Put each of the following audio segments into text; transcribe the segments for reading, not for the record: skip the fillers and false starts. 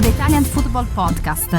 the Italian Football Podcast.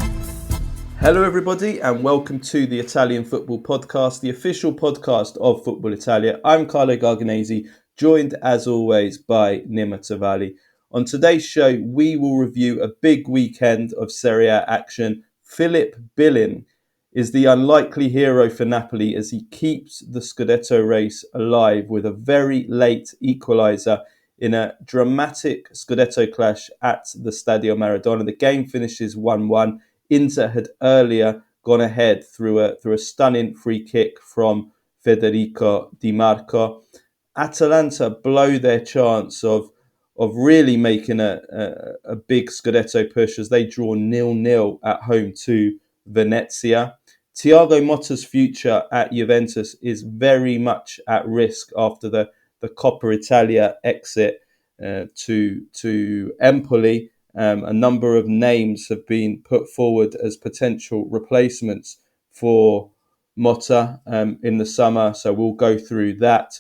Hello everybody and welcome to the Italian Football Podcast, the official podcast of Football Italia. I'm Carlo Garganese, joined as always by Nima Tavali. On today's show, we will review a big weekend of Serie A action. Philip Billing is the unlikely hero for Napoli as he keeps the Scudetto race alive with a very late equaliser in a dramatic Scudetto clash at the Stadio Maradona. The game finishes 1-1. Inter had earlier gone ahead through a stunning free kick from Federico Dimarco. Atalanta blow their chance of really making a big Scudetto push as they draw 0-0 at home to Venezia. Thiago Motta's future at Juventus is very much at risk after the Coppa Italia exit to Empoli. A number of names have been put forward as potential replacements for Motta in the summer, so we'll go through that.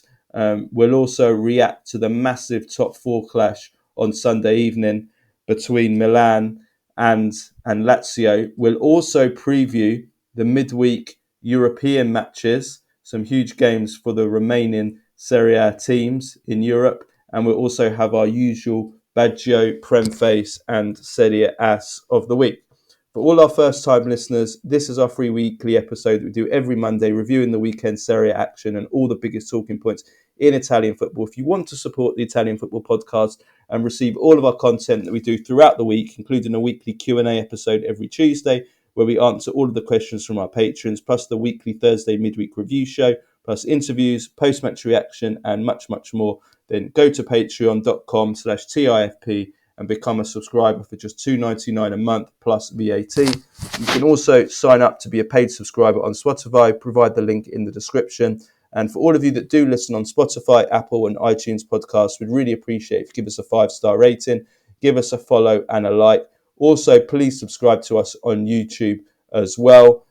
We'll also react to the massive top four clash on Sunday evening between Milan and Lazio. We'll also preview the midweek European matches, some huge games for the remaining Serie A teams in Europe, and we'll also have our usual Baggio, Premface and Serie ASS of the week. For all our first-time listeners, this is our free weekly episode that we do every Monday, reviewing the weekend Serie A action and all the biggest talking points in Italian football. If you want to support the Italian Football Podcast and receive all of our content that we do throughout the week, including a weekly Q&A episode every Tuesday, where we answer all of the questions from our patrons, plus the weekly Thursday midweek review show, plus interviews, post-match reaction, and much, much more, then go to patreon.com/TIFP and become a subscriber for just $2.99 a month plus VAT. You can also sign up to be a paid subscriber on Spotify, provide the link in the description. And for all of you that do listen on Spotify, Apple and iTunes podcasts, we'd really appreciate if you give us a 5-star rating, give us a follow and a like. Also, please subscribe to us on YouTube as well.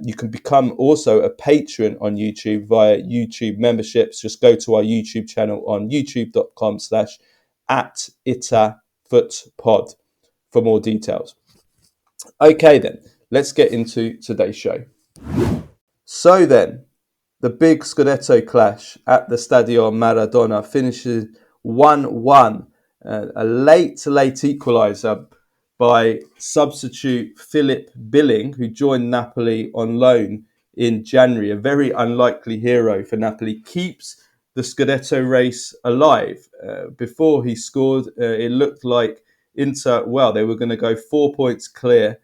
You can become also a patron on YouTube via YouTube memberships. Just go to our YouTube channel on youtube.com/@itafootpod for more details. Okay then, let's get into today's show. So then, the big Scudetto clash at the Stadio Maradona finishes 1-1. A late equaliser by substitute Philip Billing, who joined Napoli on loan in January. A very unlikely hero for Napoli, keeps the Scudetto race alive. Before he scored, it looked like Inter, they were going to go 4 points clear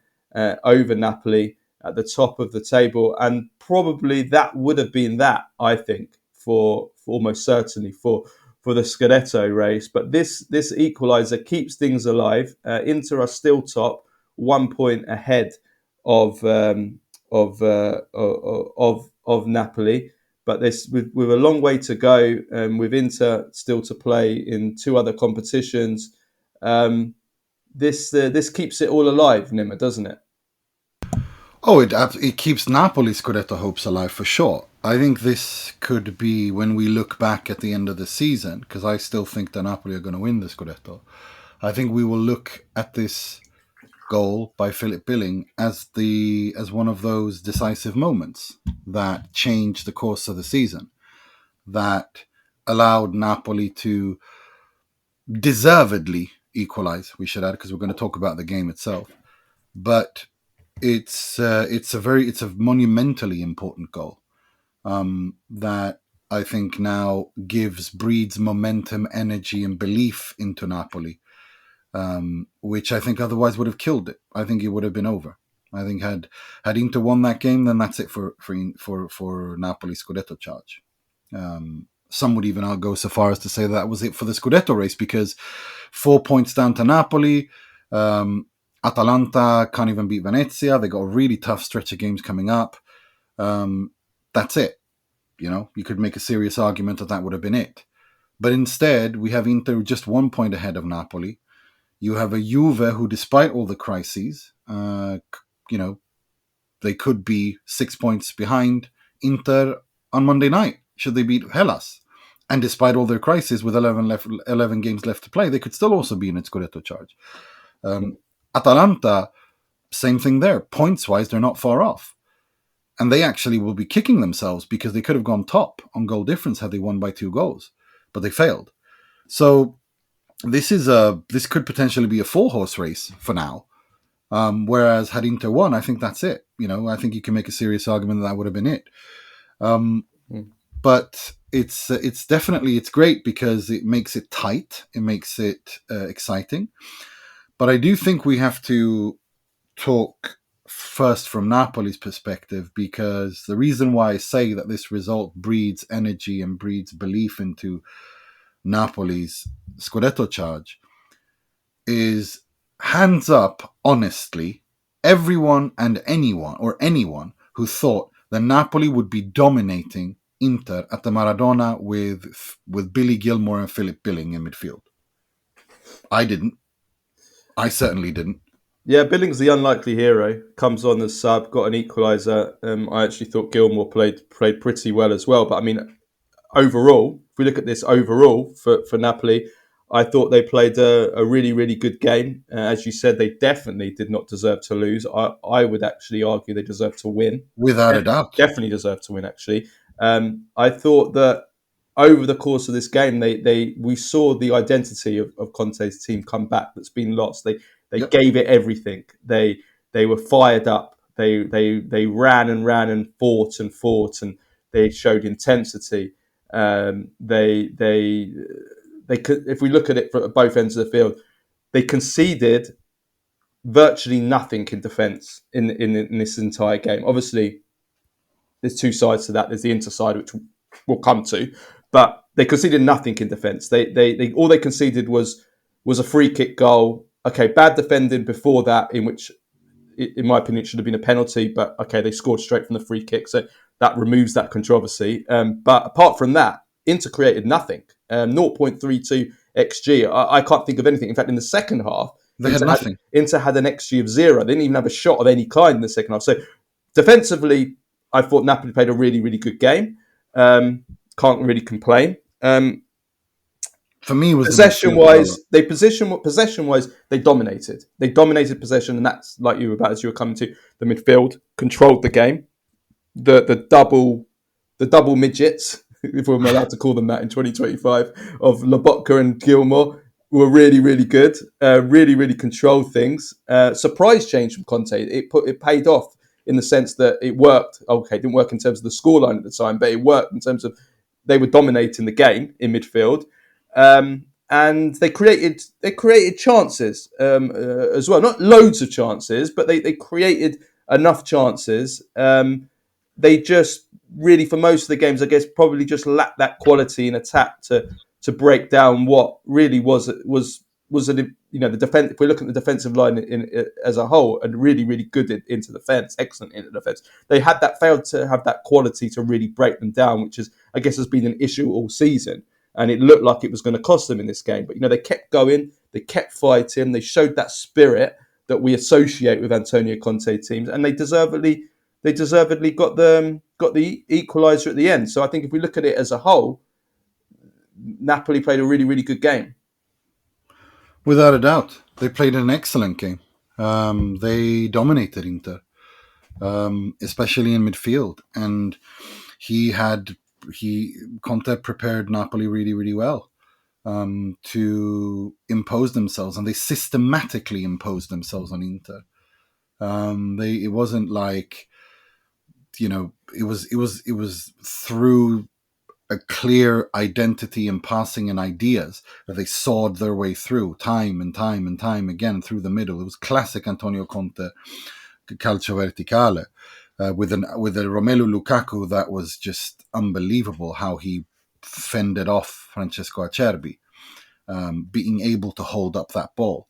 over Napoli at the top of the table. And probably that would have been that, I think, for almost certainly for the Scudetto race. But this equaliser keeps things alive. Inter are still top, 1 point ahead of Napoli. But this with a long way to go, with Inter still to play in two other competitions, this keeps it all alive, Nima, doesn't it? Oh, it keeps Napoli Scudetto hopes alive for sure. I think this could be, when we look back at the end of the season, because I still think that Napoli are going to win the Scudetto, I think we will look at this goal by Philip Billing as one of those decisive moments that changed the course of the season, that allowed Napoli to deservedly equalize, we should add, because we're going to talk about the game itself. But it's a monumentally important goal that I think now breeds momentum, energy, and belief into Napoli, which I think otherwise would have killed it. I think it would have been over. I think had Inter won that game, then that's it for Napoli Scudetto charge. Some would even go so far as to say that was it for the Scudetto race, because 4 points down to Napoli. Atalanta can't even beat Venezia. They got a really tough stretch of games coming up. That's it. You could make a serious argument that would have been it. But instead, we have Inter just 1 point ahead of Napoli. You have a Juve who, despite all the crises, they could be 6 points behind Inter on Monday night, should they beat Hellas. And despite all their crises, with 11 games left to play, they could still also be in its Scudetto charge. Atalanta, same thing there. Points-wise, they're not far off. And they actually will be kicking themselves because they could have gone top on goal difference had they won by 2 goals. But they failed. So this could potentially be a 4-horse race for now. Whereas had Inter won, I think that's it. I think you can make a serious argument that would have been it. But it's definitely, it's great because it makes it tight. It makes it exciting. But I do think we have to talk first from Napoli's perspective, because the reason why I say that this result breeds energy and breeds belief into Napoli's Scudetto charge is, hands up, honestly, everyone and anyone who thought that Napoli would be dominating Inter at the Maradona with Billy Gilmore and Philip Billing in midfield. I didn't. I certainly didn't. Yeah, Billing's the unlikely hero. Comes on as sub, got an equaliser. I actually thought Gilmore played pretty well as well. But I mean, overall, if we look at this overall for Napoli, I thought they played a really, really good game. As you said, they definitely did not deserve to lose. I would actually argue they deserve to win. Without a doubt. Definitely deserve to win, actually. I thought that over the course of this game, we saw the identity of Conte's team come back that's been lost. They gave it everything. They were fired up. They ran and fought, and they showed intensity. They could, if we look at it from both ends of the field, they conceded virtually nothing in defence in this entire game. Obviously, there's 2 sides to that. There's the Inter side, which we'll come to, but they conceded nothing in defence. They all they conceded was a free kick goal. Okay, bad defending before that, in which, in my opinion, it should have been a penalty. But okay, they scored straight from the free kick, so that removes that controversy. But apart from that, Inter created nothing. 0.32 xG. I can't think of anything. In fact, in the second half, they had nothing. Inter had an xG of 0. They didn't even have a shot of any kind in the second half. So defensively, I thought Napoli played a really, really good game. Can't really complain. For me, was possession-wise, they dominated. They dominated possession, and that's like you were about as you were coming to the midfield, controlled the game. The double midgets, if we're allowed to call them that in 2025, of Lobotka and Gilmore were really, really good. Really, really controlled things. Surprise change from Conte. It paid off in the sense that it worked. Okay, it didn't work in terms of the scoreline at the time, but it worked in terms of they were dominating the game in midfield. And they created chances as well. Not loads of chances, but they created enough chances. They just really, for most of the games, I guess, probably just lacked that quality in attack to break down what really was the defense. If we look at the defensive line as a whole, and really, really good into defense, excellent into defense. They failed to have that quality to really break them down, which I guess has been an issue all season. And it looked like it was going to cost them in this game. But, they kept going. They kept fighting. They showed that spirit that we associate with Antonio Conte teams. And they deservedly got the equaliser at the end. So I think if we look at it as a whole, Napoli played a really, really good game. Without a doubt. They played an excellent game. They dominated Inter, especially in midfield. And Conte prepared Napoli really, really well to impose themselves, and they systematically imposed themselves on Inter. It wasn't like, it was through a clear identity and passing and ideas that they sawed their way through time and time and time again through the middle. It was classic Antonio Conte calcio verticale. With a Romelu Lukaku that was just unbelievable, how he fended off Francesco Acerbi, being able to hold up that ball,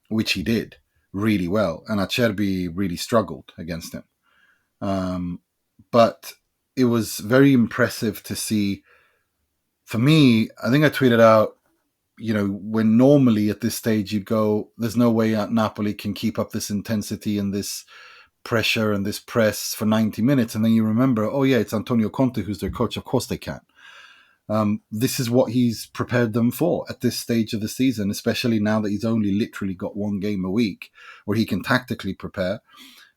which he did really well. And Acerbi really struggled against him. But it was very impressive to see. For me, I think I tweeted out, when normally at this stage you'd go, there's no way Napoli can keep up this intensity and this pressure and this press for 90 minutes, and then you remember, oh yeah, it's Antonio Conte who's their coach, of course they can. This is what he's prepared them for at this stage of the season, especially now that he's only literally got one game a week where he can tactically prepare.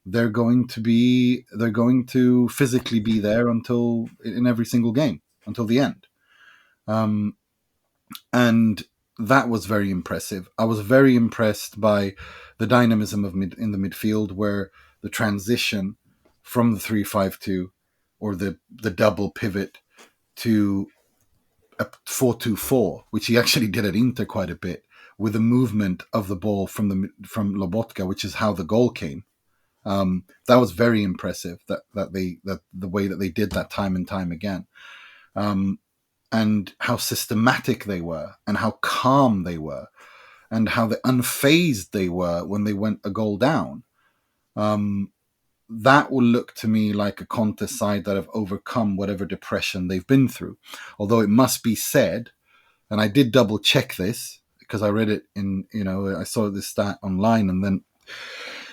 They're going to physically be there in every single game until the end. And that was very impressive. I was very impressed by the dynamism in the midfield, where the transition from the 3-5-2 or the double pivot to a 4-2-4, which he actually did at Inter quite a bit, with the movement of the ball from Lobotka, which is how the goal came. That was very impressive. That the way that they did that time and time again, and how systematic they were, and how calm they were, and how unfazed they were when they went a goal down. That will look to me like a Conte side that have overcome whatever depression they've been through. Although it must be said, and I did double check this because I read it I saw this stat online, and then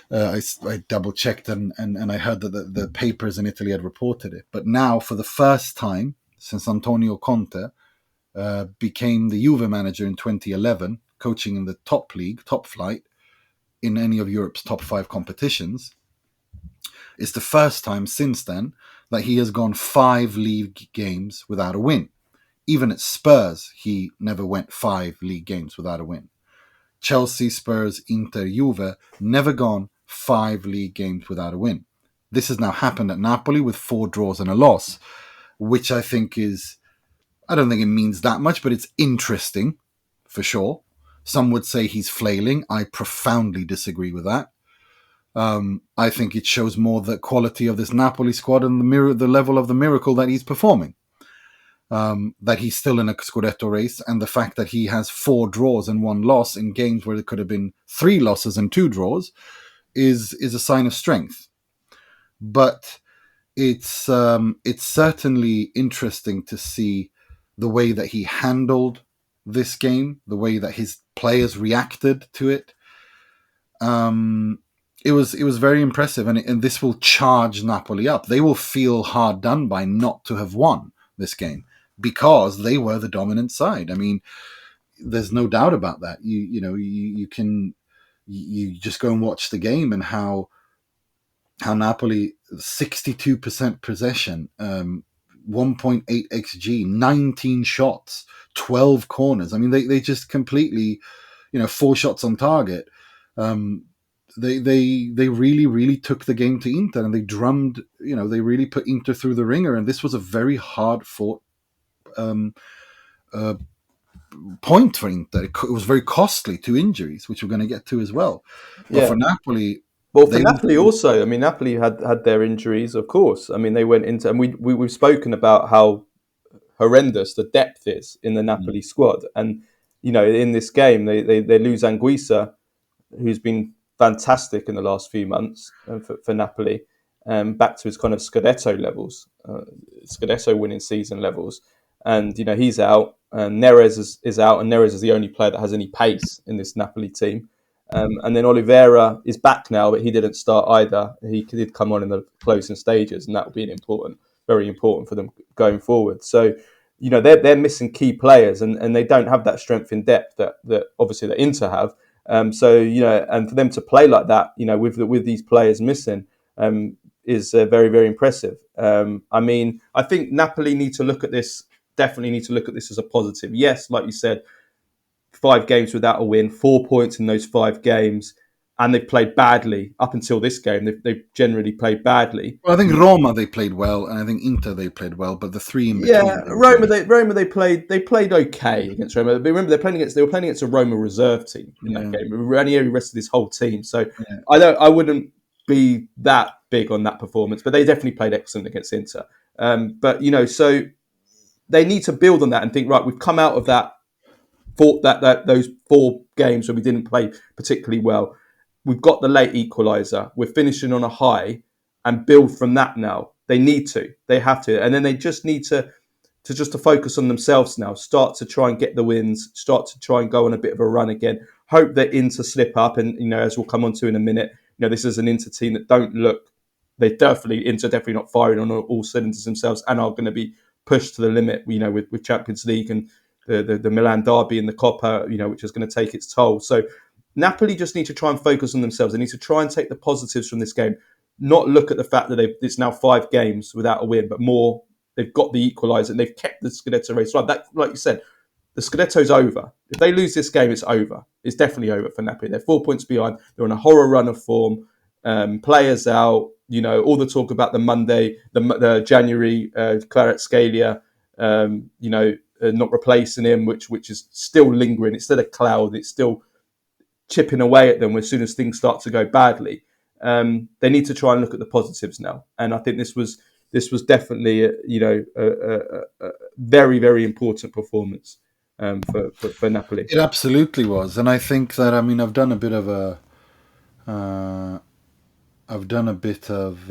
I double checked and I heard that the papers in Italy had reported it. But now, for the first time since Antonio Conte became the Juve manager in 2011, coaching in the top flight in any of Europe's top 5 competitions, it's the first time since then that he has gone 5 league games without a win. Even at Spurs, he never went 5 league games without a win. Chelsea, Spurs, Inter, Juve, never gone 5 league games without a win. This has now happened at Napoli with 4 draws and a loss, which I think I don't think it means that much, but it's interesting for sure. Some would say he's flailing. I profoundly disagree with that. I think it shows more the quality of this Napoli squad and the level of the miracle that he's performing. That he's still in a Scudetto race, and the fact that he has 4 draws and 1 loss in games where there could have been 3 losses and 2 draws is a sign of strength. But it's certainly interesting to see the way that he handled this game, the way that his players reacted to it. It was very impressive, and this will charge Napoli up. They will feel hard done by not to have won this game, because they were the dominant side. I mean, there's no doubt about that. You just go and watch the game, and how Napoli 62% possession, 1.8 xg, 19 shots, 12 corners. I mean, they just completely, 4 shots on target. They really, really took the game to Inter, and they drummed, they really put Inter through the ringer, and this was a very hard fought point for Inter. It was very costly, 2 injuries, which we're going to get to as well. But for Napoli... Well, for Napoli also, I mean, Napoli had their injuries, of course. I mean, they went into... And we've spoken about how horrendous the depth is in the Napoli squad. And, in this game, they lose Anguissa, who's been fantastic in the last few months for Napoli, back to his kind of Scudetto levels, Scudetto winning season levels. And, he's out, and Neres is out, and Neres is the only player that has any pace in this Napoli team. And then Oliveira is back now, but he didn't start either. He did come on in the closing stages, and that will be very important for them going forward. So, they're missing key players, and they don't have that strength in depth that obviously the Inter have. And for them to play like that, with these players missing, is very, very impressive. I mean, I think Napoli definitely need to look at this as a positive. Yes, like you said, 5 games without a win, 4 points in those 5 games, and they've played badly up until this game. They've generally played badly. Well, I think Roma they played well, and I think Inter they played well, but the 3 in between. Yeah, Roma they played okay against Roma. But remember, they were playing against a Roma reserve team in that game. Ranieri rested his whole team, so I wouldn't be that big on that performance. But they definitely played excellent against Inter. But so they need to build on that and think, right, we've come out of that. Those 4 games where we didn't play particularly well, we've got the late equaliser. We're finishing on a high, and build from that now. They have to, and then they just need to focus on themselves now. Start to try and get the wins. Start to try and go on a bit of a run again. Hope that Inter slip up, and as we'll come on to in a minute, this is an Inter team that Inter definitely not firing on all cylinders themselves, and are going to be pushed to the limit, with Champions League and the Milan derby and the Coppa, which is going to take its toll. So Napoli just need to try and focus on themselves. They need to try and take the positives from this game, not look at the fact that it's now 5 games without a win, but more they've got the equaliser and they've kept the Scudetto race alive. That, like you said, the Scudetto's over. If they lose this game, it's over. It's definitely over for Napoli. They're 4 points behind. They're on a horror run of form. Players out. All the talk about the Monday, the January, Kvaratskhelia, not replacing him, which is still lingering. It's still a cloud. It's still chipping away at them as soon as things start to go badly. They need to try and look at the positives now. And I think this was definitely a very, very important performance for Napoli. It absolutely was, and I think that I've done a bit of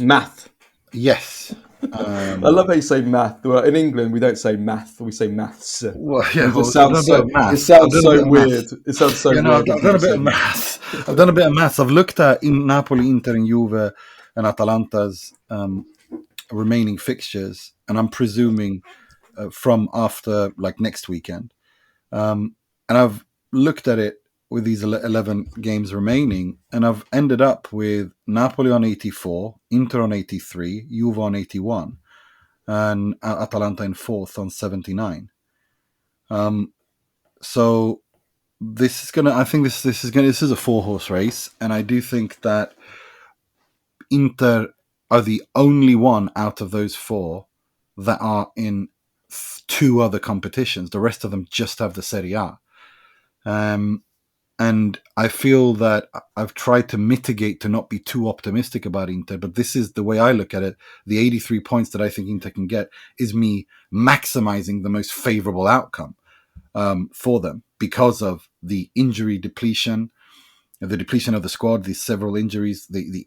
math. Yes. I love how you say math. Well, in England, we don't say math; we say maths. Well, yeah, it sounds so weird. It sounds so weird. I've done a bit of maths. I've done a bit of maths. I've looked at Napoli, Inter, and Juve, and Atalanta's remaining fixtures, and I'm presuming from after next weekend. And I've looked at it with these 11 games remaining, and I've ended up with Napoli on 84, Inter on 83, Juve on 81, and Atalanta in 4th on 79. So this is gonna. I think this is a 4-horse race, and I do think that Inter are the only one out of those 4 that are in 2 other competitions. The rest of them just have the Serie A. And I feel that I've tried to mitigate to not be too optimistic about Inter, but this is the way I look at it. The 83 points that I think Inter can get is me maximizing the most favorable outcome for them because of the injury depletion, the depletion of the squad, these several injuries, the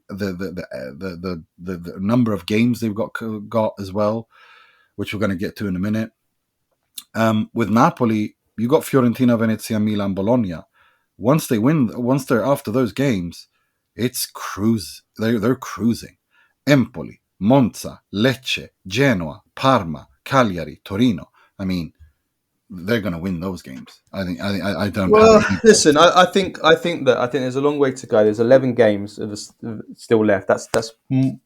number of games they've got as well, which we're going to get to in a minute. With Napoli, you got Fiorentina, Venezia, Milan, Bologna. Once they're after those games, it's cruise. They're cruising. Empoli, Monza, Lecce, Genoa, Parma, Cagliari, Torino. They're going to win those games. I don't. Well, listen. I think there's a long way to go. There's 11 games still left. That's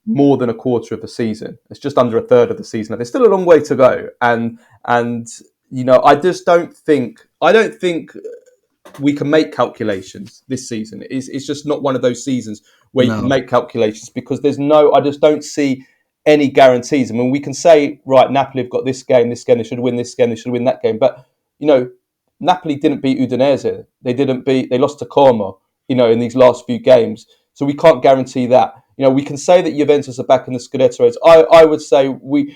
more than a quarter of the season. It's just under a third of the season. There's still a long way to go. And I just don't think. I don't think we can make calculations this season. It's just not one of those seasons where you can make calculations because I just don't see any guarantees. We can say, right, Napoli have got this game, they should win this game, they should win that game. But, Napoli didn't beat Udinese. They lost to Como, in these last few games. So we can't guarantee that. We can say that Juventus are back in the Scudetto race. I would say we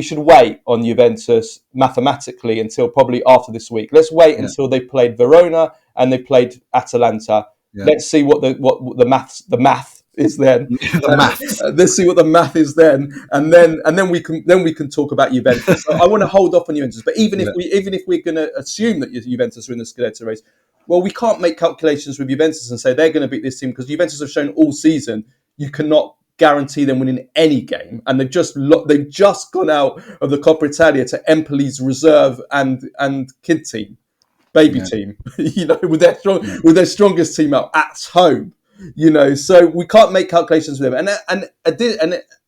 should wait on Juventus mathematically until probably after this week. Let's wait until they played Verona and they played Atalanta. Yeah. Let's see what the math is then. Let's see what the math is then, and then we can talk about Juventus. So I want to hold off on Juventus, but even if we're going to assume that Juventus are in the Scudetto race, well, we can't make calculations with Juventus and say they're going to beat this team because Juventus have shown all season you cannot guarantee them winning any game, and they've just gone out of the Coppa Italia to Empoli's reserve and kid team, baby team, with their strongest team out at home, So we can't make calculations with them,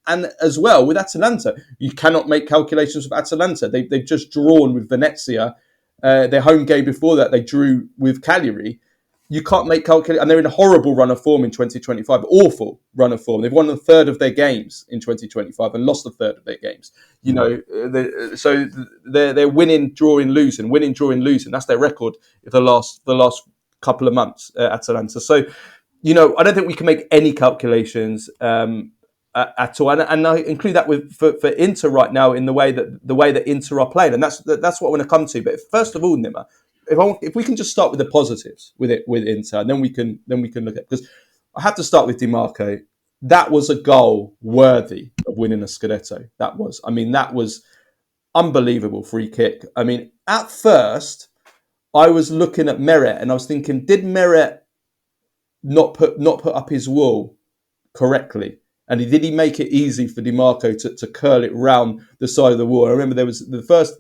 and as well with Atalanta, you cannot make calculations with Atalanta. They've just drawn with Venezia, their home game before that they drew with Cagliari. You can't make calculations, and they're in a horrible run of form in 2025. Awful run of form. They've won a third of their games in 2025 and lost a third of their games. So they're winning, drawing, losing, winning, drawing, losing. That's their record for the last couple of months at Atalanta. So, I don't think we can make any calculations at all, and I include that for Inter right now in the way that Inter are playing, and that's what I want to come to. But first of all, Nima, if we can just start with the positives with Inter, and then we can look at, because I have to start with Dimarco. That was a goal worthy of winning a Scudetto. That was unbelievable free kick. At first I was looking at Meret and I was thinking, did Meret not put up his wall correctly? And did he make it easy for Dimarco to curl it round the side of the wall? I remember there was the first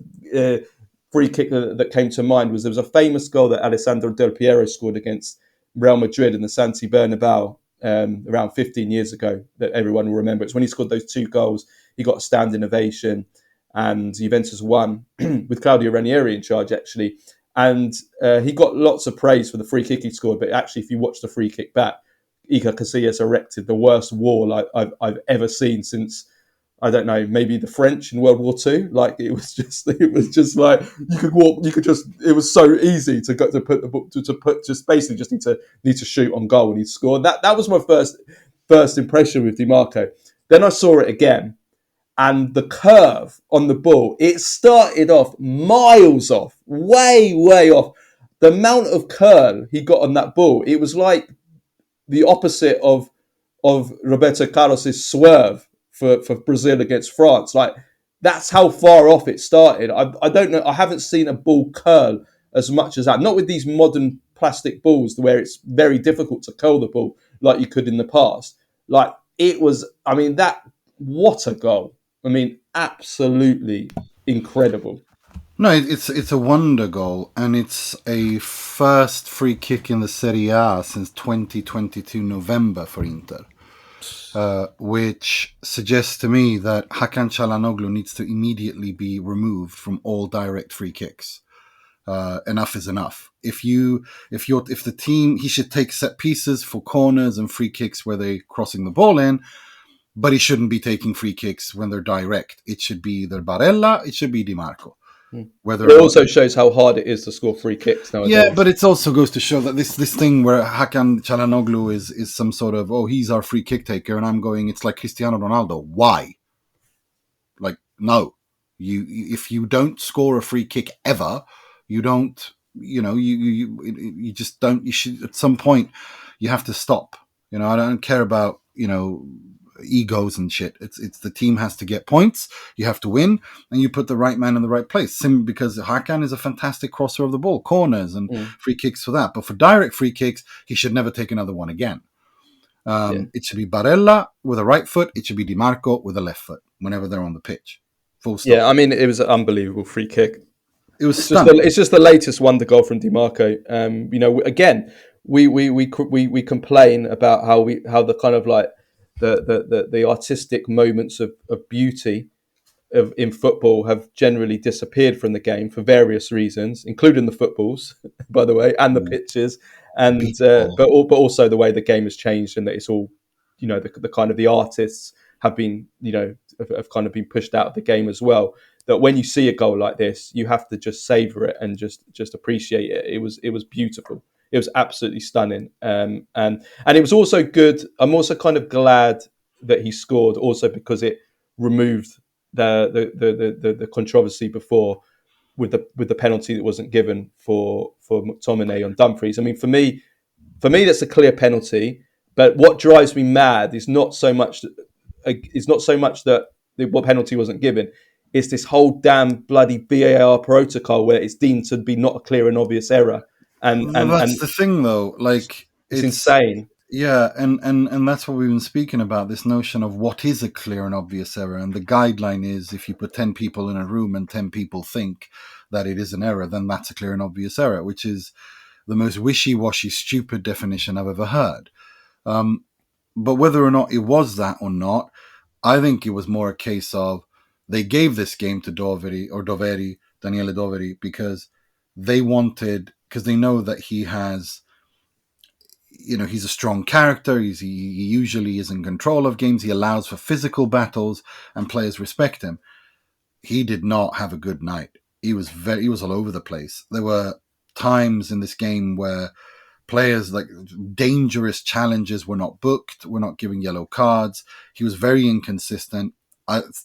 free kick that came to mind was there was a famous goal that Alessandro Del Piero scored against Real Madrid in the Santi Bernabeu around 15 years ago that everyone will remember. It's when he scored those 2 goals. He got a standing ovation and Juventus won with Claudio Ranieri in charge, actually. And he got lots of praise for the free kick he scored. But actually, if you watch the free kick back, Iker Casillas erected the worst wall I've ever seen since, I don't know, maybe the French in World War II. Like it was just like you could walk, you could just. It was so easy to put the ball to put just basically just need to shoot on goal and he'd score. That was my first impression with Dimarco. Then I saw it again, and the curve on the ball, it started off miles off, way off. The amount of curl he got on that ball, it was like the opposite of Roberto Carlos's swerve for Brazil against France. Like that's how far off it started. I don't know. I haven't seen a ball curl as much as that. Not with these modern plastic balls where it's very difficult to curl the ball like you could in the past. Like it was. I mean, what a goal. I mean, absolutely incredible. No, it's a wonder goal, and it's a first free kick in the Serie A since 2022 November for Inter, which suggests to me that Hakan Çalhanoğlu needs to immediately be removed from all direct free kicks. Enough is enough. If the team, he should take set pieces for corners and free kicks where they're crossing the ball in, but he shouldn't be taking free kicks when they're direct. It should be either Barella, it should be Dimarco. It also shows how hard it is to score free kicks nowadays. Yeah, but it also goes to show that this thing where Hakan Çalhanoğlu is some sort of, he's our free kick taker, and I'm going, it's like Cristiano Ronaldo. Why? Like, no. If you don't score a free kick ever, you don't, you just don't, you should, at some point, you have to stop. I don't care about, egos and shit. It's the team has to get points. You have to win, and you put the right man in the right place. Simply because Hakan is a fantastic crosser of the ball, corners and free kicks for that. But for direct free kicks, he should never take another one again. It should be Barella with a right foot. It should be Dimarco with a left foot whenever they're on the pitch. Full stop. Yeah, I mean, it was an unbelievable free kick. It was it's just the latest wonder goal from Dimarco. Again, we complain about how the kind of like the artistic moments of beauty in football have generally disappeared from the game for various reasons, including the footballs, by the way, and the pitches, and but also the way the game has changed, and that it's all, the kind of the artists have been, have kind of been pushed out of the game as well. That when you see a goal like this, you have to just savor it and just appreciate it. It was beautiful. It was absolutely stunning, and it was also good. I'm also kind of glad that he scored, also because it removed the controversy before with the penalty that wasn't given for McTominay on Dumfries. I mean, for me, that's a clear penalty. But what drives me mad is not so much that what penalty wasn't given. It's this whole damn bloody VAR protocol where it's deemed to be not a clear and obvious error. And that's the thing, though. Like it's insane. Yeah, and that's what we've been speaking about, this notion of what is a clear and obvious error. And the guideline is if you put 10 people in a room and 10 people think that it is an error, then that's a clear and obvious error, which is the most wishy-washy, stupid definition I've ever heard. But whether or not it was that or not, I think it was more a case of they gave this game to Daniele Doveri, because they know that he has, he's a strong character. He usually is in control of games. He allows for physical battles and players respect him. He did not have a good night. He was all over the place. There were times in this game where players, like dangerous challenges, were not booked, were not giving yellow cards. He was very inconsistent.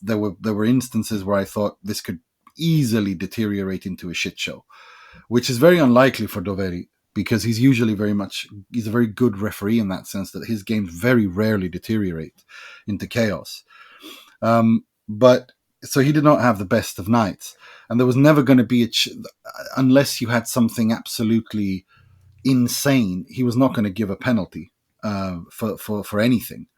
There were instances where I thought this could easily deteriorate into a shit show, which is very unlikely for Doveri, because he's usually he's a very good referee in that sense, that his games very rarely deteriorate into chaos. But so he did not have the best of nights, and there was never going to be unless you had something absolutely insane, he was not going to give a penalty for anything.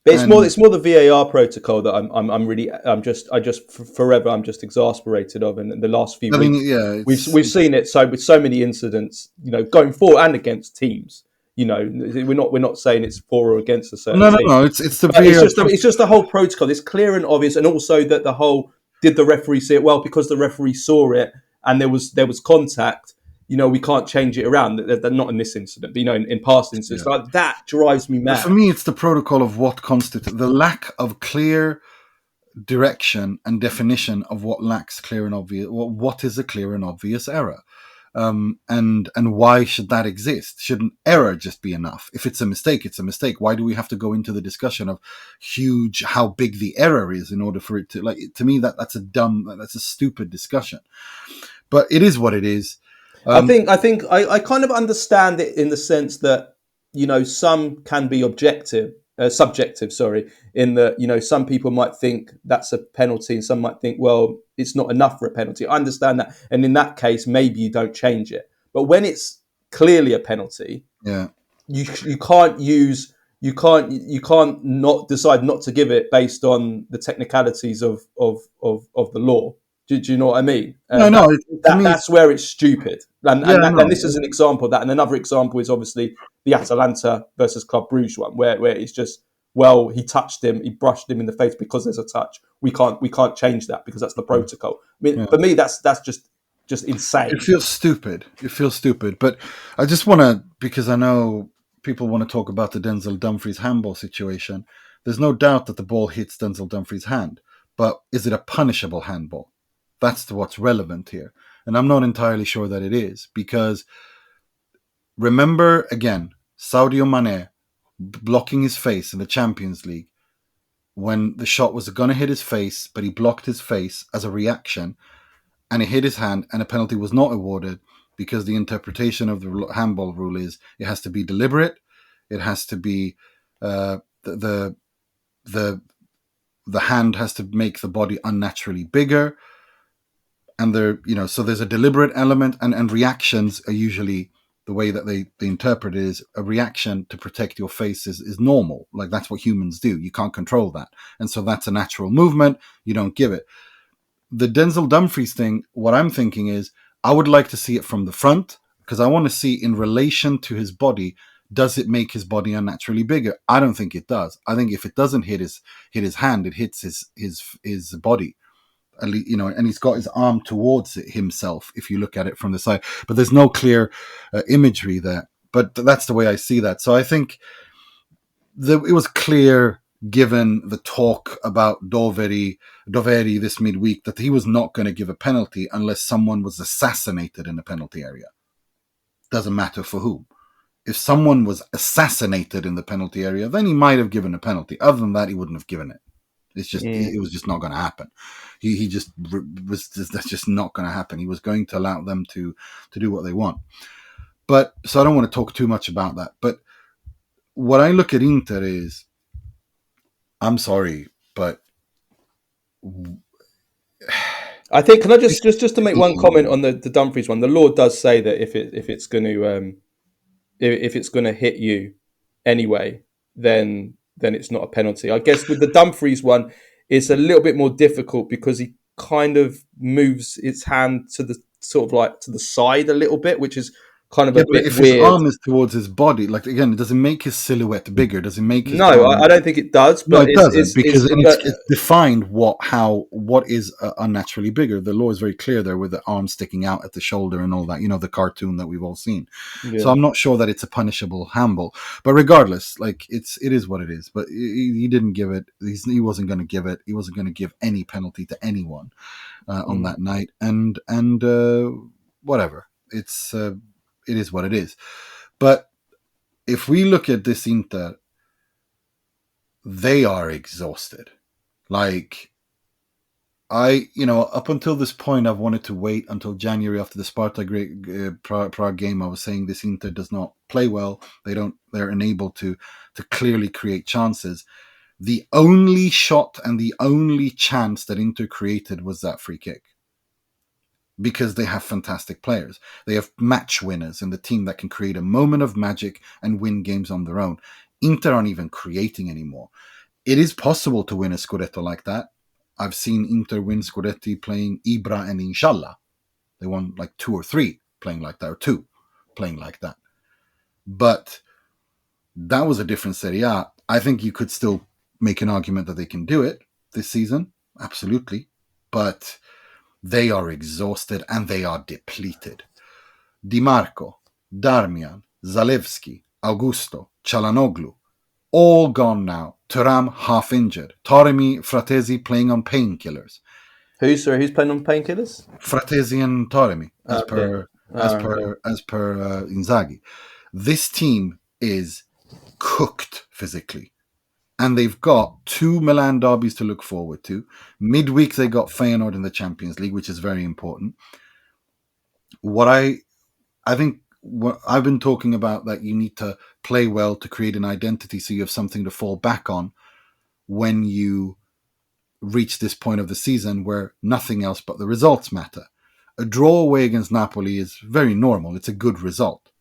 But it's more the VAR protocol that I'm just exasperated of. And in the last few weeks, we've seen it with so many incidents, going forward and against teams. We're not saying it's for or against a certain team. No. It's the VAR. It's just the whole protocol. It's clear and obvious, and also that the whole did the referee see it? Well, because the referee saw it and there was contact. We can't change it around. They're not in this incident, but in past incidents, like that drives me mad. But for me, it's the protocol of what constitutes the lack of clear direction and definition of what lacks clear and obvious. What is a clear and obvious error, and why should that exist? Shouldn't error just be enough? If it's a mistake, it's a mistake. Why do we have to go into the discussion of how big the error is in order for it to to me that's a stupid discussion. But it is what it is. I think I kind of understand it in the sense that some can be subjective. Sorry, in that some people might think that's a penalty, and some might think, well, it's not enough for a penalty. I understand that, and in that case, maybe you don't change it. But when it's clearly a penalty, you can't not decide not to give it based on the technicalities of the law. Do you know what I mean? That's where it's stupid. And this is an example of that. And another example is obviously the Atalanta versus Club Brugge one, where it's just, well, he touched him, he brushed him in the face because there's a touch. We can't change that because that's the protocol. I mean, for me, that's just insane. It feels stupid. But I just want to, because I know people want to talk about the Denzel Dumfries handball situation. There's no doubt that the ball hits Denzel Dumfries' hand, but is it a punishable handball? That's what's relevant here. And I'm not entirely sure that it is, because remember, again, Sadio Mane blocking his face in the Champions League when the shot was going to hit his face, but he blocked his face as a reaction and it hit his hand, and a penalty was not awarded because the interpretation of the handball rule is it has to be deliberate. It has to be the hand has to make the body unnaturally bigger. And so there's a deliberate element, and reactions are usually the way that they interpret it is a reaction to protect your face is normal. Like that's what humans do. You can't control that. And so that's a natural movement. You don't give it. The Denzel Dumfries thing, what I'm thinking is I would like to see it from the front, because I want to see in relation to his body, does it make his body unnaturally bigger? I don't think it does. I think if it doesn't hit his hand, it hits his body. And he's got his arm towards it himself, if you look at it from the side. But there's no clear imagery there. But that's the way I see that. So I think it was clear, given the talk about Doveri this midweek, that he was not going to give a penalty unless someone was assassinated in the penalty area. Doesn't matter for whom. If someone was assassinated in the penalty area, then he might have given a penalty. Other than that, he wouldn't have given it. It's just it was just not going to happen. He just was that's just not going to happen. He was going to allow them to do what they want. But so I don't want to talk too much about that. But what I look at Inter is, I'm sorry, but I think, can I just to make one comment on the Dumfries one? The law does say that if it's going to hit you anyway, then it's not a penalty. I guess with the Dumfries one, it's a little bit more difficult because he kind of moves his hand to the to the side a little bit, which is kind of a bit if weird. His arm is towards his body, like again, it doesn't make his silhouette bigger. Does it make his I don't think it does. But it doesn't, because it's defined what is unnaturally bigger. The law is very clear there, with the arm sticking out at the shoulder and all that. The cartoon that we've all seen. Yeah. So I'm not sure that it's a punishable handball. But regardless, like it is what it is. But he didn't give it. He wasn't going to give it. He wasn't going to give any penalty to anyone on that night. And whatever. It is what it is. But if we look at this Inter, they are exhausted. Like, up until this point, I've wanted to wait until January after the Sparta Prague game. I was saying this Inter does not play well. They're unable to clearly create chances. The only shot and the only chance that Inter created was that free kick. Because they have fantastic players. They have match winners in the team that can create a moment of magic and win games on their own. Inter aren't even creating anymore. it is possible to win a Scudetto like that. I've seen Inter win Scudetti playing Ibra and Inshallah. They won like 2 or 3 playing like that, or 2 playing like that. But that was a different Serie A. I think you could still make an argument that they can do it this season. Absolutely. But they are exhausted and they are depleted. Dimarco, Darmian, Zalewski, Augusto, Çalhanoğlu, all gone now. Thuram half injured. Taremi, Fratesi playing on painkillers. Who's playing on painkillers? Fratesi and Taremi, as per Inzaghi. This team is cooked physically, and they've got 2 Milan derbies to look forward to. Midweek they got Feyenoord in the Champions League, which is very important. What I think what I've been talking about, that you need to play well to create an identity, so you have something to fall back on when you reach this point of the season where nothing else but the results matter. A draw away against Napoli is very normal. It's a good result.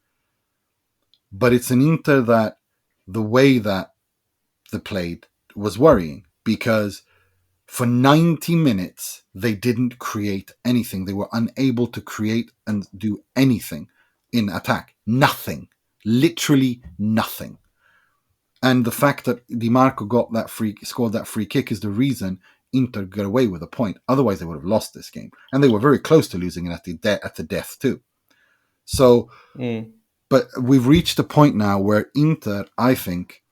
But it's an Inter that the way that they played was worrying, because for 90 minutes they didn't create anything. They were unable to create and do anything in attack. Nothing. Literally nothing. And the fact that Dimarco scored that free kick is the reason Inter got away with a point. Otherwise, they would have lost this game. And they were very close to losing it at the death too. So, but we've reached a point now where Inter, I think,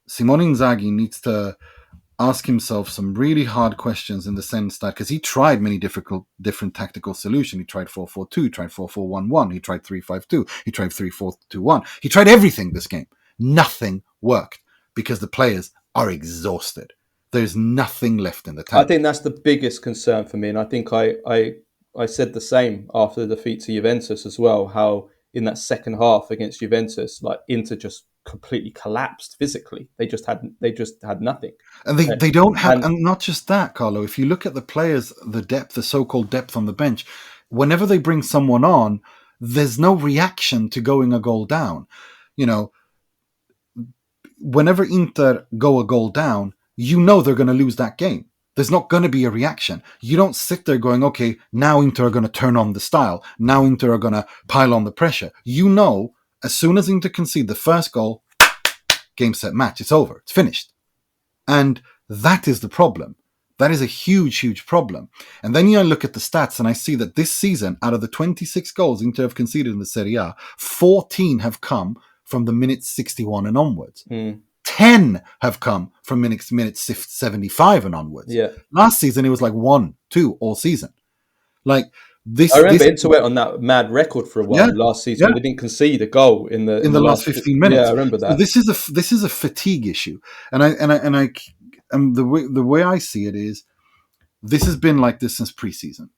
Simone Inzaghi needs to ask himself some really hard questions, in the sense that, because he tried many different tactical solutions. He tried 4-4-2, he tried 4-4-1-1, he tried 3-5-2, he tried 3-4-2-1. He tried everything this game. Nothing worked because the players are exhausted. There's nothing left in the tank. I think that's the biggest concern for me, and I think I said the same after the defeat to Juventus as well, how in that second half against Juventus, like, Inter just completely collapsed physically. They just had nothing. And they don't have, and not just that, Carlo. If you look at the players, the depth, the so-called depth on the bench, whenever they bring someone on, there's no reaction to going a goal down. You know, whenever Inter go a goal down, you know they're going to lose that game. There's not going to be a reaction. You don't sit there going, okay, now Inter are going to turn on the style. Now Inter are going to pile on the pressure. You know, as soon as Inter concede the first goal, game, set, match, it's over. It's finished. And that is the problem. That is a huge, huge problem. And then you look at the stats, and I see that this season, out of the 26 goals Inter have conceded in the Serie A, 14 have come from the minute 61 and onwards. 10 have come from minutes 75 and onwards. Yeah. Last season, it was like 1, 2 all season. Like this. I remember Inter went on that mad record for a while last season. Yeah. They didn't concede a goal in the last 15 minutes. Yeah, I remember that. So this is a fatigue issue, and the way I see it is, this has been like this since preseason.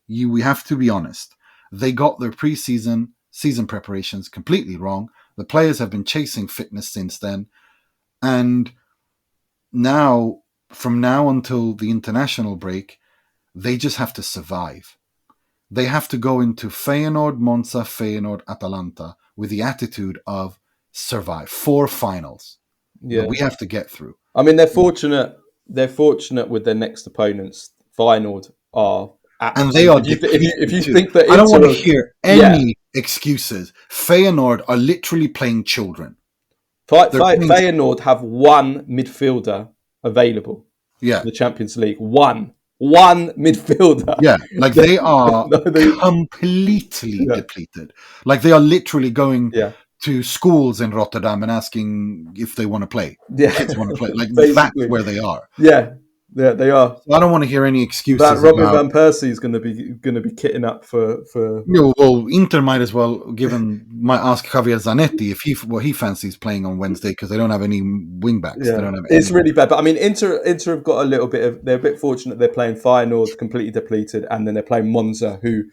We have to be honest. They got their season preparations completely wrong. The players have been chasing fitness since then. And now, from now until the international break, they just have to survive. They have to go into Feyenoord, Monza, Feyenoord, Atalanta with the attitude of survive. 4 finals that we have to get through. I mean, they're fortunate with their next opponents. Feyenoord are, and they are. If you think that, I don't want to hear any excuses. Feyenoord are literally playing children. Feyenoord have 1 midfielder available. Yeah, in the Champions League. One midfielder. Yeah, like they are completely depleted. Like they are literally going to schools in Rotterdam and asking if they want to play. Yeah, kids want to play. Like that's where they are. Yeah, they are. So I don't want to hear any excuses. That Robin van Persie is going to be kitting up for. Well, Inter might as well might ask Javier Zanetti if he fancies playing on Wednesday, because they don't have any wing backs. Yeah. They don't have it's really bad. But I mean, Inter have got a little bit of. They're a bit fortunate. They're playing Feyenoord completely depleted, and then they're playing Monza, who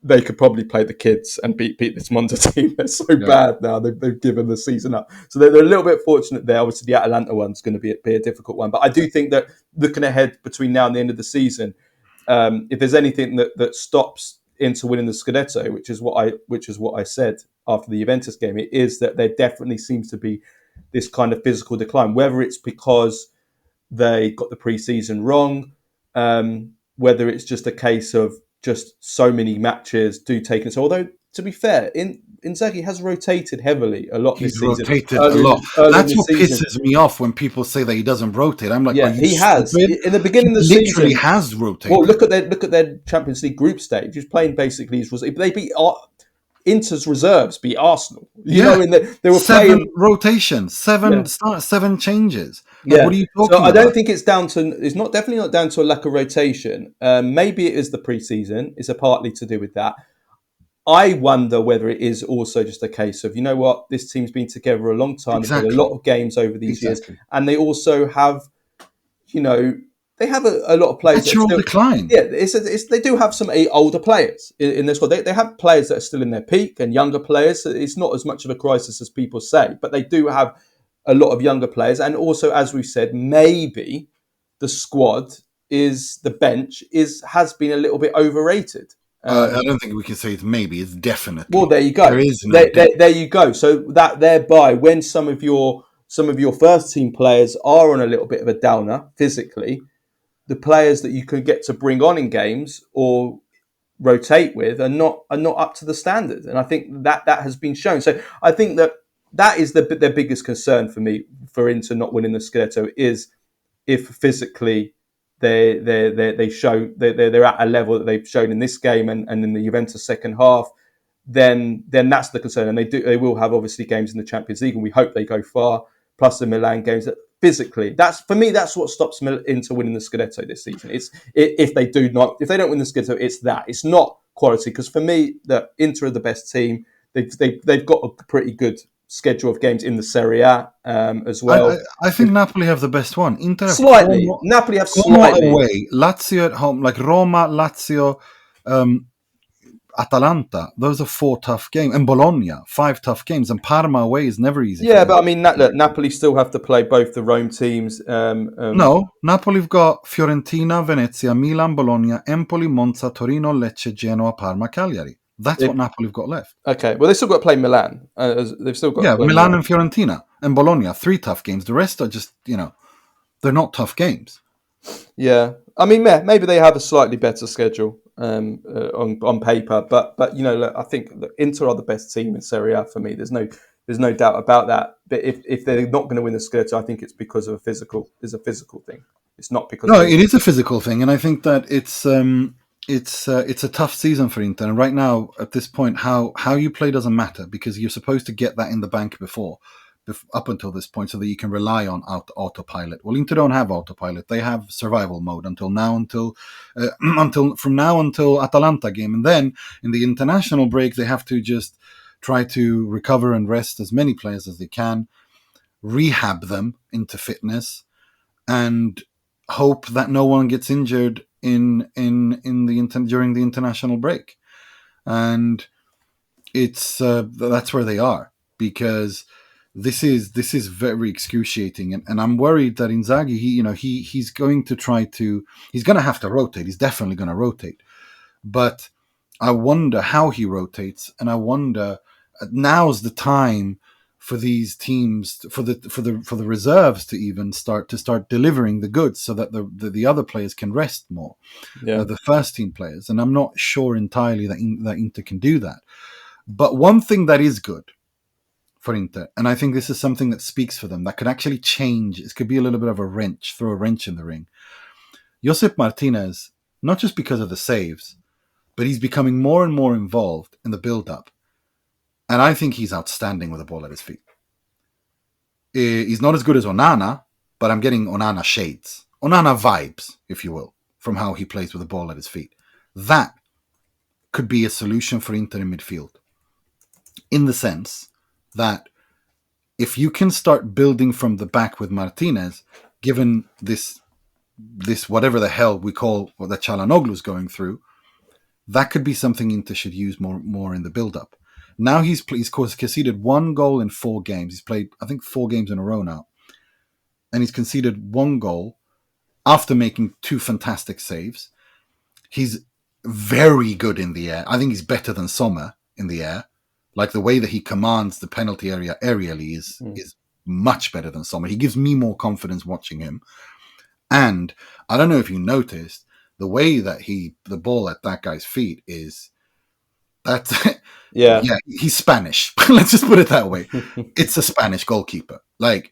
they could probably play the kids and beat this Monza team. They're so bad now. They've given the season up. So they're a little bit fortunate there. Obviously, the Atalanta one's going to be a difficult one. But I do think that looking ahead between now and the end of the season, if there's anything that stops Inter winning the Scudetto, which is what I said after the Juventus game, it is that there definitely seems to be this kind of physical decline, whether it's because they got the pre-season wrong, whether it's just a case of just so many matches do take it. So although, to be fair, Inzaghi has rotated heavily a lot this season. He's rotated a lot. That's what pisses me off when people say that he doesn't rotate. I'm like, yeah, he has. Stupid? In the beginning of the Literally season, has rotated. Well, look at their Champions League group stage. He's playing basically his. They beat Inter's reserves, beat Arsenal. You know, they were 7 playing rotations, 7 starts, 7 changes. Like, yeah. what are you talking about? I don't think it's down to. It's not definitely not down to a lack of rotation. Maybe it is the pre-season. It's partly to do with that. I wonder whether it is also just a case of, you know what, this team's been together a long time. Exactly. They've had a lot of games over these years, and they also have, you know, they have a lot of players. Natural decline. Yeah, they do have some older players in this squad. They have players that are still in their peak and younger players. So it's not as much of a crisis as people say, but they do have a lot of younger players. And also, as we've said, maybe the squad the bench has been a little bit overrated. I don't think we can say it's maybe. It's definitely. Well, there you go. There is no there you go. So that thereby, when some of your first team players are on a little bit of a downer physically, the players that you can get to bring on in games or rotate with are not up to the standard. And I think that has been shown. So I think that is their biggest concern for me for Inter not winning the Scudetto is if physically they show they're at a level that they've shown in this game and in the Juventus second half, then that's the concern. And they will have obviously games in the Champions League, and we hope they go far. Plus the Milan games. That physically, that's what stops Inter winning the Scudetto this season. It's if they don't win the Scudetto, it's that. It's not quality, because for me, the Inter are the best team. They've got a pretty good schedule of games in the Serie A as well. I think Napoli have the best one. Inter have slightly. Napoli have slightly away. Lazio at home, like Roma, Lazio, Atalanta. Those are 4 tough games, and Bologna 5 tough games, and Parma away is never easy. Yeah, but I mean, Napoli still have to play both the Rome teams. No, Napoli have got Fiorentina, Venezia, Milan, Bologna, Empoli, Monza, Torino, Lecce, Genoa, Parma, Cagliari. That's what Napoli have got left. Okay, well, they've still got to play Milan. They've still got to play Milan and Fiorentina and Bologna, 3 tough games. The rest are just, they're not tough games. Yeah, I mean, maybe they have a slightly better schedule on paper, but look, I think that Inter are the best team in Serie A for me. There's no doubt about that. But if they're not going to win the Scudetto, I think it's because of a physical thing. It's not because it is a physical thing, and I think that it's a tough season for Inter. And right now, at this point, how you play doesn't matter, because you're supposed to get that in the bank up until this point, so that you can rely on autopilot. Well, Inter don't have autopilot; they have survival mode until Atalanta game, and then in the international break, they have to just try to recover and rest as many players as they can, rehab them into fitness, and hope that no one gets injured during the international break. And it's that's where they are, because this is very excruciating, and I'm worried that Inzaghi, he's going to have to rotate. He's definitely going to rotate, but I wonder how he rotates, and I wonder now's the time for these teams, for the reserves to even start delivering the goods, so that the other players can rest more, the first team players. And I'm not sure entirely that Inter can do that. But one thing that is good for Inter, and I think this is something that speaks for them, that could actually change. It could be a little bit of a wrench, throw a wrench in the ring. Josep Martinez, not just because of the saves, but he's becoming more and more involved in the build-up. And I think he's outstanding with the ball at his feet. He's not as good as Onana, but I'm getting Onana shades. Onana vibes, if you will, from how he plays with the ball at his feet. That could be a solution for Inter in midfield. In the sense that if you can start building from the back with Martinez, given this whatever the hell we call what that Çalhanoğlu's going through, that could be something Inter should use more in the build-up. Now he's conceded 1 goal in 4 games. He's played, I think, 4 games in a row now. And he's conceded 1 goal after making 2 fantastic saves. He's very good in the air. I think he's better than Sommer in the air. Like, the way that he commands the penalty area aerially is much better than Sommer. He gives me more confidence watching him. And I don't know if you noticed the way that the ball at that guy's feet is. That's yeah, he's Spanish. Let's just put it that way. It's a Spanish goalkeeper. Like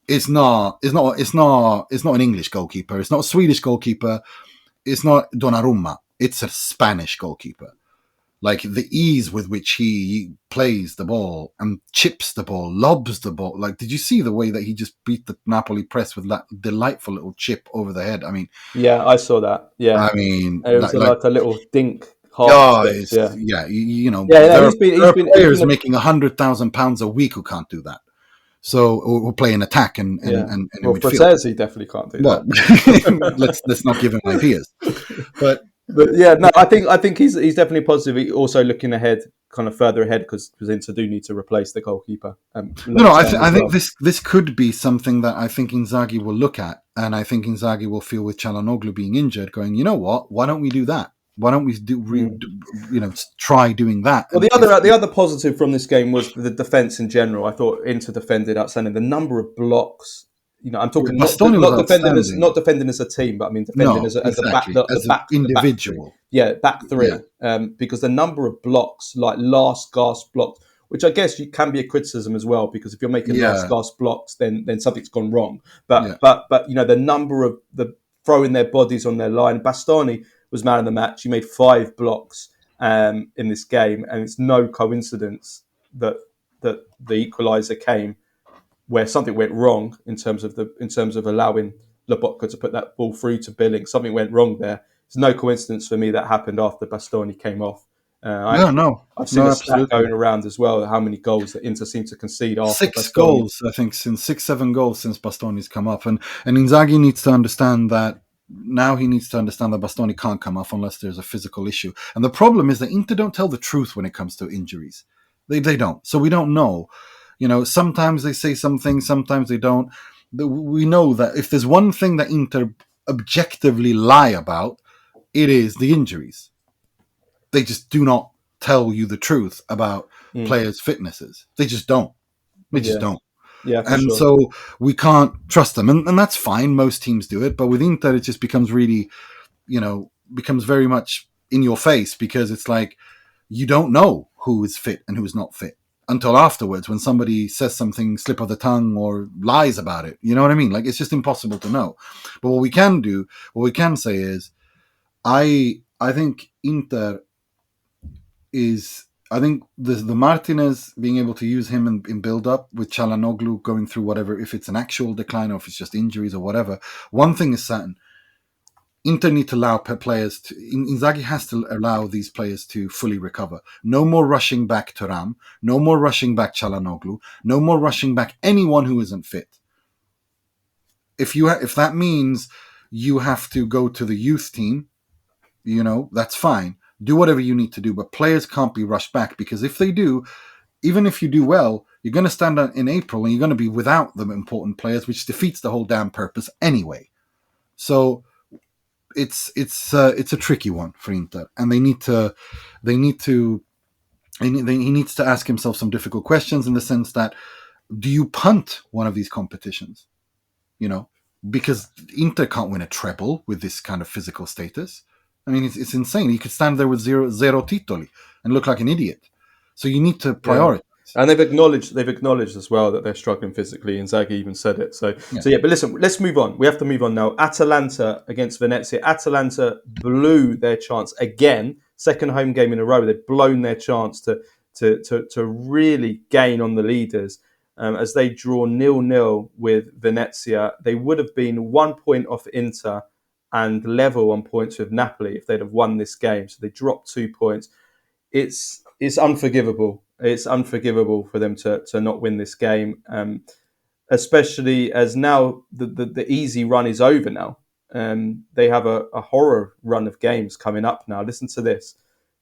it's not an English goalkeeper. It's not a Swedish goalkeeper. It's not Donnarumma. It's a Spanish goalkeeper. Like the ease with which he plays the ball and chips the ball, lobs the ball. Like, did you see the way that he just beat the Napoli press with that delightful little chip over the head? I mean, yeah, I saw that. Yeah, I mean, it was like a little dink. You know, yeah, there are players been making £100,000 a week who can't do that. So, or play in attack and well, midfield. Frattesi definitely can't do that. let's not give him ideas. But yeah, no, I think he's definitely positive. He also looking ahead, kind of further ahead, because Inter do need to replace the goalkeeper. I think this could be something that I think Inzaghi will look at, and I think Inzaghi will feel with Çalhanoğlu being injured, going, you know what? Why don't we do that? Why don't we try doing that? Well, the other positive from this game was the defence in general. I thought Inter defended outstanding. The number of blocks. You know, I'm talking not defending as a team, but I mean defending as an individual. Back three. Because the number of blocks, like last gasp blocks, which I guess can be a criticism as well, because if you're making last gasp blocks, then something's gone wrong. But you know, the number of the throwing their bodies on their line. Bastoni was man of the match. He made 5 blocks in this game, and it's no coincidence that the equaliser came where something went wrong in terms of allowing Lobotka to put that ball through to Billing. Something went wrong there. It's no coincidence for me that happened after Bastoni came off. I've seen a stat going around as well, how many goals that Inter seem to concede after 6 goals, I think, since 6-7 goals since Bastoni's come up. And Inzaghi needs to understand that Bastoni can't come off unless there's a physical issue. And the problem is that Inter don't tell the truth when it comes to injuries. They don't. So we don't know. You know, sometimes they say something, sometimes they don't. We know that if there's one thing that Inter objectively lie about, it is the injuries. They just do not tell you the truth about players' fitnesses. They just don't. Don't. Yeah, and so we can't trust them. And that's fine. Most teams do it. But with Inter, it just becomes really, becomes very much in your face, because it's like you don't know who is fit and who is not fit until afterwards, when somebody says something slip of the tongue or lies about it. You know what I mean? Like, it's just impossible to know. But what we can say is, I think Inter is, I think the Martinez being able to use him in build-up with Çalhanoğlu going through whatever, if it's an actual decline or if it's just injuries or whatever. One thing is certain. Inter need to allow players to... Inzaghi has to allow these players to fully recover. No more rushing back Thuram. No more rushing back Çalhanoğlu. No more rushing back anyone who isn't fit. If that means you have to go to the youth team, that's fine. Do whatever you need to do, but players can't be rushed back, because if they do, even if you do well, you're going to stand out in April and you're going to be without the important players, which defeats the whole damn purpose anyway. So it's a tricky one for Inter, and he needs to ask himself some difficult questions, in the sense that, do you punt one of these competitions? Because Inter can't win a treble with this kind of physical status. I mean, it's insane. You could stand there with zero titoli and look like an idiot. So you need to prioritize. And they've acknowledged as well that they're struggling physically. Inzaghi even said it. So but listen, let's move on. We have to move on now. Atalanta against Venezia. Atalanta blew their chance again. Second home game in a row. They've blown their chance to really gain on the leaders. As they draw 0-0 with Venezia. They would have been 1 point off Inter and level on points with Napoli if they'd have won this game. So they dropped 2 points. It's unforgivable. It's unforgivable for them to not win this game, especially as now the easy run is over now. They have a horror run of games coming up now. Listen to this.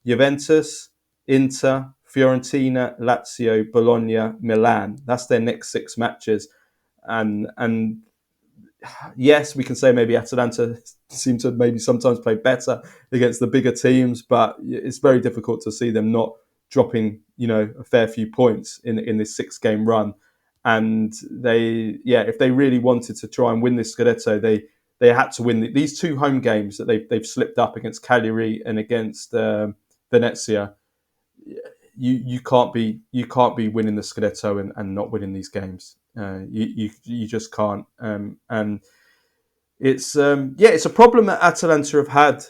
Juventus, Inter, Fiorentina, Lazio, Bologna, Milan. That's their next 6 matches. And yes, we can say maybe Atalanta seem to maybe sometimes play better against the bigger teams, but it's very difficult to see them not dropping, a fair few points in this 6-game run. and if they really wanted to try and win this Scudetto, they had to win these two home games that they've slipped up against Cagliari and against Venezia. You can't be winning the Scudetto and not winning these games. You just can't. And it's it's a problem that Atalanta have had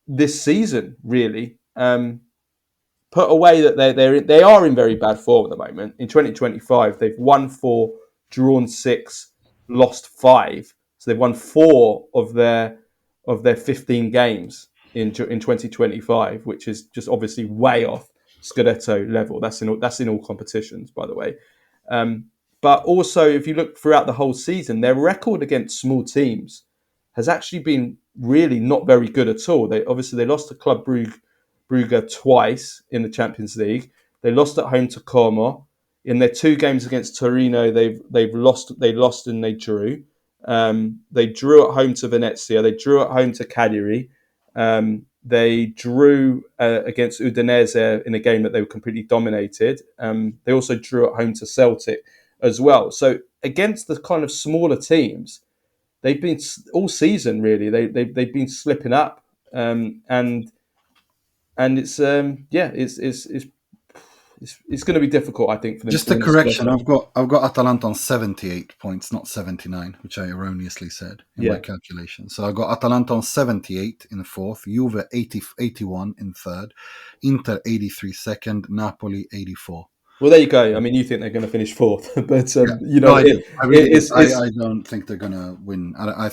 this season. Really, put away that they are in very bad form at the moment. In 2025, they've won 4, drawn 6, lost 5. So they've won 4 of their 15 games in 2025, which is just obviously way off Scudetto level. That's in all competitions, by the way. But also, if you look throughout the whole season, their record against small teams has actually been really not very good at all. They lost to Club Brugge twice in the Champions League. They lost at home to Como. In their 2 games against Torino, they've lost. They lost and they drew. They drew at home to Venezia. They drew at home to Cagliari. They drew against Udinese in a game that they were completely dominated. They also drew at home to Celtic as well. So against the kind of smaller teams, they've been all season really. They've been slipping up, and it's it's going to be difficult, I think, for them. Just a correction, I've got Atalanta on 78 points, not 79, which I erroneously said in my calculation. So I've got Atalanta on 78 in 4th, Juve 81 in 3rd, Inter 83 second, Napoli 84. Well, there you go. I mean, you think they're going to finish 4th, but I don't think they're going to win. I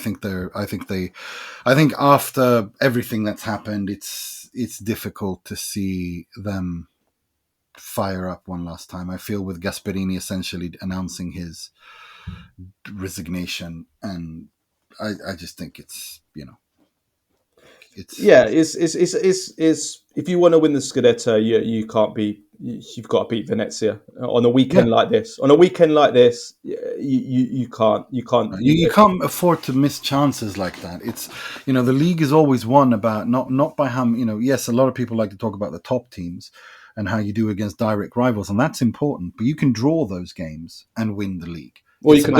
think after everything that's happened, it's difficult to see them fire up one last time. I feel with Gasperini essentially announcing his resignation, and I just think it's if you want to win the Scudetto, you can't be. You've got to beat Venezia on a weekend like this. On a weekend like this, you can't. You can't afford to miss chances like that. It's the league is always won about not by how yes, a lot of people like to talk about the top teams and how you do against direct rivals, and that's important. But you can draw those games and win the league. Or you can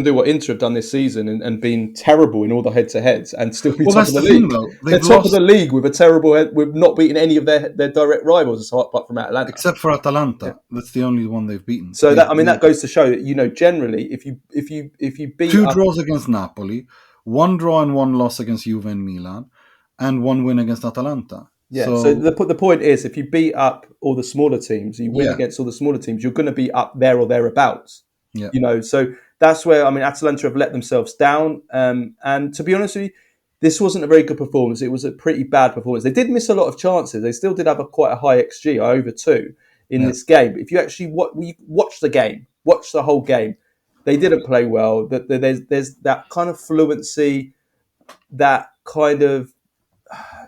do what Inter have done this season and been terrible in all the head-to-heads and still be top of the league. They're top of the league with with not beating any of their direct rivals apart from Atalanta, except for Atalanta. Yeah. That's the only one they've beaten. So that goes to show that generally if you beat 2 draws against Napoli, 1 draw and 1 loss against Juve and Milan, and 1 win against Atalanta. Yeah. So the point is, if you beat up all the smaller teams, you win against all the smaller teams, you're going to be up there or thereabouts. Yeah. So that's where Atalanta have let themselves down. And to be honest with you, this wasn't a very good performance. It was a pretty bad performance. They did miss a lot of chances. They still did have quite a high XG, over 2 in this game. But if you actually watch the game, watch the whole game, they didn't play well. There's that kind of fluency, that kind of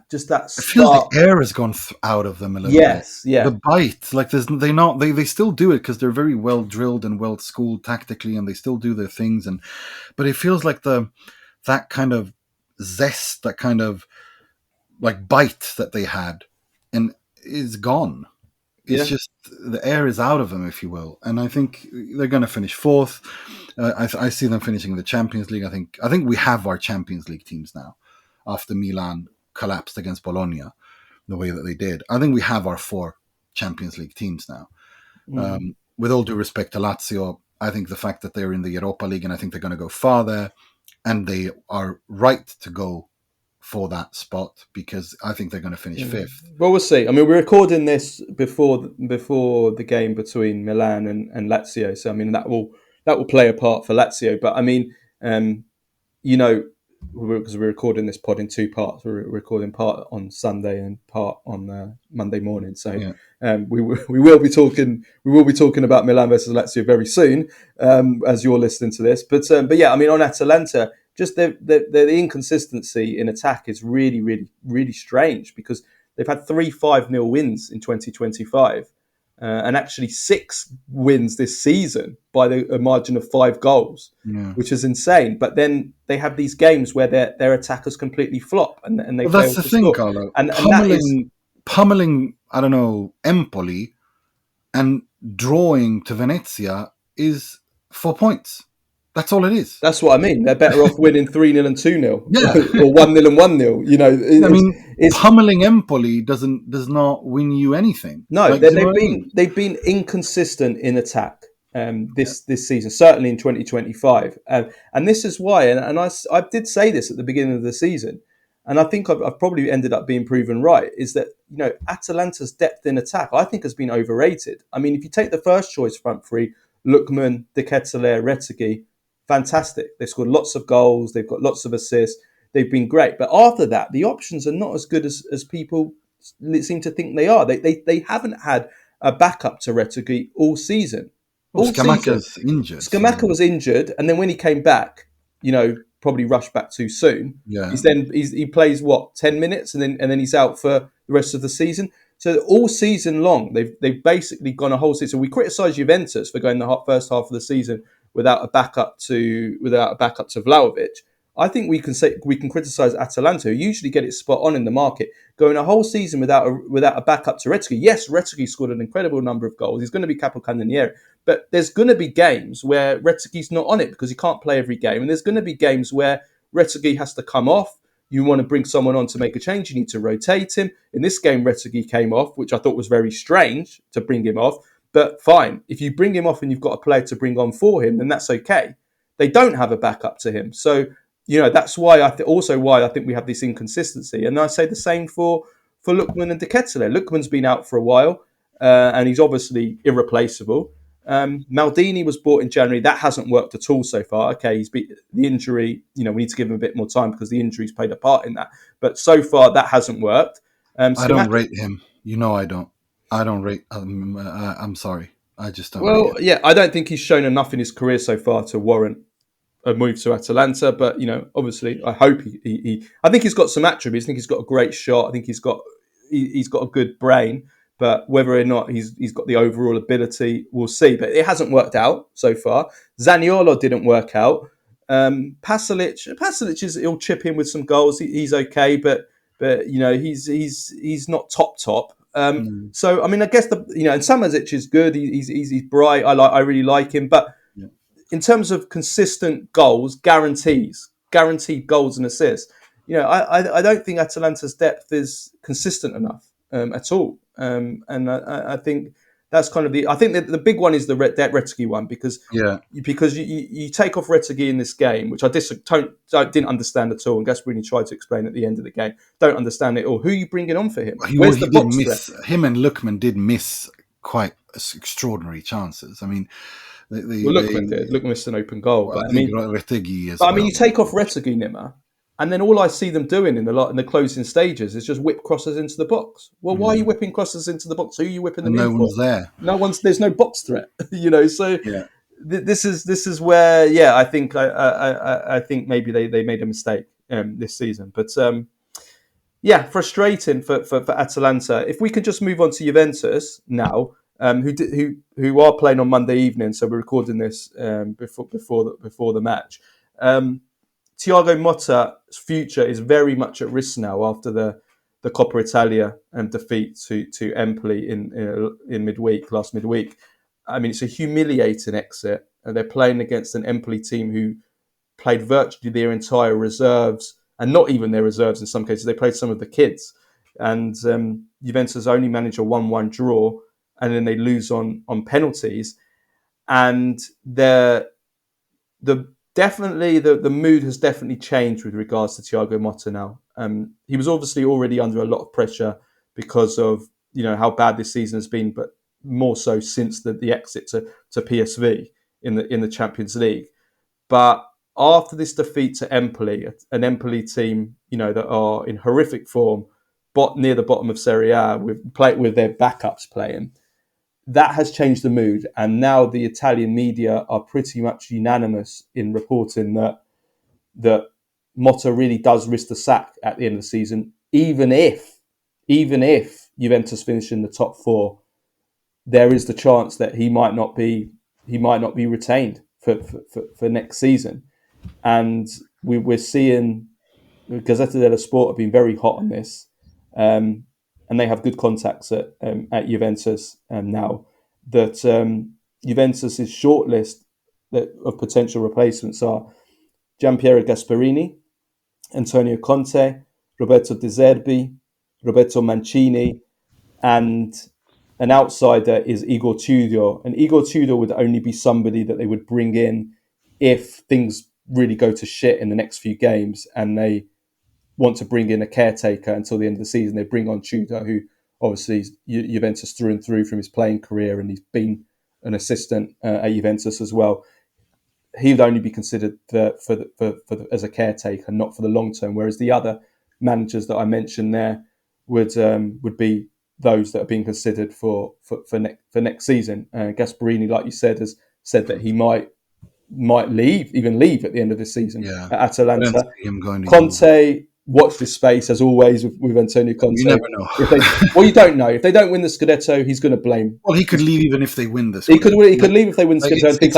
just that start. It feels like air has gone out of them a little bit. Yes, yeah. The bite, like they still do it because they're very well drilled and well schooled tactically, and they still do their things. But it feels like that kind of zest, that kind of like bite that they had, and is gone. It's just the air is out of them, if you will. And I think they're going to finish 4th. I see them finishing the Champions League. I think we have our Champions League teams now after Milan collapsed against Bologna the way that they did. I think we have our 4 Champions League teams now. With all due respect to Lazio, I think the fact that they're in the Europa League, and I think they're going to go far there, and they are right to go for that spot because I think they're going to finish 5th. Well, we'll see. I mean, we're recording this before the game between Milan and Lazio, so I mean that will play a part for Lazio. But I mean, because we're recording this pod in 2 parts. We're recording part on Sunday and part on Monday morning. So we will be talking about Milan versus Lazio very soon as you're listening to this. But yeah, I mean, on Atalanta, just the inconsistency in attack is really, really, really strange because they've had 3 5-0 wins in 2025 and actually 6 wins this season by a margin of 5 goals, which is insane. But then they have these games where their attackers completely flop and they fail that's the to thing, score. Carlo. And pummeling, I don't know, Empoli and drawing to Venezia is 4 points. That's all it is. That's what I mean. They're better off winning 3-0 and 2-0, Yeah. or 1-0 and 1-0. You know, it's pummeling Empoli does not win you anything. No, Like, they've been inconsistent in attack this season, certainly in 2025, and this is why. And I did say this at the beginning of the season, and I think I've probably ended up being proven right. Is that, you know, Atalanta's depth in attack, I think, has been overrated. I mean, if you take the first choice front three, Lookman, De Ketelaere, Retegui, fantastic. They've scored lots of goals. They've got lots of assists. They've been great. But after that, the options are not as good as people seem to think they are. They haven't had a backup to Retegui all season. Scamacca's injured. Scamacca was injured, and then when he came back, you know, probably rushed back too soon. Yeah. He plays 10 minutes, and then he's out for the rest of the season. So all season long, they've basically gone a whole season. We criticise Juventus for going the first half of the season without a backup to Vlahovic. I think we can criticise Atalanta, who usually get it spot on in the market, going a whole season without a backup to Retegui. Yes, Retegui scored an incredible number of goals. He's going to be capocannoniere, but there's going to be games where Retegui's not on it because he can't play every game, and there's going to be games where Retegui has to come off. You want to bring someone on to make a change, you need to rotate him. In this game, Retegui came off, which I thought was very strange to bring him off. But fine, if you bring him off and you've got a player to bring on for him, then that's okay. They don't have a backup to him, so, you know, that's why I think we have this inconsistency. And I say the same for Lookman and De Ketelaere. Lookman's been out for a while, and he's obviously irreplaceable. Maldini was bought in January. That hasn't worked at all so far. Okay, he's beat the injury. You know, we need to give him a bit more time because the injury's played a part in that. But so far, that hasn't worked. I don't rate him. You know, I don't. I don't rate. I'm sorry. I just don't. Well, yeah, I don't think he's shown enough in his career so far to warrant a move to Atalanta. But, you know, obviously, I hope he I think he's got some attributes. I think he's got a great shot. I think he's got a good brain. But whether or not he's got the overall ability, we'll see. But it hasn't worked out so far. Zaniolo didn't work out. Pasalic he'll chip in with some goals. He's okay, but you know, he's not top. So I mean, I guess and Samasic is good. He's bright. I really like him. But in terms of consistent goals, guaranteed goals and assists, you know, I don't think Atalanta's depth is consistent enough at all. And I think that's kind of I think the big one is the Retegui one because you take off Retegui in this game, which I didn't understand at all, and Gasperini tried to explain at the end of the game. Don't understand it all. Who are you bringing on for him? Where's the box threat? Him and Lookman did miss quite extraordinary chances. I mean, Lookman did. Lookman missed an open goal. Well, but I mean, Retegui as well. I mean, you take off Retegui, Nima, and then all I see them doing in the closing stages is just whip crosses into the box. Well, why are you whipping crosses into the box? Who are you whipping them in for? No one's there. There's no box threat. You know, so this is where I think I think maybe they made a mistake this season. But frustrating for Atalanta. If we could just move on to Juventus now, who are playing on Monday evening, so we're recording this before the match. Thiago Motta's future is very much at risk now after the Coppa Italia defeat to Empoli in last midweek. I mean, it's a humiliating exit, and they're playing against an Empoli team who played virtually their entire reserves, and not even their reserves in some cases. They played some of the kids, and Juventus only managed a 1-1 draw, and then they lose on penalties, and the mood has definitely changed with regards to Thiago Motta now. He was obviously already under a lot of pressure because of, you know, how bad this season has been, but more so since the exit to PSV in the Champions League. But after this defeat to Empoli, an Empoli team, you know, that are in horrific form, near the bottom of Serie A, with their backups playing, that has changed the mood, and now the Italian media are pretty much unanimous in reporting that Motta really does risk the sack at the end of the season, even if Juventus finish in the top four. There is the chance that he might not be retained for next season, and we're seeing Gazzetta dello Sport have been very hot on this. And they have good contacts at Juventus now, that Juventus' shortlist of potential replacements are Gianpiero Gasperini, Antonio Conte, Roberto De Zerbi, Roberto Mancini, and an outsider is Igor Tudor. And Igor Tudor would only be somebody that they would bring in if things really go to shit in the next few games and they want to bring in a caretaker until the end of the season. They bring on Tudor, who obviously is Juventus through and through from his playing career, and he's been an assistant at Juventus as well. He would only be considered as a caretaker, not for the long term. Whereas the other managers that I mentioned there would be those that are being considered for next season. Gasperini, like you said, has said that he might leave at the end of this season at Atalanta. I don't see him going to Conte, watch this space as always with Antonio Conte. You never know. You don't know. If they don't win the Scudetto, he's going to blame. Well, he could leave even if they win the Scudetto. He could leave if they win the Scudetto and think,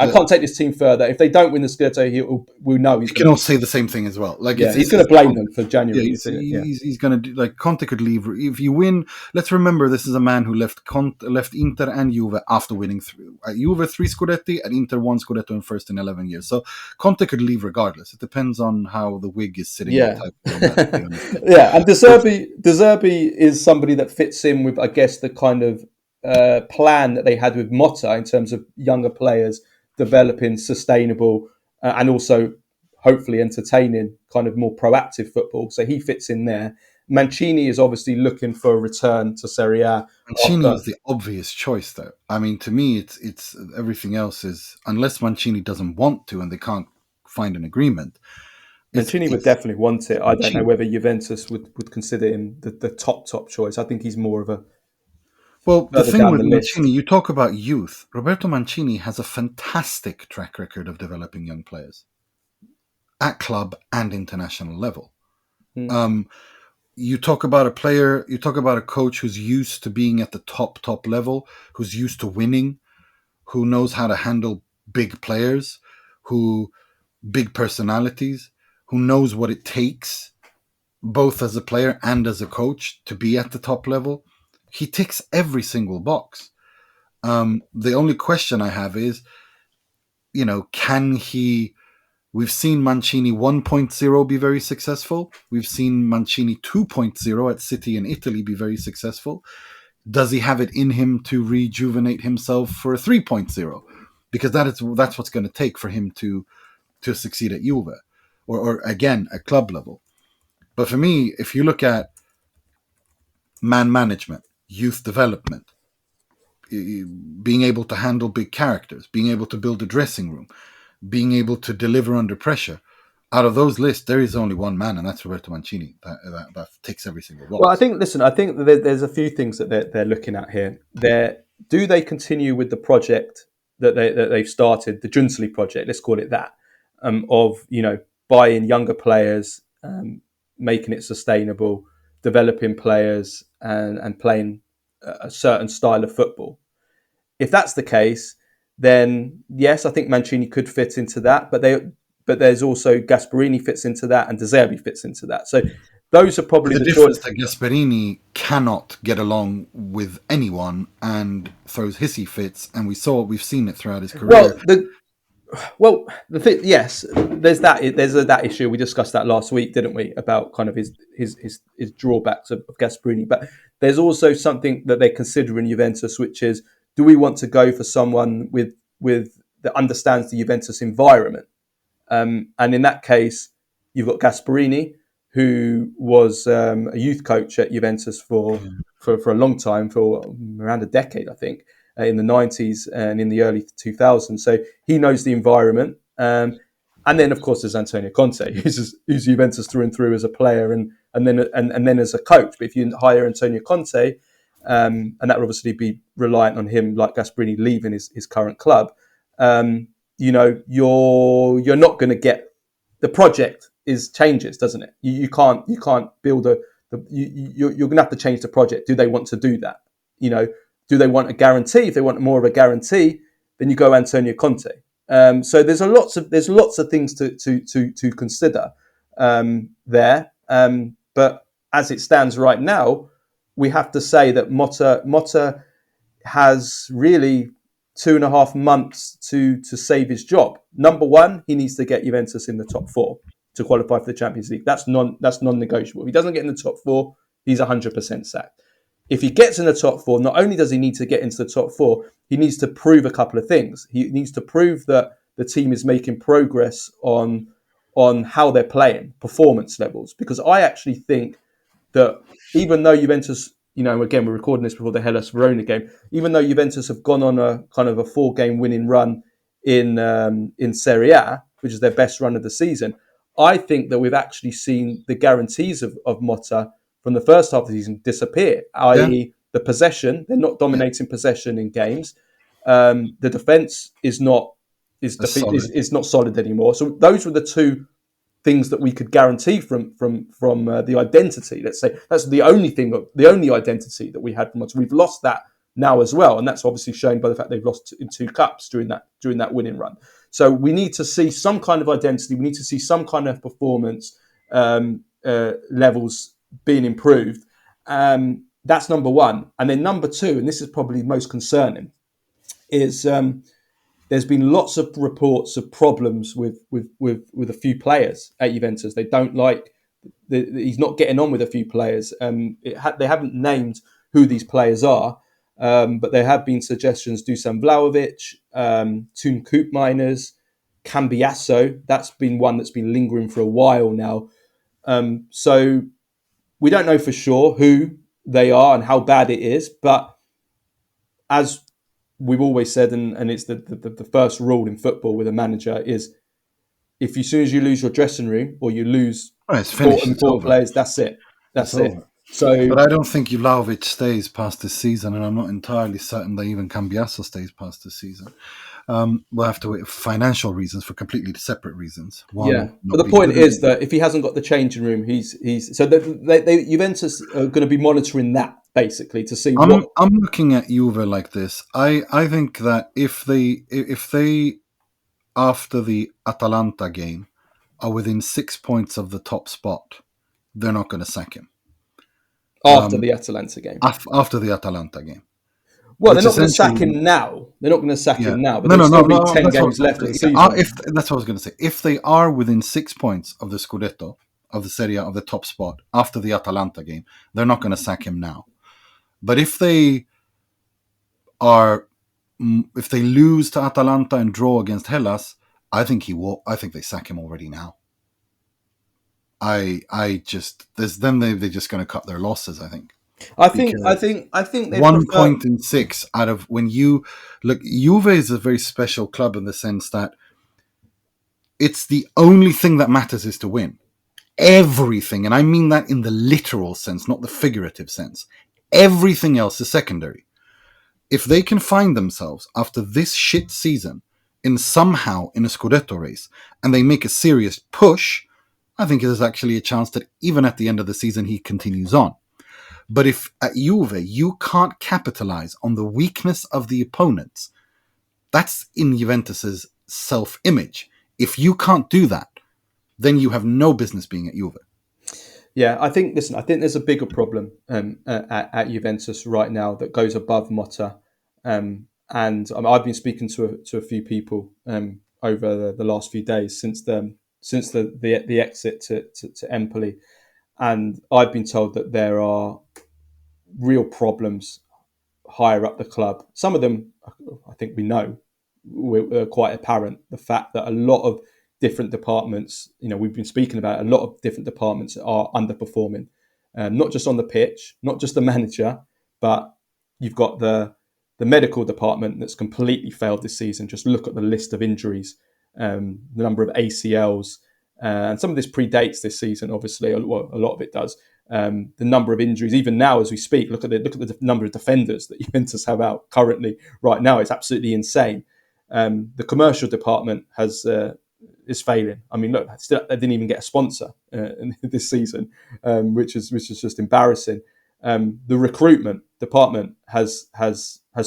I can't take this team further. If they don't win the Scudetto, we'll know. He can also say the same thing as well. He's going to blame them for January. He's going to do, Conte could leave. If you win, let's remember this is a man who left Inter and Juve after winning Juve 3 Scudetti and Inter 1 Scudetto in first in 11 years. So Conte could leave regardless. It depends on how the wig is sitting. And De Zerbi is somebody that fits in with, I guess, the kind of plan that they had with Motta in terms of younger players developing sustainable and also hopefully entertaining kind of more proactive football. So he fits in there. Mancini is obviously looking for a return to Serie A. Mancini is the obvious choice, though. I mean, to me, it's everything else is, unless Mancini doesn't want to and they can't find an agreement. Mancini would definitely want it. I don't know whether Juventus would consider him the top choice. I think he's more of a... Well, the thing with Mancini, you talk about youth. Roberto Mancini has a fantastic track record of developing young players at club and international level. You talk about a player, you talk about a coach who's used to being at the top level, who's used to winning, who knows how to handle big players, big personalities, who knows what it takes, both as a player and as a coach, to be at the top level. He ticks every single box. The only question I have is, can he... We've seen Mancini 1.0 be very successful. We've seen Mancini 2.0 at City in Italy be very successful. Does he have it in him to rejuvenate himself for a 3.0? Because that's what's going to take for him to succeed at Juve. Or again, at club level. But for me, if you look at man management, youth development, being able to handle big characters, being able to build a dressing room, being able to deliver under pressure, out of those lists, there is only one man, and that's Roberto Mancini. That takes every single box. Well, I think there's a few things that they're looking at here. Do they continue with the project that they've started, the Giunsoli project, let's call it that, of buying younger players, making it sustainable, developing players, and playing a certain style of football? If that's the case, then yes, I think Mancini could fit into that. But there's also Gasperini fits into that, and De Zerbi fits into that. So those are probably the difference. That Gasperini cannot get along with anyone and throws hissy fits, and we've seen it throughout his career. Yes, there's that issue. We discussed that last week, didn't we, about kind of his drawbacks of Gasperini. But there's also something that they're considering Juventus, which is, do we want to go for someone with that understands the Juventus environment? And in that case, you've got Gasperini, who was a youth coach at Juventus for a long time, for around a decade, I think, in the 90s and in the early 2000s. So he knows the environment. And then, of course, there's Antonio Conte, who's Juventus through and through as a player and then as a coach. But if you hire Antonio Conte, and that would obviously be reliant on him, like Gasperini, leaving his current club, you're not going to get... The project changes, doesn't it? You can't build you're going to have to change the project. Do they want to do that? Do they want a guarantee? If they want more of a guarantee, then you go Antonio Conte. So there's lots of things to consider there. But as it stands right now, we have to say that Motta has really 2.5 months to save his job. Number one, he needs to get Juventus in the top four to qualify for the Champions League. That's non-negotiable. If he doesn't get in the top four, he's 100% sacked. If he gets in the top four, not only does he need to get into the top four, he needs to prove a couple of things. He needs to prove that the team is making progress on how they're playing, performance levels. Because I actually think that even though Juventus, again, we're recording this before the Hellas Verona game, even though Juventus have gone on a kind of a 4-game winning run in Serie A, which is their best run of the season, I think that we've actually seen the guarantees of Motta from the first half of the season disappear, i.e. the possession. They're not dominating possession in games. The defence is not solid anymore. So those were the two things that we could guarantee from the identity. Let's say that's the only identity that we had from Motta. We've lost that now as well, and that's obviously shown by the fact they've lost in 2 cups during that winning run. So we need to see some kind of identity. We need to see some kind of performance levels being improved. That's number one. And then number two, and this is probably most concerning, is there's been lots of reports of problems with a few players at Juventus. They don't like he's not getting on with a few players. They haven't named who these players are, but there have been suggestions: Dusan Vlahovic, Toon Koopmeiners, Cambiasso. That's been one that's been lingering for a while now. So we don't know for sure who they are and how bad it is, but as we've always said, and it's the first rule in football with a manager is, if as soon as you lose your dressing room or you lose four players, that's it. That's it. Over. So, but I don't think Vlahovic stays past this season, and I'm not entirely certain that even Cambiasso stays past this season. We'll have to wait for financial reasons, for completely separate reasons. But the point is that if he hasn't got the changing room, he's so Juventus are going to be monitoring that basically to see. I'm looking at Juve like this. I think that if they after the Atalanta game are within 6 points of the top spot, they're not going to sack him. After the Atalanta game. After the Atalanta game. Well, they're not going to sack him now. They're not going to sack him now, but there'll still be 10 games left of the season. That's what I was going to say. If they are within 6 points of the Scudetto, of the Serie A, of the top spot, after the Atalanta game, they're not going to sack him now. But if they lose to Atalanta and draw against Hellas, I think they sack him already now. They're just going to cut their losses, I think. I think they 1 point in 6 out of when you look. Juve is a very special club in the sense that it's the only thing that matters is to win. Everything, and I mean that in the literal sense, not the figurative sense. Everything else is secondary. If they can find themselves after this shit season somehow in a Scudetto race, and they make a serious push, I think there's actually a chance that even at the end of the season he continues on. But if at Juve you can't capitalize on the weakness of the opponents, that's in Juventus's self-image. If you can't do that, then you have no business being at Juve. Yeah, I think there's a bigger problem at Juventus right now that goes above Motta. And I've been speaking to a few people over the last few days since the exit to Empoli, and I've been told that there are real problems higher up the club. Some of them, I think we know, were quite apparent. The fact that a lot of different departments, we've been speaking about, a lot of different departments are underperforming, not just on the pitch, not just the manager, but you've got the medical department that's completely failed this season. Just look at the list of injuries, the number of ACLs, and some of this predates this season. Obviously, a lot of it does. The number of injuries, even now as we speak, look at the number of defenders that Juventus have out currently right now. It's absolutely insane. The commercial department is failing. I mean, look, they didn't even get a sponsor this season, which is just embarrassing. The recruitment department has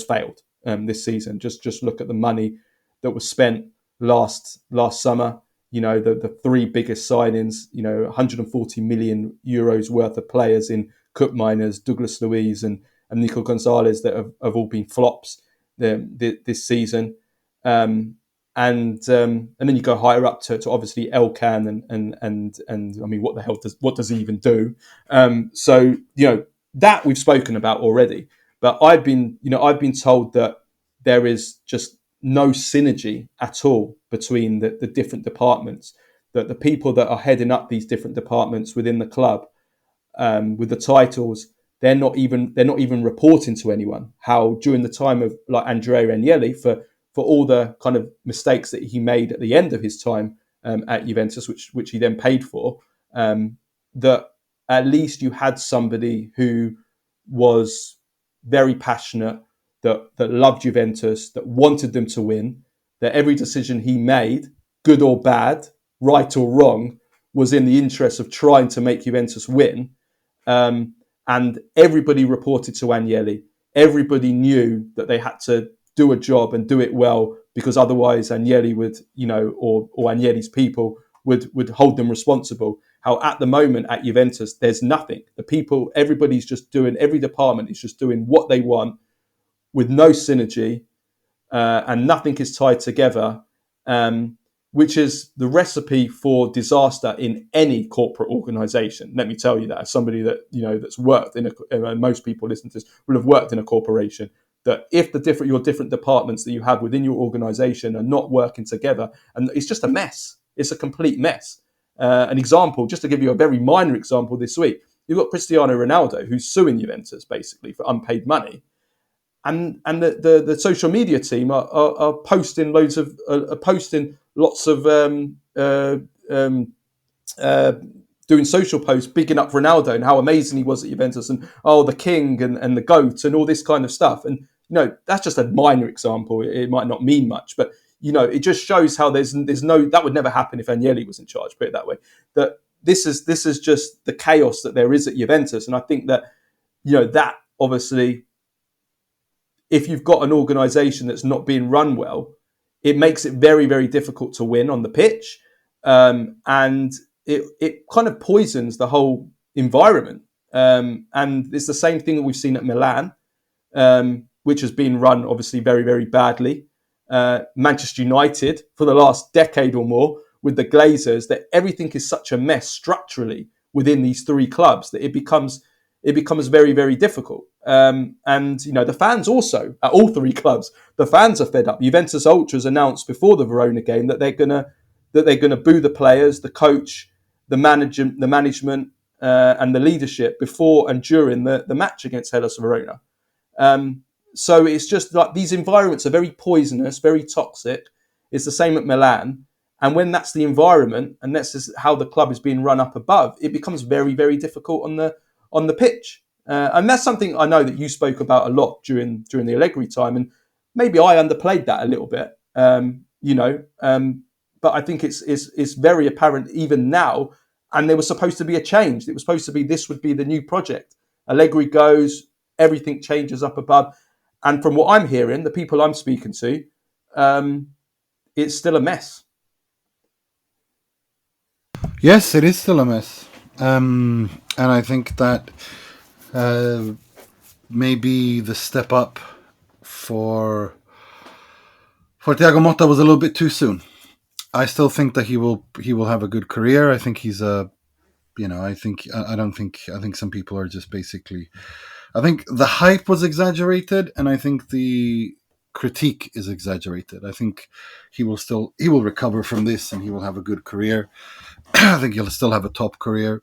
failed this season. Just look at the money that was spent last summer. The 3 biggest signings, 140 million euros worth of players in Koopmeiners, Douglas Luiz and Nico Gonzalez that have all been flops. this season. And then you go higher up to obviously Elkan and I mean, what does he even do? So that we've spoken about already. But I've been told that there is just no synergy at all between the different departments. That the people that are heading up these different departments within the club, with the titles, they're not even reporting to anyone. How during the time of like Andrea Agnelli, for all the kind of mistakes that he made at the end of his time at Juventus, which he then paid for, that at least you had somebody who was very passionate, that loved Juventus, that wanted them to win, that every decision he made, good or bad, right or wrong, was in the interest of trying to make Juventus win. And everybody reported to Agnelli. Everybody knew that they had to do a job and do it well, because otherwise Agnelli would, or Agnelli's people would hold them responsible. How at the moment at Juventus, there's nothing. Everybody's just doing, every department is just doing what they want with no synergy, and nothing is tied together, which is the recipe for disaster in any corporate organisation. Let me tell you that, as somebody that that's worked in most people listening to this will have worked in a corporation. That if your different departments that you have within your organisation are not working together, and it's just a mess. It's a complete mess. An example, just to give you a very minor example this week, you've got Cristiano Ronaldo who's suing Juventus basically for unpaid money. And the social media team are posting lots of doing social posts bigging up Ronaldo and how amazing he was at Juventus, and the king and the GOAT and all this kind of stuff. And that's just a minor example. It might not mean much, but it just shows how there's no, that would never happen if Agnelli was in charge. Put it that way. That this is just the chaos that there is at Juventus, and I think that that obviously, if you've got an organisation that's not being run well, it makes it very, very difficult to win on the pitch, and it kind of poisons the whole environment. And it's the same thing that we've seen at Milan, which has been run obviously very, very badly. Manchester United for the last decade or more with the Glazers, that everything is such a mess structurally within these three clubs that it becomes very, very difficult. And the fans also at all three clubs, the fans are fed up. Juventus Ultras announced before the Verona game that they're gonna boo the players, the coach, the management, and the leadership before and during the match against Hellas Verona. So it's just like these environments are very poisonous, very toxic. It's the same at Milan. And when that's the environment and that's just how the club is being run up above, it becomes very, very difficult on the pitch. And that's something I know that you spoke about a lot during the Allegri time. And maybe I underplayed that a little bit, but I think it's very apparent even now. And there was supposed to be a change. It was supposed to be, this would be the new project. Allegri goes, everything changes up above. And from what I'm hearing, the people I'm speaking to, it's still a mess. Yes, it is still a mess. And I think that maybe the step up for Thiago Motta was a little bit too soon. I still think that he will have a good career. I think he's I think some people are just basically, I think the hype was exaggerated, and I think the critique is exaggerated. I think he will recover from this, and he will have a good career. I think he'll still have a top career.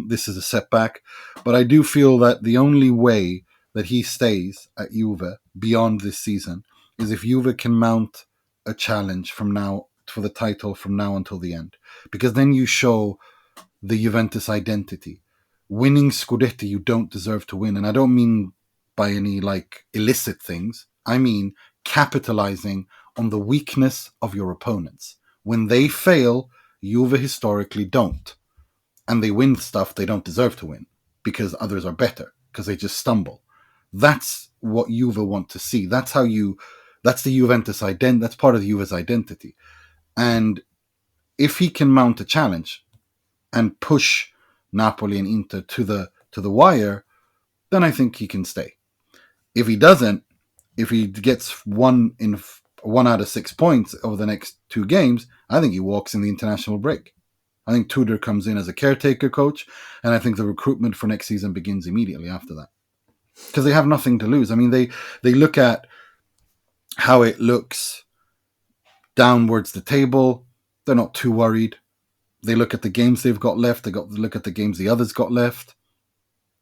This is a setback, but I do feel that the only way that he stays at Juve beyond this season is if Juve can mount a challenge from now for the title from now until the end, because then you show the Juventus identity. Winning Scudetti you don't deserve to win, and I don't mean by any illicit things. I mean capitalizing on the weakness of your opponents. When they fail, Juve historically don't. And they win stuff they don't deserve to win because others are better, because they just stumble. That's what Juve want to see. That's the Juventus identity. That's part of the Juve's identity. And if he can mount a challenge and push Napoli and Inter to the wire, then I think he can stay. If he doesn't, if he gets one out of 6 points over the next 2 games, I think he walks in the international break. I think Tudor comes in as a caretaker coach, and I think the recruitment for next season begins immediately after that. Because they have nothing to lose. I mean, they look at how it looks downwards the table. They're not too worried. They look at the games they've got left. They look at the games the others got left.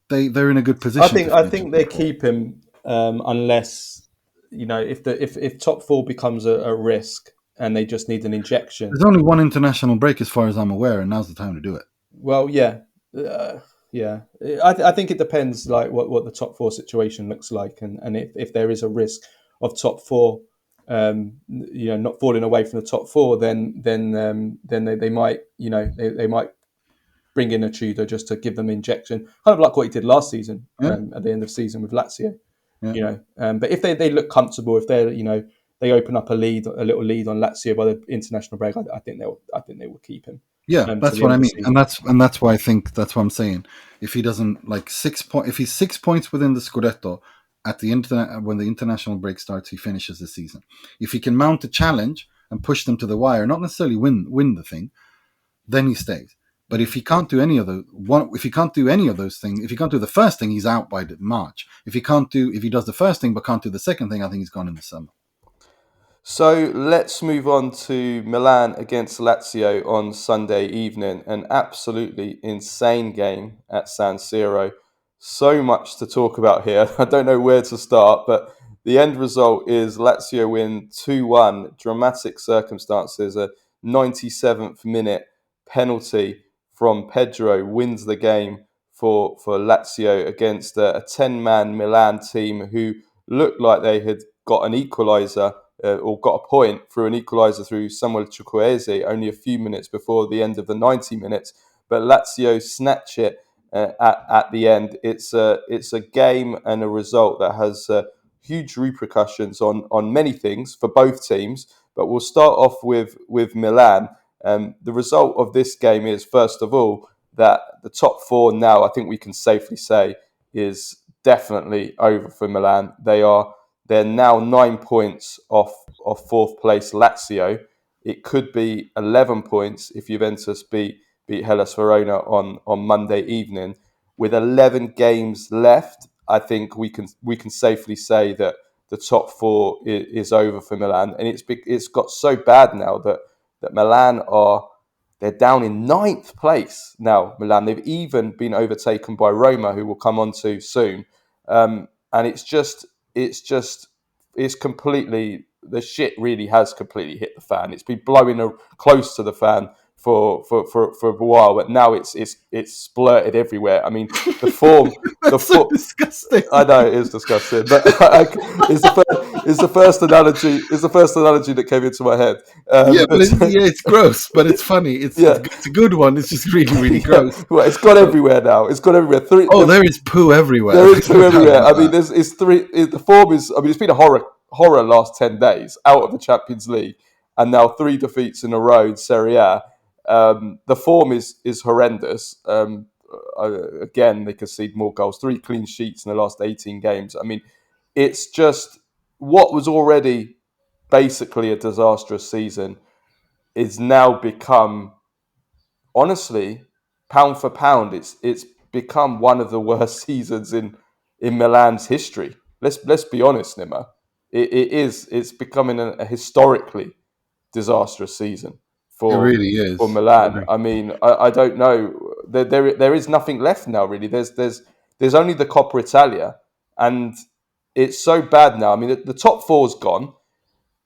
They're in a good position. I think they keep him unless, you know, if top four becomes a risk and they just need an injection. There's only one international break as far as I'm aware, and now's the time to do it. Well, yeah. I think it depends, like what the top four situation looks like, and if there is a risk of top four, not falling away from the top four, then they might, they might bring in a Tudor just to give them injection, kind of like what he did last season at the end of the season with Lazio. Yeah. But if they look comfortable, if they're they open up a little lead on Lazio by the international break, I think they will keep him. Yeah, that's what I mean, and that's why I think that's what I'm saying. If he doesn't if he's 6 points within the Scudetto at the when the international break starts, he finishes the season. If he can mount a challenge and push them to the wire, not necessarily win the thing, then he stays. But if he can't do any of those, if he can't do the first thing, he's out by March. If he does the first thing but can't do the second thing, I think he's gone in the summer. So let's move on to Milan against Lazio on Sunday evening. An absolutely insane game at San Siro. So much to talk about here. I don't know where to start, but the end result is Lazio win 2-1. Dramatic circumstances. A 97th minute penalty from Pedro wins the game for Lazio against a 10-man Milan team who looked like they had got an equaliser or got a point through an equaliser through Samuel Chukwueze only a few minutes before the end of the 90 minutes. But Lazio snatch it at the end. It's a game and a result that has huge repercussions on many things for both teams. But we'll start off with Milan. The result of this game is, first of all, that the top four now, I think we can safely say, is definitely over for Milan. They're now 9 points off fourth place Lazio. It could be 11 points if Juventus beat Hellas Verona on Monday evening. With 11 games left, I think we can safely say that the top four is over for Milan, and it's got so bad now that Milan they're down in 9th place now. Milan, they've even been overtaken by Roma, who we'll come on to soon, and it's completely, the shit really has completely hit the fan. It's been blowing close to the fan for a while, but now it's splurted everywhere. I mean, the form, so disgusting. I know it is disgusting, but it's the first analogy. It's the first analogy that came into my head. It's gross, but it's funny. It's a good one. It's just really, really gross. Well, it's got everywhere now. It's got everywhere. There is poo everywhere. There is poo everywhere. I mean, the form is. I mean, it's been a horror last 10 days out of the Champions League, and now 3 defeats in a row in Serie A. The form is horrendous. Again, they concede more goals, 3 clean sheets in the last 18 games. I mean, it's just what was already basically a disastrous season is now become, honestly, pound for pound, it's become one of the worst seasons in Milan's history. Let's be honest, Nima. It's becoming a historically disastrous season. It really is for Milan. I mean, I don't know. There is nothing left now. Really, there's only the Coppa Italia, and it's so bad now. I mean, the top four's gone.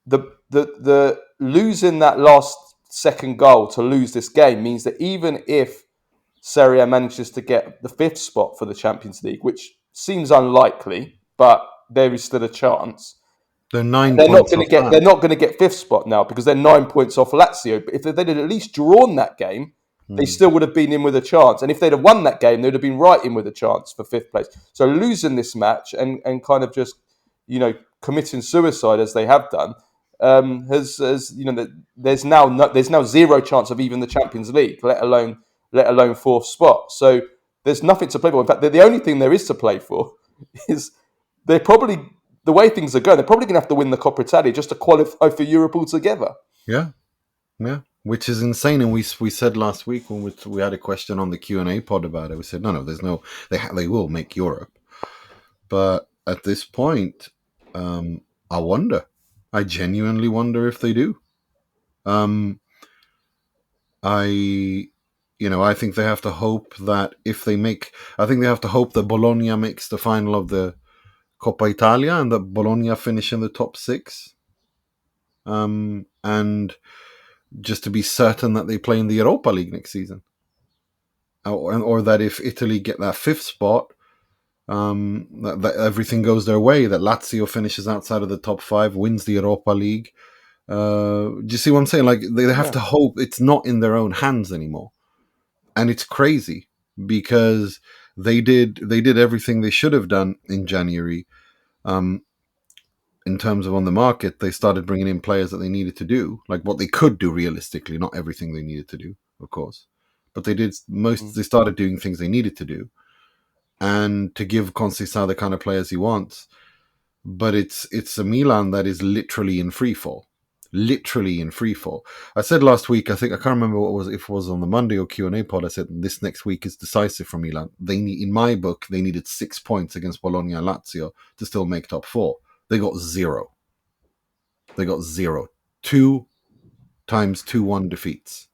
The losing that last second goal to lose this game means that even if Serie A manages to get the 5th spot for the Champions League, which seems unlikely, but there is still a chance. They're not going to get 5th spot now because they're 9 points off Lazio. But if they'd at least drawn that game, they still would have been in with a chance. And if they'd have won that game, they'd have been right in with a chance for 5th place. So losing this match and kind of just, committing suicide as they have done, has there's now 0 chance of even the Champions League, let alone 4th spot. So there's nothing to play for. In fact, the only thing there is to play for is they're probably the way things are going, they're probably going to have to win the Coppa Italia just to qualify for Europe altogether. Yeah, which is insane. And we said last week when we had a question on the Q&A pod about it, we said no, there's no, they will make Europe, but at this point, I wonder. I genuinely wonder if they do. I think they have to hope that they have to hope that Bologna makes the final of the Coppa Italia and that Bologna finish in the top 6. And just to be certain that they play in the Europa League next season. Or that if Italy get that 5th spot, that everything goes their way, that Lazio finishes outside of the top 5, wins the Europa League. Do you see what I'm saying? Like, they have to hope it's not in their own hands anymore. And it's crazy because they did everything they should have done in January. In terms of on the market, they started bringing in players that they needed to do, like what they could do realistically, not everything they needed to do, of course. But they did they started doing things they needed to do. And to give Conceicao the kind of players he wants. But it's a Milan that is literally in freefall. Literally in freefall. I said last week, I can't remember if it was on the Monday or Q&A pod, I said this next week is decisive for Milan. In my book, they needed 6 points against Bologna and Lazio to still make top 4. They got 0. 2 times 2-1 defeats.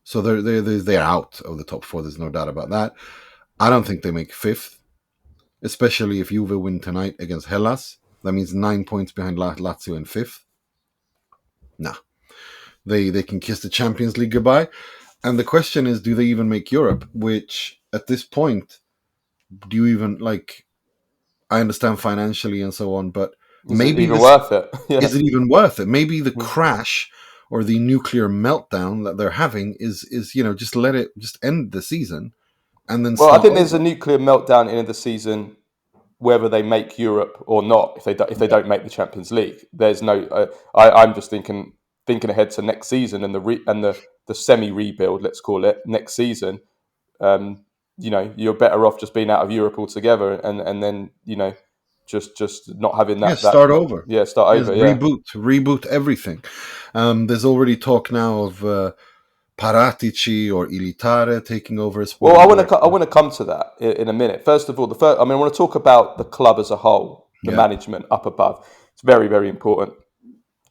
So they're out of the top 4. There's no doubt about that. I don't think they make 5th, especially if Juve win tonight against Hellas. That means 9 points behind Lazio in 5th. Nah. They can kiss the Champions League goodbye. And the question is, do they even make Europe? Which, at this point, do you even, like... I understand financially and so on, but maybe is it even worth it? Yeah. Is it even worth it? Maybe the crash or the nuclear meltdown that they're having is just end the season and then. Well, I think there's a nuclear meltdown in the season, whether they make Europe or not. If they don't make the Champions League, there's no. I'm just thinking ahead to next season and the semi rebuild, let's call it, next season. You're better off just being out of Europe altogether, and then just not having that. Start over. Yeah, start over. Yeah, reboot everything. There's already talk now of Paratici or Ilitare taking over as. Well, I want to come to that in a minute. First of all, I want to talk about the club as a whole, the management up above. It's very, very important.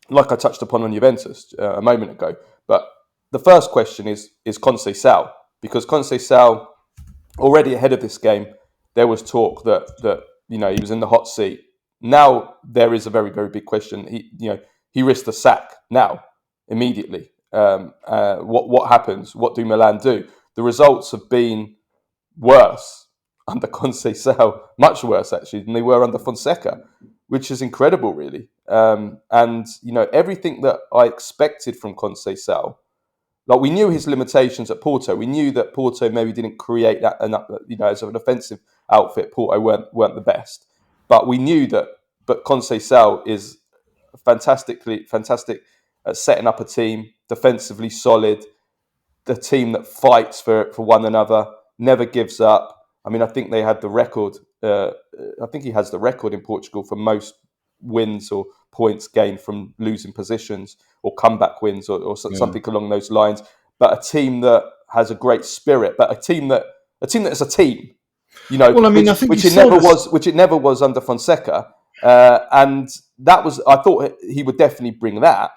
Like I touched upon on Juventus a moment ago, but the first question is Conceicao, because Conceicao, already ahead of this game, there was talk that he was in the hot seat. Now there is a very, very big question. He risked the sack now, immediately. What happens? What do Milan do? The results have been worse under Conceicao, much worse actually than they were under Fonseca, which is incredible, really. And everything that I expected from Conceicao. Like, we knew his limitations at Porto. We knew that Porto maybe didn't create that enough, as an offensive outfit. Porto weren't the best, but we knew that. But Conceicao is fantastic at setting up a team, defensively solid, the team that fights for one another, never gives up. I mean, I think they had the record. I think he has the record in Portugal for most wins or points gained from losing positions or comeback wins or something along those lines. But a team that has a great spirit, but a team that is a team, which it never was under Fonseca. And that was, I thought he would definitely bring that,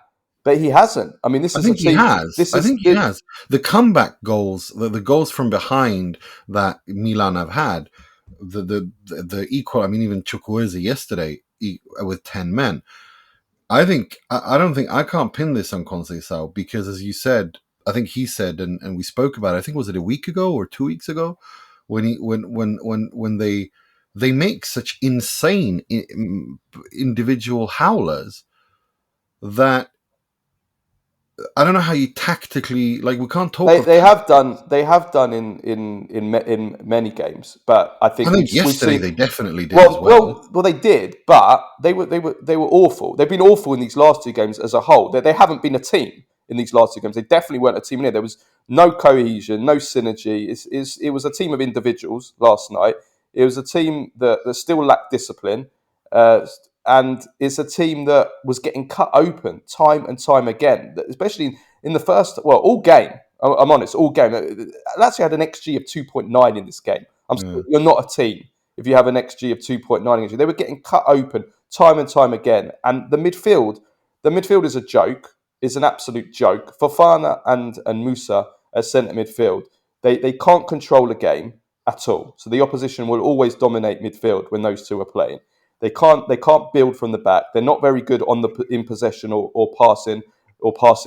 but he hasn't. I mean, I think he has. The comeback goals, the goals from behind that Milan have had, the equal. I mean, even Chukwueze yesterday with 10 men. I can't pin this on Conceicao because, as you said, I think he said, and we spoke about it. I think, was it a week ago or 2 weeks ago when they make such insane individual howlers that I don't know how you tactically, like, we can't talk. They have done in many games, but I think yesterday they definitely did. Well, they did, but they were awful. They've been awful in these last 2 games as a whole. They haven't been a team in these last 2 games. They definitely weren't a team in here. There was no cohesion, no synergy. It was a team of individuals last night. It was a team that still lacked discipline. and it's a team that was getting cut open time and time again, especially in the first, all game. I'm honest, all game. Lazio had an XG of 2.9 in this game. You're not a team if you have an XG of 2.9 against you. They were getting cut open time and time again. And the midfield is a joke, is an absolute joke. Fofana and Musa as centre midfield, they can't control a game at all. So the opposition will always dominate midfield when those two are playing. They can't build from the back. They're not very good in possession or passing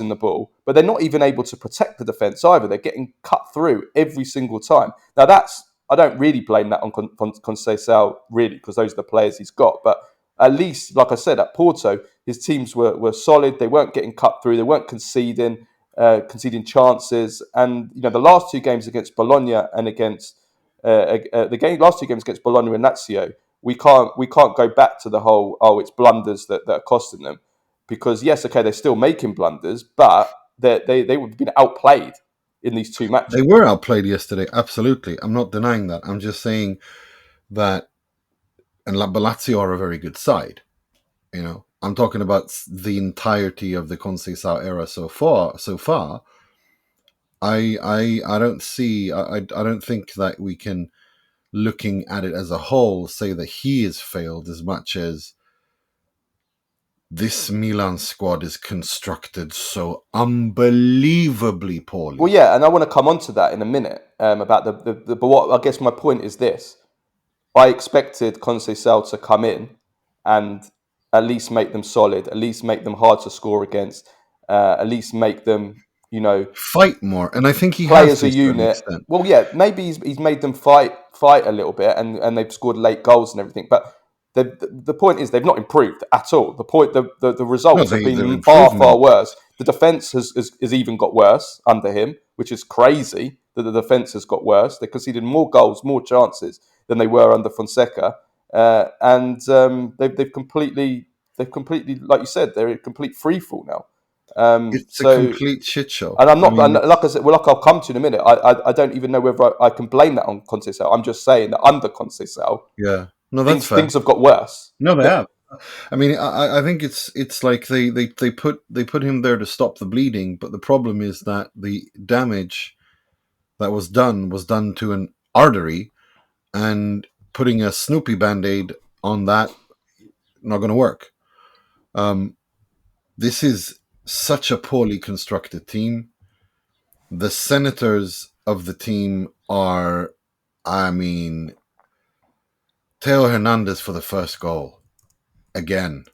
the ball. But they're not even able to protect the defence either. They're getting cut through every single time. Now I don't really blame that on Conceicao, really, because those are the players he's got. But at least, like I said, at Porto, his teams were solid. They weren't getting cut through. They weren't conceding chances. And the last two games against Bologna and against last two games against Bologna and Lazio, we can't go back to the whole it's blunders that are costing them, because yes, okay, they're still making blunders, but they would have been outplayed in these two matches. They were outplayed yesterday, absolutely. I'm not denying that. I'm just saying that, and Lazio are a very good side. I'm talking about the entirety of the Conceicao era so far. I don't see. I don't think that we can, looking at it as a whole, say that he has failed as much as this Milan squad is constructed so unbelievably poorly. Well, yeah, and I want to come on to that in a minute about but what I guess my point is this. I expected Conceicao to come in and at least make them solid, at least make them hard to score against, at least make them, fight more. And I think he play has as a unit. Well, yeah, maybe he's made them fight a little bit, and they've scored late goals and everything. But the point is they've not improved at all. The results have been far worse. The defence has even got worse under him, which is crazy that the defence has got worse. They conceded more goals, more chances than they were under Fonseca, and they've completely, like you said, they're a complete freefall now. It's a complete shit show. And I'm not, like I said, like I'll come to in a minute. I don't even know whether I can blame that on Conceicao. I'm just saying that under Conceicao, that's fair. Things have got worse. No, they have. I mean, I think it's like they put him there to stop the bleeding, but the problem is that the damage that was done to an artery, and putting a Snoopy Band-Aid on that, not going to work. This is such a poorly constructed team. The senators of the team are, Theo Hernandez for the first goal. Again.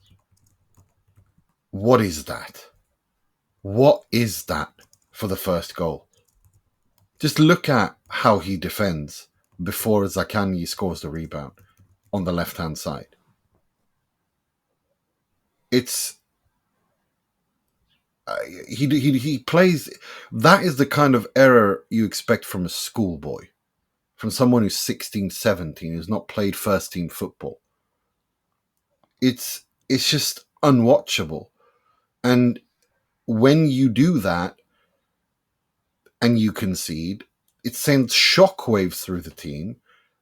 What is that? What is that for the first goal? Just look at how he defends before Zaccagni scores the rebound on the left-hand side. It's... he plays... That is the kind of error you expect from a schoolboy. From someone who's 16, 17, who's not played first-team football. It's just unwatchable. And when you do that and you concede, it sends shockwaves through the team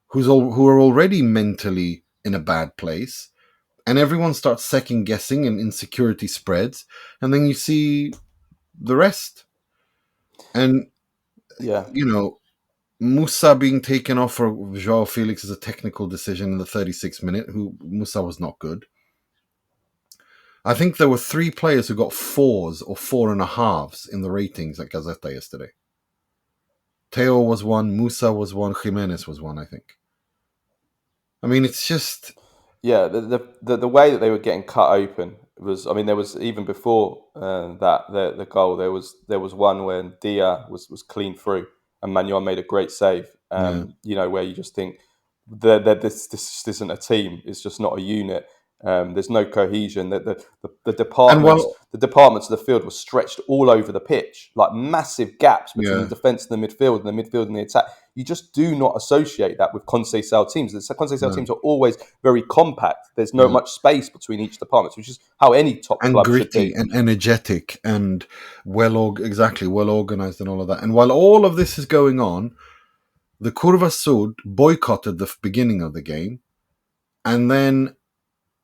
who are already mentally in a bad place, and everyone starts second guessing and insecurity spreads, and then you see the rest. And Musa being taken off for João Felix is a technical decision in the 36th minute. Musa was not good. I think there were 3 players who got 4s or 4.5s in the ratings at Gazzetta yesterday. Teo was one, Musa was one, Jimenez was one, I think. I mean, it's just... Yeah, the way that they were getting cut open was... there was, even before the goal, there was one when Dia was clean through and Manuel made a great save. Where you just think, this isn't a team, it's just not a unit. There's no cohesion. The departments of the field were stretched all over the pitch, like massive gaps between the defence and the midfield, and the midfield and the attack. You just do not associate that with Conceicao teams. The Conceicao teams are always very compact. There's not much space between each department, which is how any top club should be. And energetic and well organised and all of that. And while all of this is going on, the Curva Sud boycotted the beginning of the game, and then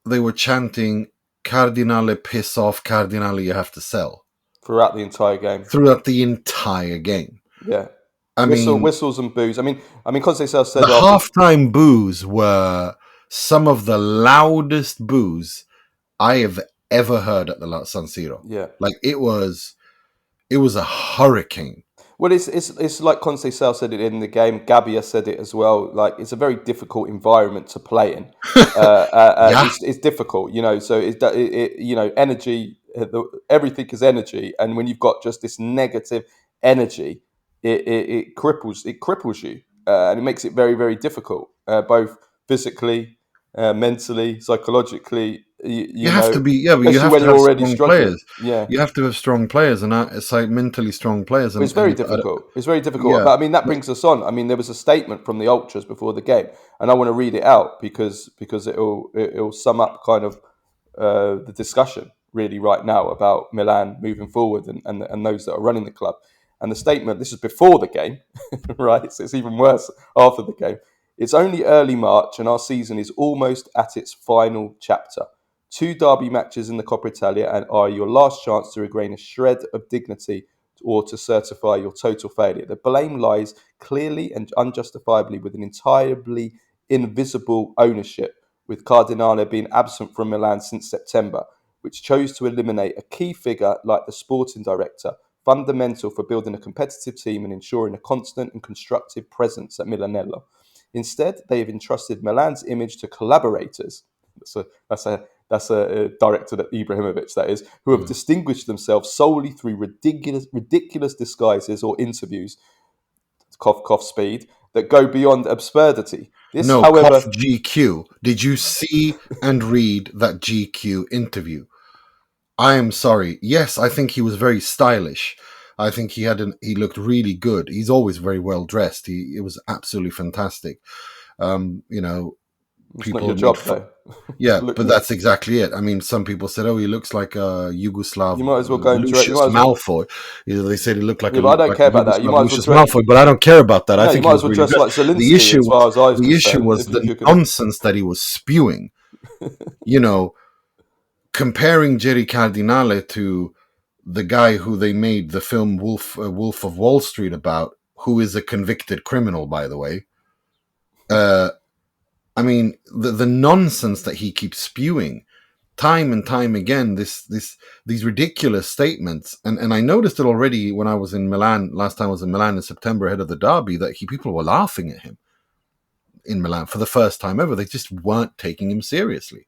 they were chanting "Cardinale, piss off! Cardinale, you have to sell" throughout the entire game. throughout the entire game. Yeah. I mean, Whistles and boos. I mean, Conceicao said the halftime boos were some of the loudest boos I have ever heard at the San Siro. Yeah. Like it was a hurricane. Well, it's like Conceicao said it in the game. Gabbia said it as well. Like it's a very difficult environment to play in. Yeah. It's difficult, So energy. Everything is energy, and when you've got just this negative energy, it cripples you, and it makes it very, very difficult, both physically, mentally, psychologically. You have to be, but you especially have when to you're have already strong struggling. players. Yeah, You have to have strong players, and it's like mentally strong players. And it's very difficult. It's very difficult. Yeah. But that brings us on. There was a statement from the ultras before the game, and I want to read it out because it'll sum up kind of the discussion really right now about Milan moving forward and those that are running the club. And the statement, this is before the game, right? So it's even worse after the game. It's only early March and our season is almost at its final chapter. 2 derby matches in the Coppa Italia and are your last chance to regain a shred of dignity or to certify your total failure. The blame lies clearly and unjustifiably with an entirely invisible ownership, with Cardinale being absent from Milan since September, which chose to eliminate a key figure like the sporting director, fundamental for building a competitive team and ensuring a constant and constructive presence at Milanello. Instead, they have entrusted Milan's image to collaborators. That's a director, that Ibrahimovic, that is, who have distinguished themselves solely through ridiculous disguises or interviews, cough speed, that go beyond absurdity. This, no, however, cough GQ. Did you see and read that GQ interview? I am sorry. Yes, I think he was very stylish. I think he looked really good. He's always very well dressed. It was absolutely fantastic. It's not your job, though. Yeah, but that's exactly it. Some people said, "Oh, he looks like a Yugoslav You might as well go and Lucius Malfoy." They said he looked like but I don't care about that. You might as well Lucius Malfoy, but I don't care about that. I think you might he as was well really dress good. like Zelensky. The issue, as far as I was the issue concerned, was the nonsense that he was spewing. Comparing Jerry Cardinale to the guy who they made the film Wolf of Wall Street about, who is a convicted criminal, by the way. The nonsense that he keeps spewing time and time again, these ridiculous statements, and I noticed it already when I was in Milan last time I was in Milan in September ahead of the derby, that people were laughing at him in Milan for the first time ever. They just weren't taking him seriously.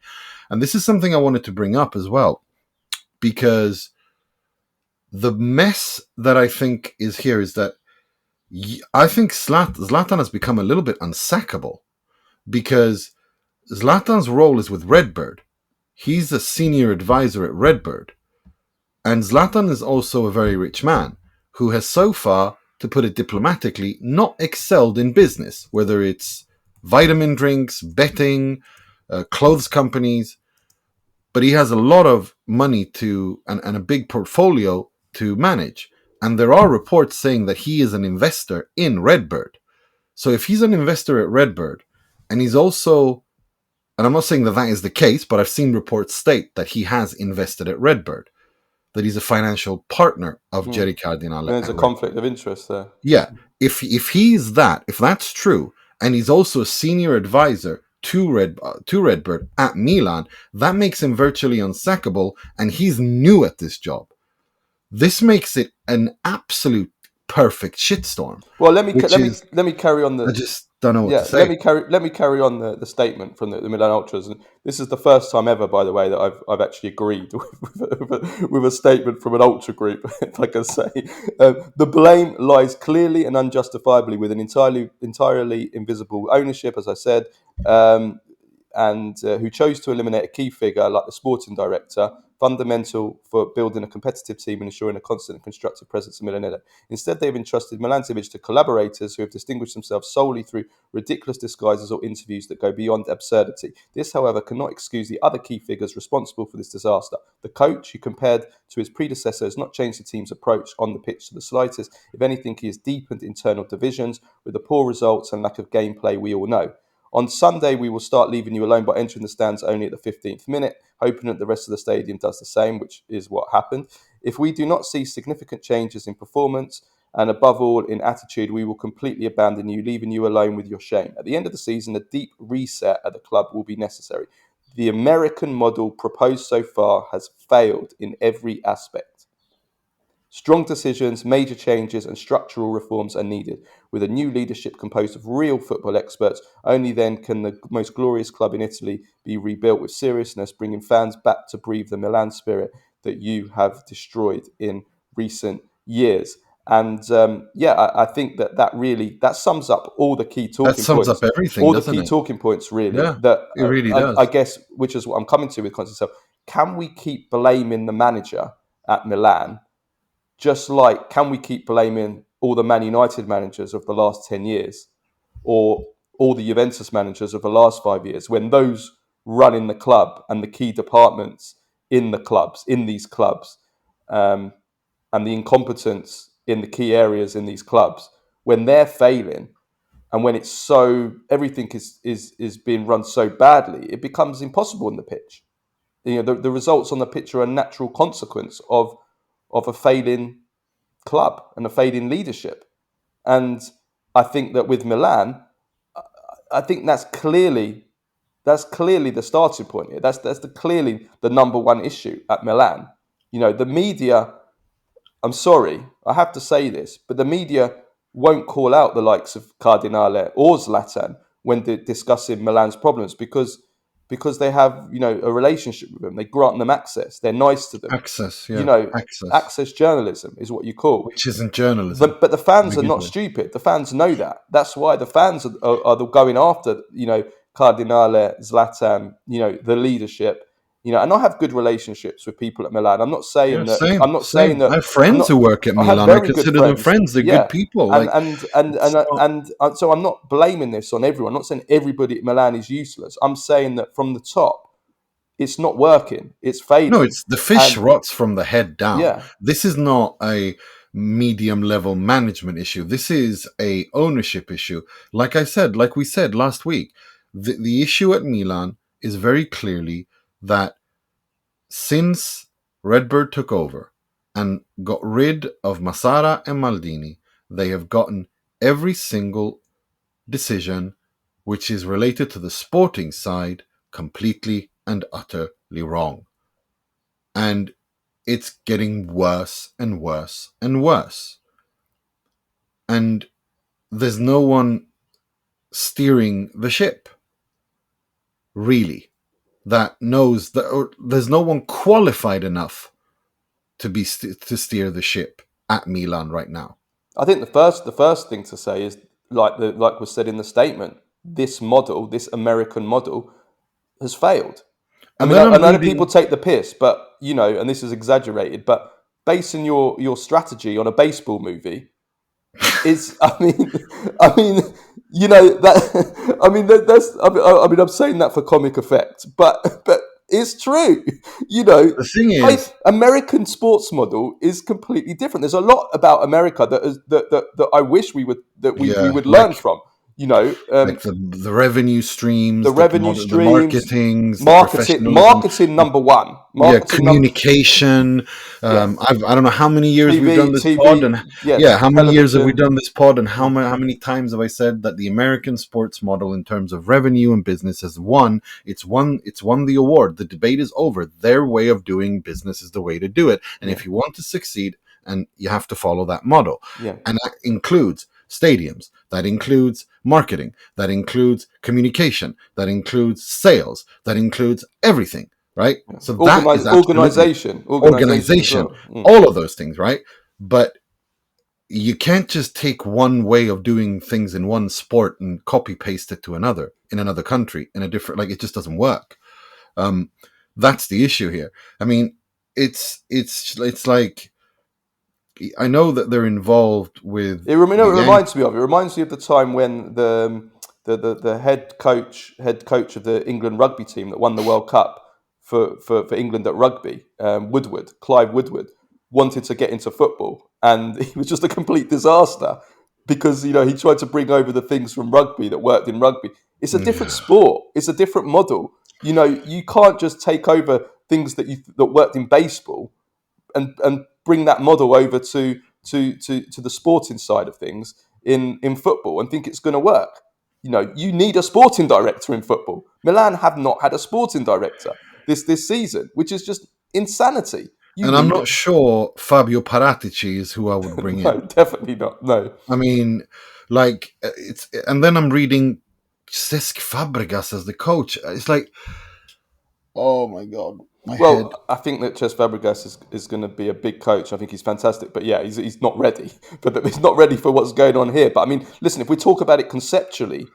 And this is something I wanted to bring up as well, because the mess that I think is here is that I think Zlatan has become a little bit unsackable, because Zlatan's role is with RedBird. He's a senior advisor at RedBird. And Zlatan is also a very rich man who has so far, to put it diplomatically, not excelled in business, whether it's vitamin drinks, betting, clothes companies. But he has a lot of money and a big portfolio to manage. And there are reports saying that he is an investor in RedBird. So if he's an investor at RedBird, and he's also, and I'm not saying that is the case, but I've seen reports state that he has invested at RedBird, that he's a financial partner of Jerry Cardinale. There's a conflict of interest there. Yeah. If if that's true, and he's also a senior advisor to RedBird at Milan, that makes him virtually unsackable, and he's new at this job. This makes it an absolute perfect shitstorm. Well, let me carry on. I just don't know what to say. Let me carry on the statement from the Milan Ultras, and this is the first time ever, by the way, that I've actually agreed with a statement from an ultra group. If I can say, the blame lies clearly and unjustifiably with an entirely invisible ownership, as I said, and who chose to eliminate a key figure like the sporting director, fundamental for building a competitive team and ensuring a constant and constructive presence in Milanello. Instead, they've entrusted Milan's image to collaborators who have distinguished themselves solely through ridiculous disguises or interviews that go beyond absurdity. This, however, cannot excuse the other key figures responsible for this disaster. The coach, who compared to his predecessor, has not changed the team's approach on the pitch to the slightest. If anything, he has deepened internal divisions with the poor results and lack of gameplay we all know. On Sunday, we will start leaving you alone by entering the stands only at the 15th minute, hoping that the rest of the stadium does the same, which is what happened. If we do not see significant changes in performance and above all in attitude, we will completely abandon you, leaving you alone with your shame. At the end of the season, a deep reset at the club will be necessary. The American model proposed so far has failed in every aspect. Strong decisions, major changes and structural reforms are needed. With a new leadership composed of real football experts, only then can the most glorious club in Italy be rebuilt with seriousness, bringing fans back to breathe the Milan spirit that you have destroyed in recent years. And I think that sums up all the key That talking sums points. up everything, All the doesn't key it? talking points, really. Yeah, That it really I does. guess, which is what I'm coming to with Conceicao. Can we keep blaming the manager at Milan? Just like, can we keep blaming all the Man United managers of the last 10 years or all the Juventus managers of the last 5 years when those running the club and the key departments in these clubs, and the incompetence in the key areas in these clubs, when they're failing and when it's so, everything is being run so badly, it becomes impossible on the pitch. The results on the pitch are a natural consequence of a failing club and a failing leadership. And I think that with Milan, I think that's clearly the starting point here. That's clearly the number one issue at Milan. The media, I'm sorry, I have to say this, but the media won't call out the likes of Cardinale or Zlatan when discussing Milan's problems because they have a relationship with them. They grant them access. They're nice to them. Access, access, Access journalism is what you call. which isn't journalism. But the fans are Begin not with. stupid. The fans know that. That's why the fans are going after Cardinale, Zlatan, the leadership. And I have good relationships with people at Milan. I'm not saying that. Same, I'm not same. saying that. I have friends who work at I have Milan. I very good consider them friends. friends. They're good people. So I'm not blaming this on everyone. I'm not saying everybody at Milan is useless. I'm saying that from the top, it's not working. It's failing. No, it's the fish rots from the head down. Yeah. This is not a medium level management issue. This is a ownership issue. Like we said last week, the issue at Milan is very clearly that since RedBird took over and got rid of Massara and Maldini, they have gotten every single decision which is related to the sporting side completely and utterly wrong. And it's getting worse and worse and worse. And there's no one steering the ship, really, that knows that, or there's no one qualified enough to steer the ship at Milan right now. I think the first thing to say is like was said in the statement. This model, this American model, has failed. I know people take the piss, but and this is exaggerated, but basing your strategy on a baseball movie is, I'm saying that for comic effect, but it's true. The thing is, American sports model is completely different. There's a lot about America that I wish we would learn from. Like the revenue streams, the marketing, number one. Communication. I don't know how many years we've done this pod, and how many years have we done this pod, and how many times have I said that the American sports model, in terms of revenue and business, has won. It's won the award. The debate is over. Their way of doing business is the way to do it, and if you want to succeed, and you have to follow that model, and that includes stadiums, that includes marketing, that includes communication, that includes sales, that includes everything, right? So that is organization, all of those things, right? But you can't just take one way of doing things in one sport and copy paste it to another in another country in a different, like, it just doesn't work. That's the issue here. I mean, it's like, I know that they're involved with. It reminds me of the time when the head coach of the England rugby team that won the World Cup for England at rugby, Clive Woodward, wanted to get into football, and he was just a complete disaster because he tried to bring over the things from rugby that worked in rugby. It's a different sport. It's a different model. You can't just take over things that worked in baseball and bring that model over to the sporting side of things in football and think it's going to work. You need a sporting director in football. Milan have not had a sporting director this season, which is just insanity. I'm not sure Fabio Paratici is who I would bring No, in. definitely not. No. I mean, like, and then I'm reading Cesc Fabregas as the coach. It's like, oh my God. Head. I think that Cesc Fabregas is going to be a big coach. I think he's fantastic. But yeah, he's not ready. But he's not ready for what's going on here. But I mean, listen, if we talk about it conceptually,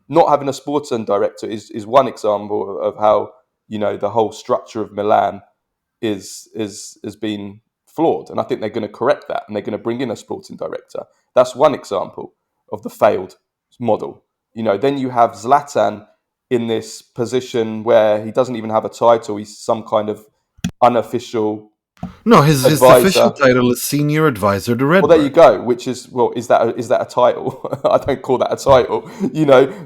not having a sporting director is one example of how, the whole structure of Milan has been flawed. And I think they're going to correct that, and they're going to bring in a sporting director. That's one example of the failed model. Then you have Zlatan in this position where he doesn't even have a title. He's some kind of unofficial No, his advisor. official title is senior advisor to RedBird. Well, there you go. Which is is that a title? I don't call that a title,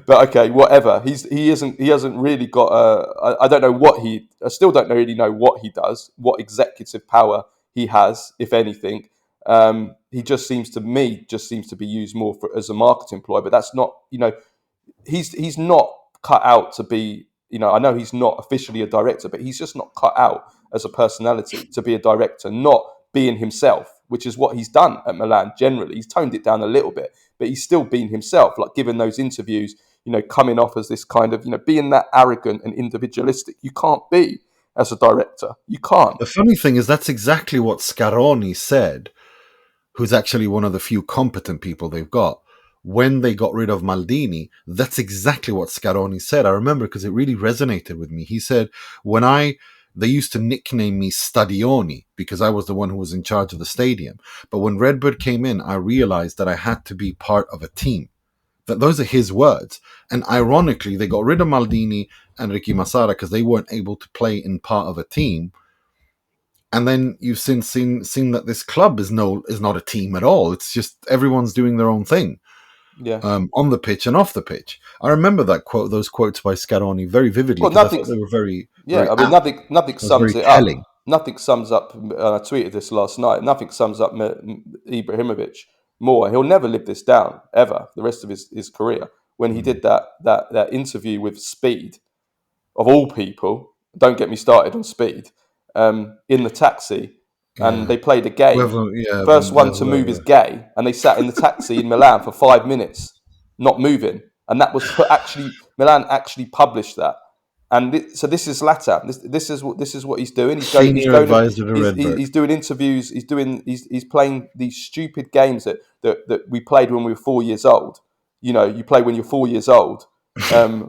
But okay, whatever. He hasn't really got a. I don't know what I still don't really know what he does, what executive power he has, if anything. He just seems to be used more as a marketing ploy. But that's not. He's not cut out to be. I know he's not officially a director, but he's just not cut out as a personality to be a director, not being himself, which is what he's done at Milan generally. He's toned it down a little bit, but he's still being himself, like giving those interviews, coming off as this kind of, being that arrogant and individualistic. You can't be as a director. You can't. The funny thing is that's exactly what Scaroni said, who's actually one of the few competent people they've got. When they got rid of Maldini, that's exactly what Scaroni said. I remember because it really resonated with me. He said, they used to nickname me Stadioni because I was the one who was in charge of the stadium. But when RedBird came in, I realized that I had to be part of a team. Those are his words. And ironically, they got rid of Maldini and Ricky Massara because they weren't able to play in part of a team. And then you've since seen that this club is not a team at all. It's just everyone's doing their own thing. Yeah. On the pitch and off the pitch. I remember those quotes by Scaroni very vividly. Well, I thought they were very, yeah. very nothing sums it telling. up. Nothing sums up. And I tweeted this last night. Nothing sums up Ibrahimovic more. He'll never live this down ever. The rest of his career. When he did that interview with Speed, of all people, don't get me started on Speed. In the taxi. And they played a game. First one to move is gay. And they sat in the taxi in Milan for 5 minutes, not moving. And that was Milan actually published that. And so this is Zlatan. This is what he's doing. He's doing interviews. He's playing these stupid games that we played when we were 4 years old. You play when you're 4 years old, and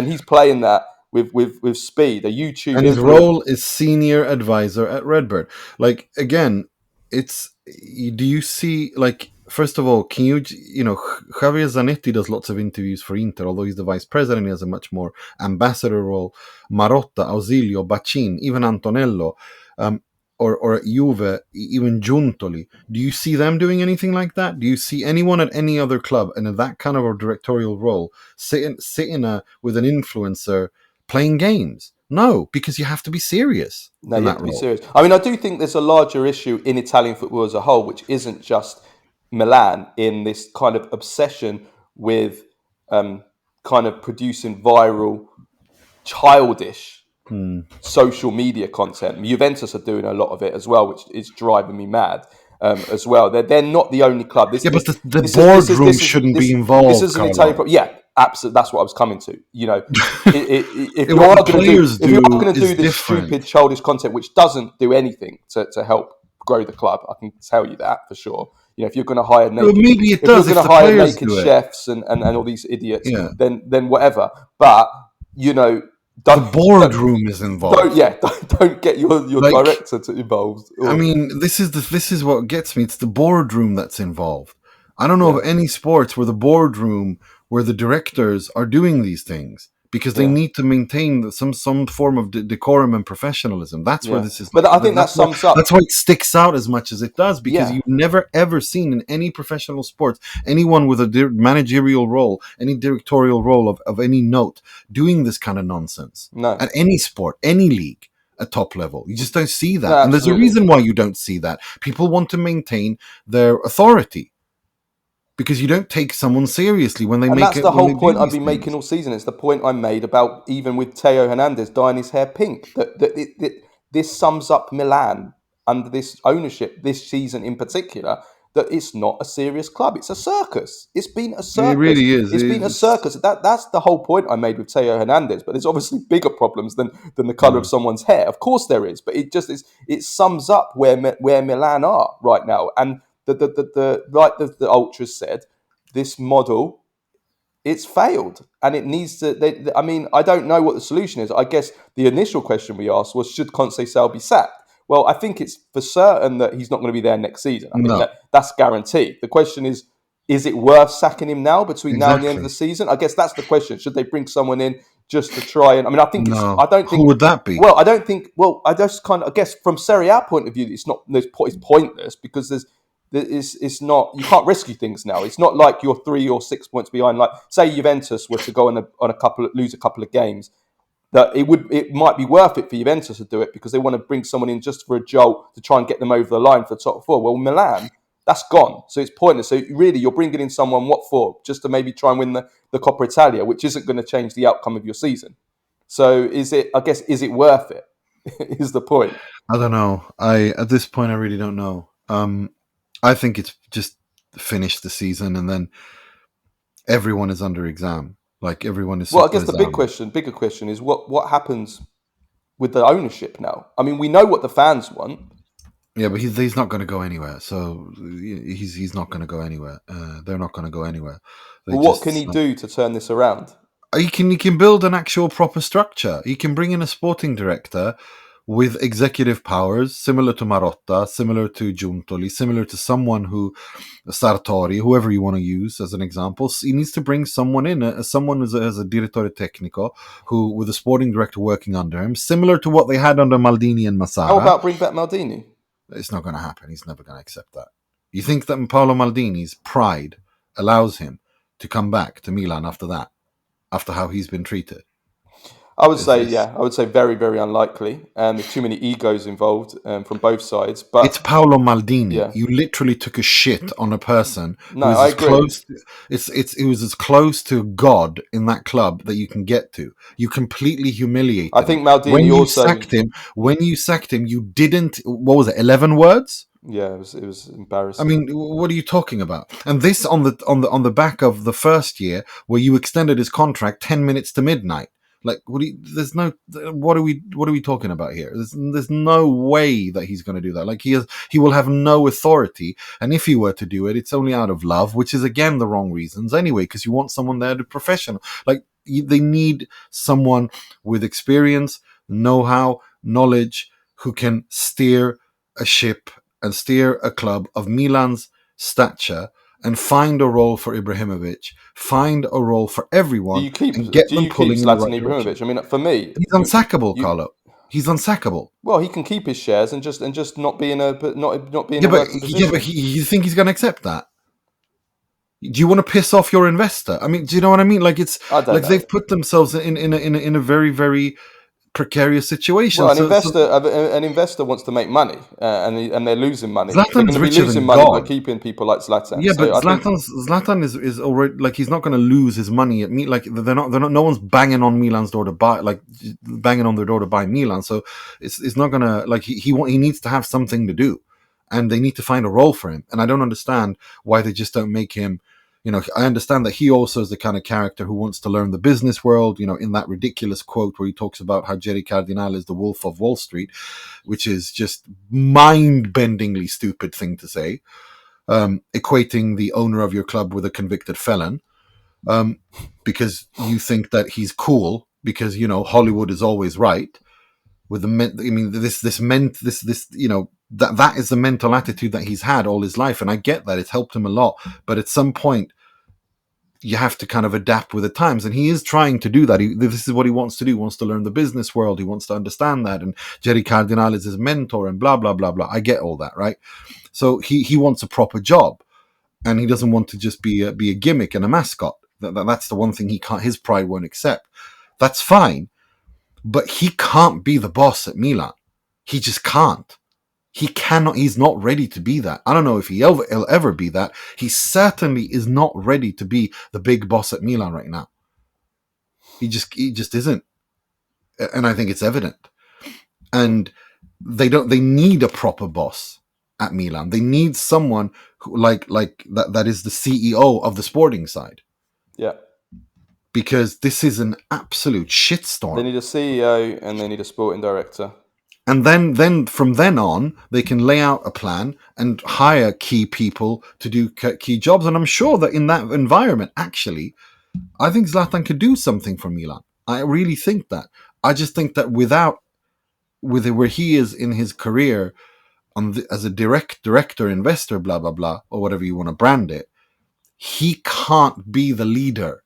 he's playing that. With Speed, a YouTube, and his role is senior advisor at RedBird. Like again, do you see, like, first of all, can Javier Zanetti does lots of interviews for Inter, although he's the vice president, he has a much more ambassador role. Marotta, Ausilio, Bacin, even Antonello, or at Juve, even Giuntoli. Do you see them doing anything like that? Do you see anyone at any other club in that kind of a directorial role sitting with an influencer playing games? No, because you have to be serious. No, you have to be serious. I mean, I do think there's a larger issue in Italian football as a whole, which isn't just Milan, in this kind of obsession with kind of producing viral, childish social media content. Juventus are doing a lot of it as well, which is driving me mad. As well, they're not the only club. But the boardroom shouldn't be involved. This is an Italian problem. Yeah, absolutely. That's what I was coming to. If you are going to do this stupid, childish content, which doesn't do anything to help grow the club, I can tell you that for sure. If you're going to hire naked chefs and all these idiots, then whatever. But the boardroom is involved. Don't get your director involved. I mean, this is what gets me. It's the boardroom that's involved. I don't know of any sports where the boardroom, where the directors are doing these things, because they need to maintain some form of decorum and professionalism. That's where this is. But I think that sums up. That's why it sticks out as much as it does, because you've never ever seen in any professional sports anyone with a managerial role, any directorial role of any note, doing this kind of nonsense. No. At any sport, any league. At top level, you just don't see that. No, and there's a reason why you don't see that. People want to maintain their authority, because you don't take someone seriously when they make it. And that's the whole point I've been making all season. It's the point I made about even with Theo Hernandez dyeing his hair pink. That this sums up Milan under this ownership this season in particular. That it's not a serious club. It's a circus. It's been a circus. It really is. It's been a circus. That's the whole point I made with Theo Hernandez. But there's obviously bigger problems than the colour of someone's hair. Of course there is. But it just is. It sums up where Milan are right now. And like the Ultras said, this model, it's failed, and it needs to. I mean, I don't know what the solution is. I guess the initial question we asked was, should Conceicao be sacked? Well, I think it's for certain that he's not going to be there next season. I think that's guaranteed. The question is it worth sacking him now between now and the end of the season? I guess that's the question. Should they bring someone in just to try and... I mean, I think I don't think... Who would that be? Well, I don't think... Well, I just kind of... I guess from Serie A point of view, it's pointless, because it's not... You can't rescue things now. It's not like you're 3 or 6 points behind. Like, say Juventus were to go lose a couple of games, that it might be worth it for Juventus to do it because they want to bring someone in just for a jolt to try and get them over the line for the top 4. Well, Milan, that's gone, so it's pointless. So really, you're bringing in someone what for? Just to maybe try and win the Coppa Italia, which isn't going to change the outcome of your season. So is it worth it? Is the point? I don't know. At this point I really don't know. I think it's just finish the season and then everyone is under exam. Like everyone is. Well, I guess the bigger question is what happens with the ownership now. I mean, we know what the fans want. Yeah, but he's not going to go anywhere. So he's not going to go anywhere. They're not going to go anywhere. Well, what can he do to turn this around? He can build an actual proper structure. He can bring in a sporting director with executive powers, similar to Marotta, similar to Giuntoli, similar to someone Sartori, whoever you want to use as an example. He needs to bring someone in, someone as a direttore tecnico, who with a sporting director working under him, similar to what they had under Maldini and Massara. How about bring back Maldini? It's not going to happen. He's never going to accept that. You think that Paolo Maldini's pride allows him to come back to Milan after that, after how he's been treated? I would say very, very unlikely. There's too many egos involved from both sides. But it's Paolo Maldini. Yeah. You literally took a shit on a person. No, I agree. It was as close to God in that club that you can get to. You completely humiliated him. I think Maldini when you sacked him, you didn't. What was it? 11 words. Yeah, it was embarrassing. I mean, what are you talking about? And this on the back of the first year where you extended his contract 10 minutes to midnight. Like, what are we talking about here? There's no way that he's going to do that. Like, he will have no authority, and if he were to do it, it's only out of love, which is again the wrong reasons anyway, because you want someone there to professional. Like, they need someone with experience, know-how, knowledge, who can steer a ship and steer a club of Milan's stature. And find a role for Ibrahimovic, find a role for everyone, and get them pulling in the right Ibrahimovic? I mean, for me, he's unsackable, Carlo. He's unsackable. Well, he can keep his shares and just not be in a position. Yeah, but you think he's going to accept that? Do you want to piss off your investor? I mean, do you know what I mean? Like they've put themselves in a very, very precarious situation. Well, an investor wants to make money, and they're losing money. Zlatan's they're going to be losing money by keeping people like Zlatan. Yeah, but Zlatan is already, like, he's not going to lose his money at Like, they're not. No one's banging on Milan's door to buy, like, banging on their door to buy Milan. So it's not going to, like, he needs to have something to do, and they need to find a role for him. And I don't understand why they just don't make him. You know, I understand that he also is the kind of character who wants to learn the business world, you know, in that ridiculous quote where he talks about how Jerry Cardinale is the wolf of Wall Street, which is just mind-bendingly stupid thing to say, equating the owner of your club with a convicted felon, because you think that he's cool because, you know, Hollywood is always right. With this, you know, that is the mental attitude that he's had all his life, and I get that it's helped him a lot. But at some point, you have to kind of adapt with the times, and he is trying to do that. This is what he wants to do. He wants to learn the business world. He wants to understand that, and Jerry Cardinale is his mentor, and blah blah blah blah. I get all that, right? So he wants a proper job, and he doesn't want to just be a gimmick and a mascot. That's the one thing he can't. His pride won't accept. That's fine, but he can't be the boss at Milan. He just can't. He cannot. He's not ready to be that. I don't know if he'll ever be that. He certainly is not ready to be the big boss at Milan right now. He just isn't, and I think it's evident. And they need a proper boss at Milan. They need someone who, like that is the CEO of the sporting side. Yeah. Because this is an absolute shitstorm. They need a CEO and they need a sporting director. And then from then on, they can lay out a plan and hire key people to do key jobs. And I'm sure that in that environment, actually, I think Zlatan could do something for Milan. I really think that. I just think that with where he is in his career as a director, investor, blah, blah, blah, or whatever you want to brand it, he can't be the leader.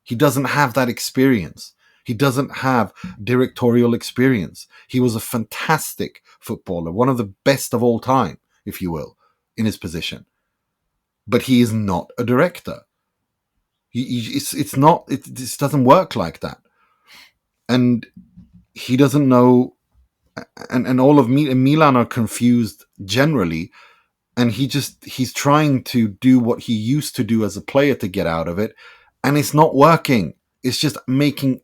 He doesn't have that experience. He doesn't have directorial experience. He was a fantastic footballer, one of the best of all time, if you will, in his position. But he is not a director. It just doesn't work like that. And he doesn't know, and all of Milan are confused generally. And he's trying to do what he used to do as a player to get out of it. And it's not working. It's just making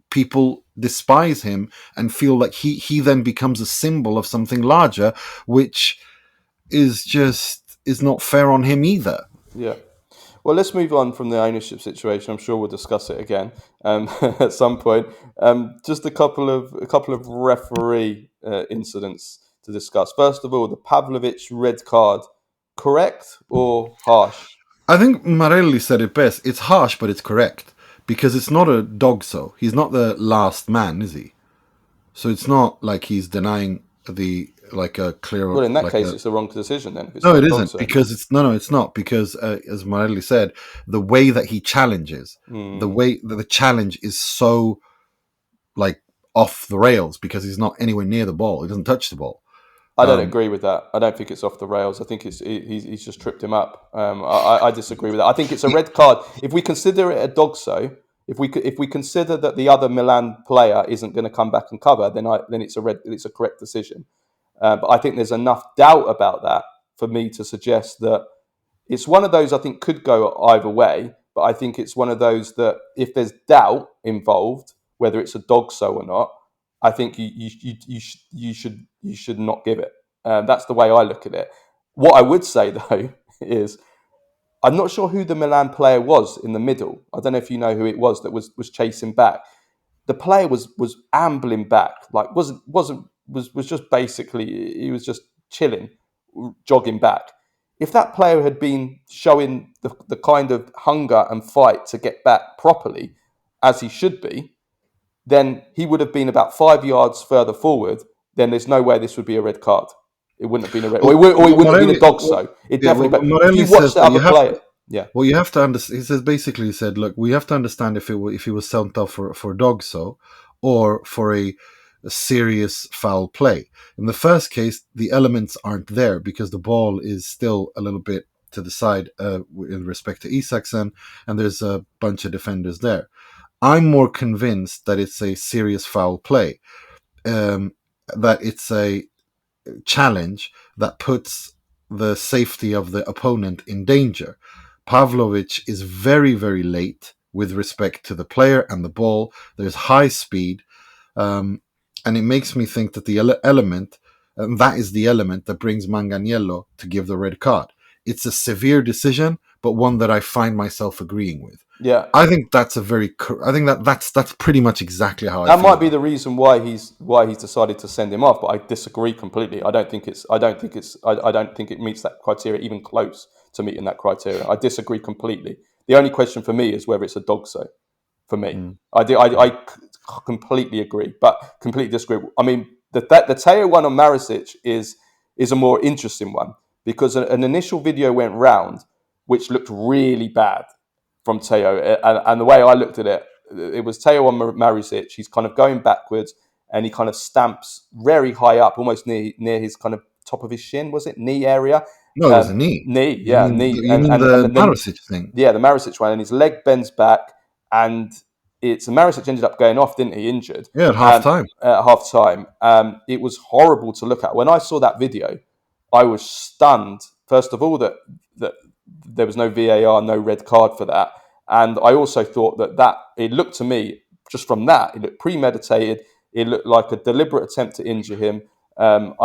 people despise him and feel like he then becomes a symbol of something larger, which is not fair on him either. Yeah. Well, let's move on from the ownership situation. I'm sure we'll discuss it again at some point. Just a couple of referee incidents to discuss. First of all, the Pavlovic red card, correct or harsh? I think Marelli said it best. It's harsh, but it's correct. Because it's not a dogso. He's not the last man, is he? So it's not like he's denying a clear... Well, in that case, it's the wrong decision then. No, it isn't. Because it's not. Because, as Marelli said, the way that he challenges, the way that the challenge is so, off the rails, because he's not anywhere near the ball. He doesn't touch the ball. I don't agree with that. I don't think it's off the rails. I think he's just tripped him up. I disagree with that. I think it's a red card. If we consider it a dogso, if we consider that the other Milan player isn't going to come back and cover, then it's a correct decision. But I think there's enough doubt about that for me to suggest that it's one of those I think could go either way. But I think it's one of those that if there's doubt involved, whether it's a dogso or not, I think you should not give it. That's the way I look at it. What I would say though is I'm not sure who the Milan player was in the middle. I don't know if you know who it was that was chasing back. The player was ambling back, was just basically he was just chilling, jogging back. If that player had been showing the kind of hunger and fight to get back properly, as he should be, then he would have been about 5 yards further forward. Then there's no way this would be a red card. It wouldn't have been a red, or it wouldn't have been a dogso. It definitely. If you watch the other player, yeah. Well, you have to understand. He says basically, he said, look, we have to understand if he was sent off for dogso, or for a serious foul play. In the first case, the elements aren't there because the ball is still a little bit to the side in respect to Isaacson, and there's a bunch of defenders there. I'm more convinced that it's a serious foul play, that it's a challenge that puts the safety of the opponent in danger. Pavlovic is very, very late with respect to the player and the ball. There's high speed, and it makes me think that the element, and that is the element that brings Manganiello to give the red card. It's a severe decision, but one that I find myself agreeing with. Yeah, I think that's that's pretty much exactly how I feel. That might be the reason why he's decided to send him off, but I disagree completely. I don't think it meets that criteria even close to meeting that criteria. I disagree completely. The only question for me is whether it's a dogso. For me, I completely agree, but completely disagree. I mean, the Teo one on Marisic is a more interesting one because an initial video went round which looked really bad from Teo. And the way I looked at it, it was Teo on Marusic. He's kind of going backwards, and he kind of stamps very high up, almost near his kind of top of his shin. Was it knee area? No, it was a knee. Knee, You yeah, mean knee, you mean the then Marusic thing? yeah, the Marusic one, and his leg bends back, and Marusic ended up going off, didn't he? Injured. Yeah, at half time. At half time, it was horrible to look at. When I saw that video, I was stunned. First of all, that there was no VAR, no red card for that, and I also thought that it looked to me just from that, it looked premeditated. It looked like a deliberate attempt to injure him. And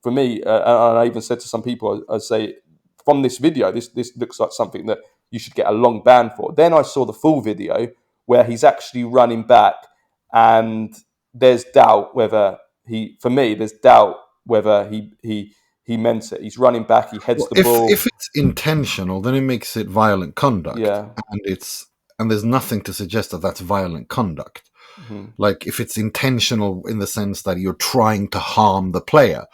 for me, and I even said to some people, I say, from this video, this looks like something that you should get a long ban for. Then I saw the full video where he's actually running back, and there's doubt whether there's doubt whether he meant it. He's running back, he heads the ball. If it's intentional, then it makes it violent conduct. Yeah. And there's nothing to suggest that that's violent conduct. Mm-hmm. Like if it's intentional in the sense that you're trying to harm the player,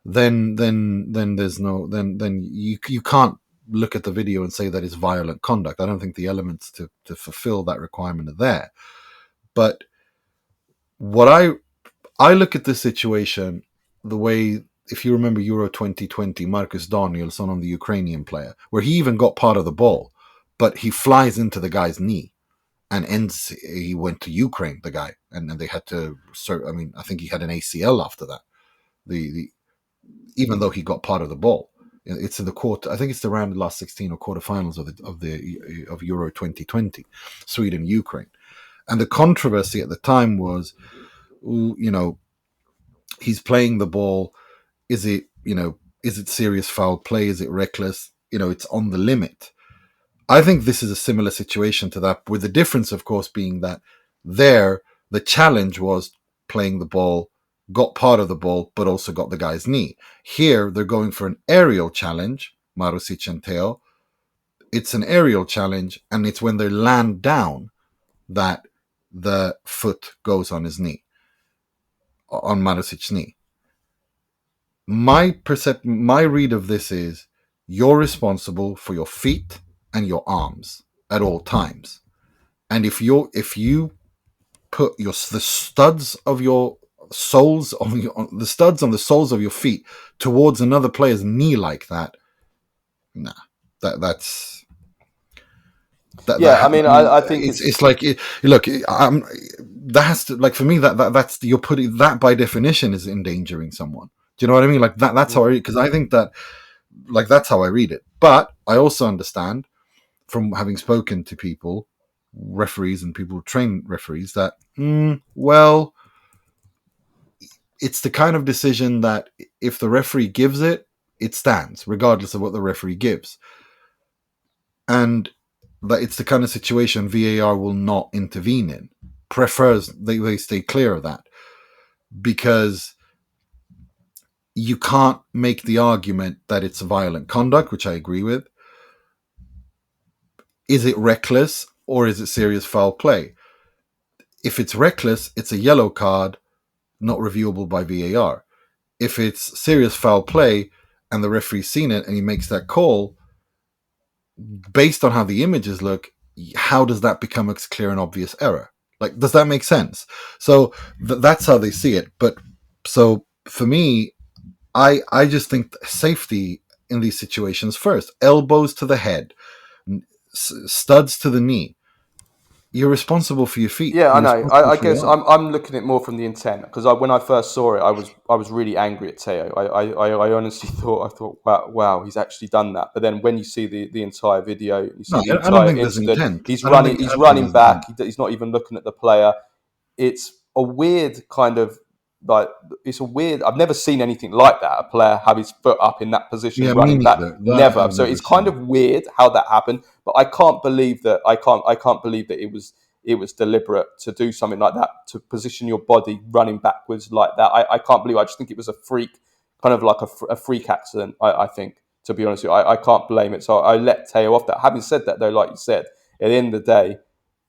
then there's no then you can't look at the video and say that it's violent conduct. I don't think the elements to fulfill that requirement are there. But what I look at this situation the way, if you remember Euro 2020, Marcus Danielsson on the Ukrainian player, where he even got part of the ball, but he flies into the guy's knee and he went to Ukraine, the guy, and they had to, I think he had an ACL after that. Even though he got part of the ball, it's in the quarter. I think it's around the last 16 or quarterfinals of Euro 2020, Sweden Ukraine, and the controversy at the time was, he's playing the ball. Is it serious foul play? Is it reckless? It's on the limit. I think this is a similar situation to that, with the difference, of course, being that there the challenge was playing the ball, got part of the ball, but also got the guy's knee. Here, they're going for an aerial challenge, Marusic and Teo. It's an aerial challenge, and it's when they land down that the foot goes on his knee, on Marusic's knee. My read of this is, you're responsible for your feet and your arms at all times. And if you put the studs on the soles of your feet towards another player's knee like that, nah, that's I think it's like look. That has to, like, for me, that's you're putting that by definition is endangering someone. Do you know what I mean? Like that's how I read, because I think that, like, that's how I read it. But I also understand, from having spoken to people, referees and people who train referees, that it's the kind of decision that if the referee gives it, it stands, regardless of what the referee gives. And that it's the kind of situation VAR will not intervene in. Prefers they stay clear of that, because you can't make the argument that it's violent conduct, which I agree with. Is it reckless or is it serious foul play? If it's reckless, it's a yellow card, not reviewable by VAR. If it's serious foul play and the referee's seen it and he makes that call, based on how the images look, how does that become a clear and obvious error? Like, does that make sense? So that's how they see it. But so for me, I just think safety in these situations first. Elbows to the head, studs to the knee. You're responsible for your feet. Yeah, I know. I guess I'm looking at it more from the intent, because when I first saw it, I was really angry at Teo. I honestly thought, wow, he's actually done that. But then when you see the entire video, you see the entire incident, he's running back. He's not even looking at the player. It's a weird kind of, like, I've never seen anything like that. A player have his foot up in that position, running back. Never. So it's kind of weird how that happened. But I can't believe that. I can't believe that it was deliberate to do something like that, to position your body running backwards like that. I can't believe. I just think it was a freak, kind of like a freak accident. I think, to be honest with you, I can't blame it. So I let Teo off that. Having said that, though, like you said, at the end of the day,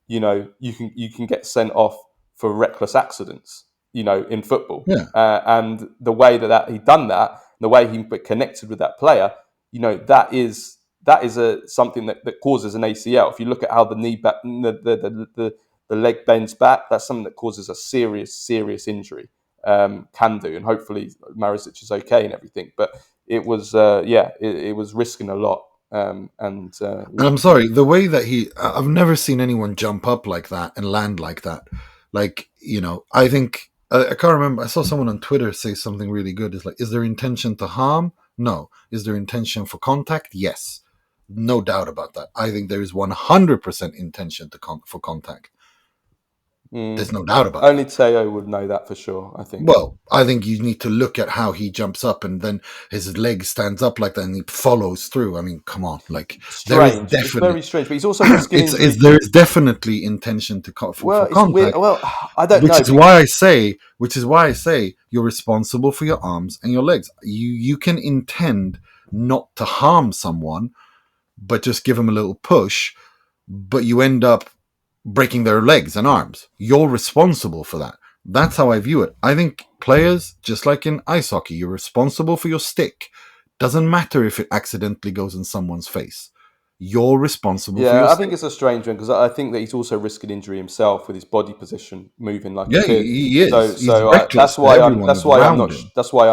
you can get sent off for reckless accidents, in football. Yeah. And the way that he done that, the way he connected with that player, that is that is something that causes an ACL. If you look at how the knee back, the leg bends back, that's something that causes a serious injury. Can do, and hopefully Marisic is okay and everything. But it was, it was risking a lot. And I'm sorry, the way that I've never seen anyone jump up like that and land like that. Like, I think, I can't remember, I saw someone on Twitter say something really good. It's like, is there intention to harm? No. Is there intention for contact? Yes. No doubt about that. I think there is 100% intention for contact. There's no doubt about only that. Teo would know that for sure, I think. Well, I think you need to look at how he jumps up and then his leg stands up like that and he follows through. I mean, come on, like Strange. It's very strange, but he's also risking injury. There is definitely intention for contact. Weird. Well, I don't know. Which is why I say you're responsible for your arms and your legs. You can intend not to harm someone, but just give them a little push, but you end up breaking their legs and arms. You're responsible for that. That's how I view it. I think players, just like in ice hockey, you're responsible for your stick. Doesn't matter if it accidentally goes in someone's face. You're responsible for your stick. Yeah, I think it's a strange one because I think that he's also risking injury himself with his body position moving like a kid. He is. That's why I'm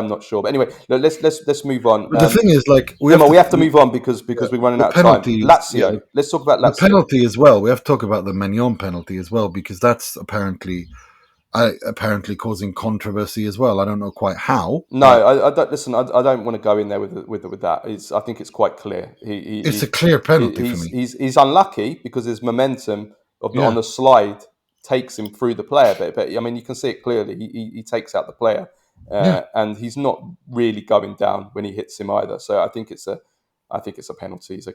not sure. But anyway, let's move on. But the thing is, like, we have to move on because we're running out of time. Lazio. Yeah. Let's talk about Lazio. The penalty as well. We have to talk about the Maignan penalty as well because that's apparently causing controversy as well. I don't know quite how. No, I don't. Listen, I don't want to go in there with that. I think it's quite clear. It's a clear penalty for me. He's unlucky because his momentum on the slide takes him through the player. But I mean, you can see it clearly. He takes out the player, and he's not really going down when he hits him either. So I think it's a penalty. It's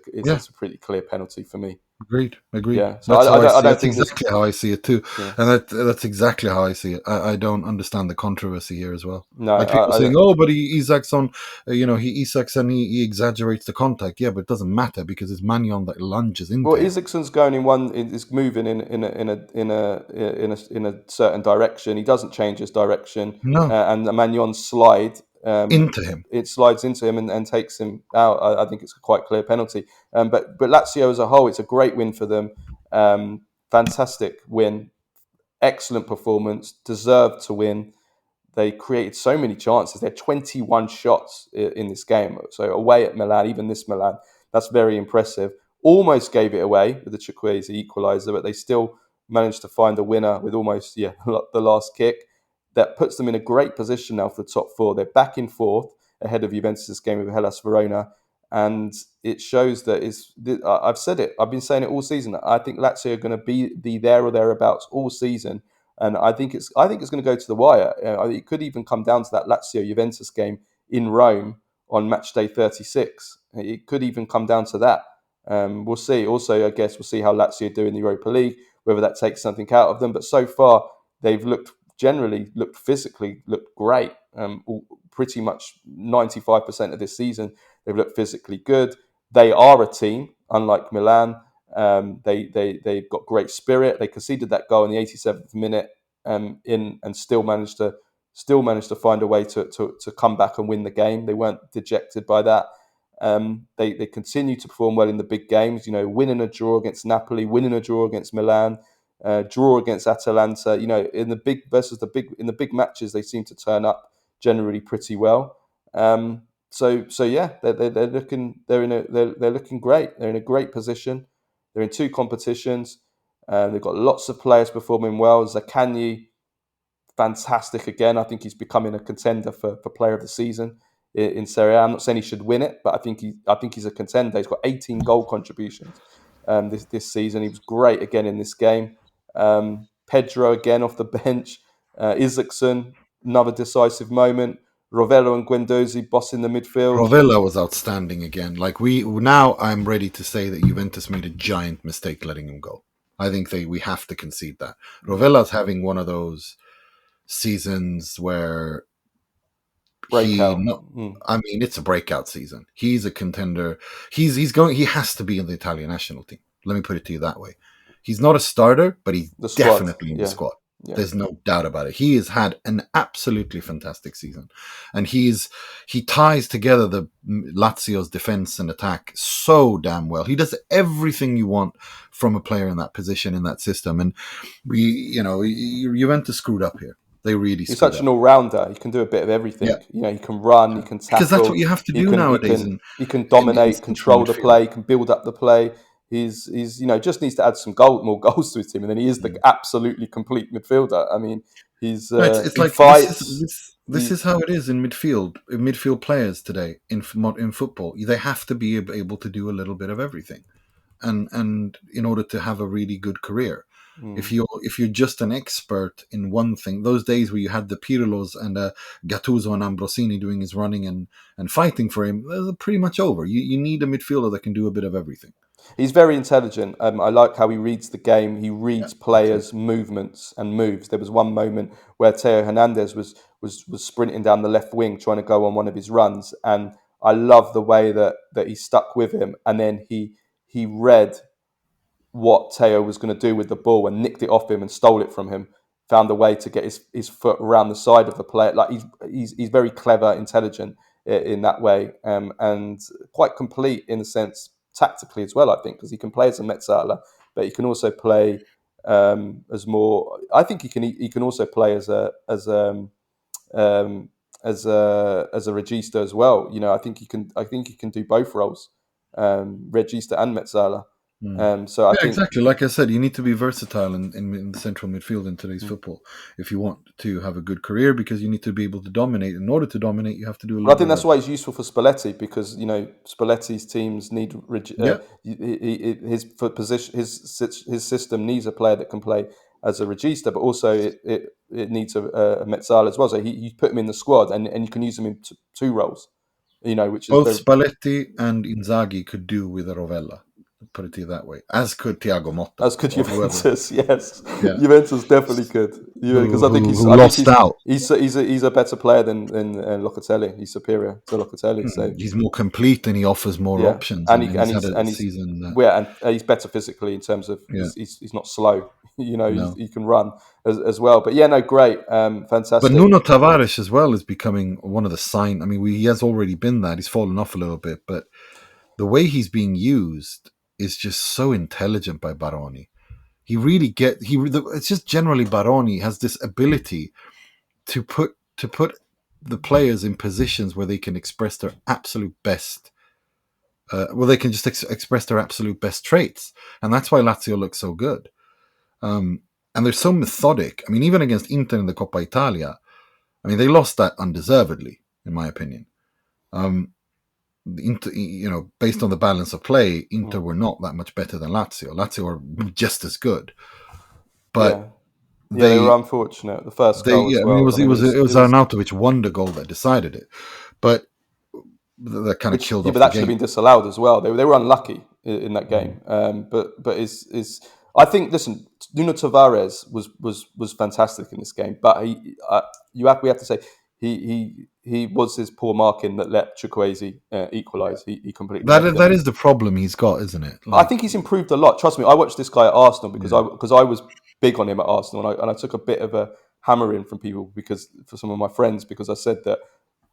a pretty clear penalty for me. Agreed. Yeah. So that's exactly how I see it too, and that's exactly how I see it. I don't understand the controversy here as well. No, like people saying, but he Isak's on, he Isak's and he exaggerates the contact. Yeah, but it doesn't matter because it's Maignan that lunges into. Well, Isaksen's going is moving in a certain direction. He doesn't change his direction. No, and the Maignan slide. Into him. It slides into him and takes him out. I think it's a quite clear penalty. But Lazio as a whole, it's a great win for them. Fantastic win. Excellent performance. Deserved to win. They created so many chances. They had 21 shots in this game. So away at Milan, even this Milan, that's very impressive. Almost gave it away with the Chukwueze equaliser, but they still managed to find a winner with almost the last kick. That puts them in a great position now for the top four. They're back in fourth ahead of Juventus' game with Hellas Verona. And it shows that I've said it. I've been saying it all season. I think Lazio are going to be there or thereabouts all season. And I think it's going to go to the wire. It could even come down to that Lazio-Juventus game in Rome on match day 36. It could even come down to that. We'll see. Also, I guess we'll see how Lazio do in the Europa League, whether that takes something out of them. But so far, they've looked physically great. Pretty much 95% of this season, they've looked physically good. They are a team, unlike Milan. They've got great spirit. They conceded that goal in the 87th minute, and still managed to find a way to come back and win the game. They weren't dejected by that. They continue to perform well in the big games. Winning a draw against Napoli, winning a draw against Milan. Draw against Atalanta, in the big matches, they seem to turn up generally pretty well. They're looking great. They're in a great position. They're in two competitions. They've got lots of players performing well. Zaccagni, fantastic again. I think he's becoming a contender for player of the season in Serie A. I'm not saying he should win it, but I think he's a contender. He's got 18 goal contributions this season. He was great again in this game. Pedro again off the bench. Isaksen, another decisive moment. Rovella and Guendouzi bossing the midfield. Rovella was outstanding again. Now I'm ready to say that Juventus made a giant mistake letting him go. I think we have to concede that. Rovella's having one of those seasons where breakout. It's a breakout season. He's a contender. He has to be in the Italian national team. Let me put it to you that way. He's not a starter, but he's definitely in the squad. Yeah. There's no doubt about it. He has had an absolutely fantastic season, and he ties together the Lazio's defense and attack so damn well. He does everything you want from a player in that position, in that system. And Juventus screwed up here. They really He's screwed such up. an all-rounder. He can do a bit of everything. Yeah. He can run, he can Because that's what tackle, you have to he do can nowadays in dominate, central control the midfield. play, he can build up the play. He's just needs to add some more goals to his team, and then he is the absolutely complete midfielder. I mean, It's he like fights. this is how it is in midfield. Midfield players today in football, they have to be able to do a little bit of everything, and in order to have a really good career. If you're just an expert in one thing, those days where you had the Pirlos and Gattuso and Ambrosini doing his running and fighting for him, those are pretty much over. You need a midfielder that can do a bit of everything. He's very intelligent. I like how he reads the game. He reads Yeah, players' movements and moves. There was one moment where Theo Hernandez was sprinting down the left wing trying to go on one of his runs, and I love the way that he stuck with him, and then he read what Teo was going to do with the ball and nicked it off him and stole it from him. Found a way to get his foot around the side of the player. Like he's very clever, intelligent in that way, and quite complete in the sense tactically as well. I think because he can play as a mezzala, but he can also play as more. I think he can also play as a um, regista as well. I think he can do both roles, regista and mezzala. So I yeah, think exactly. Like I said, you need to be versatile in the central midfield in today's football if you want to have a good career, because you need to be able to dominate. In order to dominate, you have to do a little I think bit that's why it's useful for Spalletti because Spalletti's teams need Yeah. his for position his system needs a player that can play as a regista, but also it needs a mezzala as well. So he put him in the squad and you can use him in two roles, which is Both very Spalletti and Inzaghi could do with a Rovella, put it that way, as could Thiago Motta as could or whoever. Juventus. Yes, Yeah. Juventus definitely could because I think Who lost out. he's a better player than Locatelli. He's superior to Locatelli. So He's more complete and he offers more yeah, options, and and he's had a season that, he's better physically in terms of yeah, he's not slow. no. He can run as well. But yeah, no, great, But fantastic. Nuno Tavares as well is becoming one of the sign. I mean, he has already been that. He's fallen off a little bit, but the way he's being used is just so intelligent by Baroni. He really it's just generally Baroni has this ability to put the players in positions where they can express their absolute best. They can just express their absolute best traits, and that's why Lazio looks so good. And they're so methodic. I mean, even against Inter in the Coppa Italia, I mean, they lost that undeservedly, in my opinion. Inter, based on the balance of play, Inter were not that much better than Lazio. Lazio were just as good, but They were unfortunate. The first goal as I mean, well. it was Arnautovic wonder goal that decided it, but that kind of killed off but the that should have game. been disallowed as well. They were unlucky in that game. But is I think listen, Nuno Tavares was fantastic in this game. But we have to say he was his poor marking that let Chukwueze equalise. He completely left him. That is the problem he's got, isn't it? I think he's improved a lot. Trust me, I watched this guy at Arsenal because I was big on him at Arsenal, and I took a bit of a hammering from people for some of my friends because I said that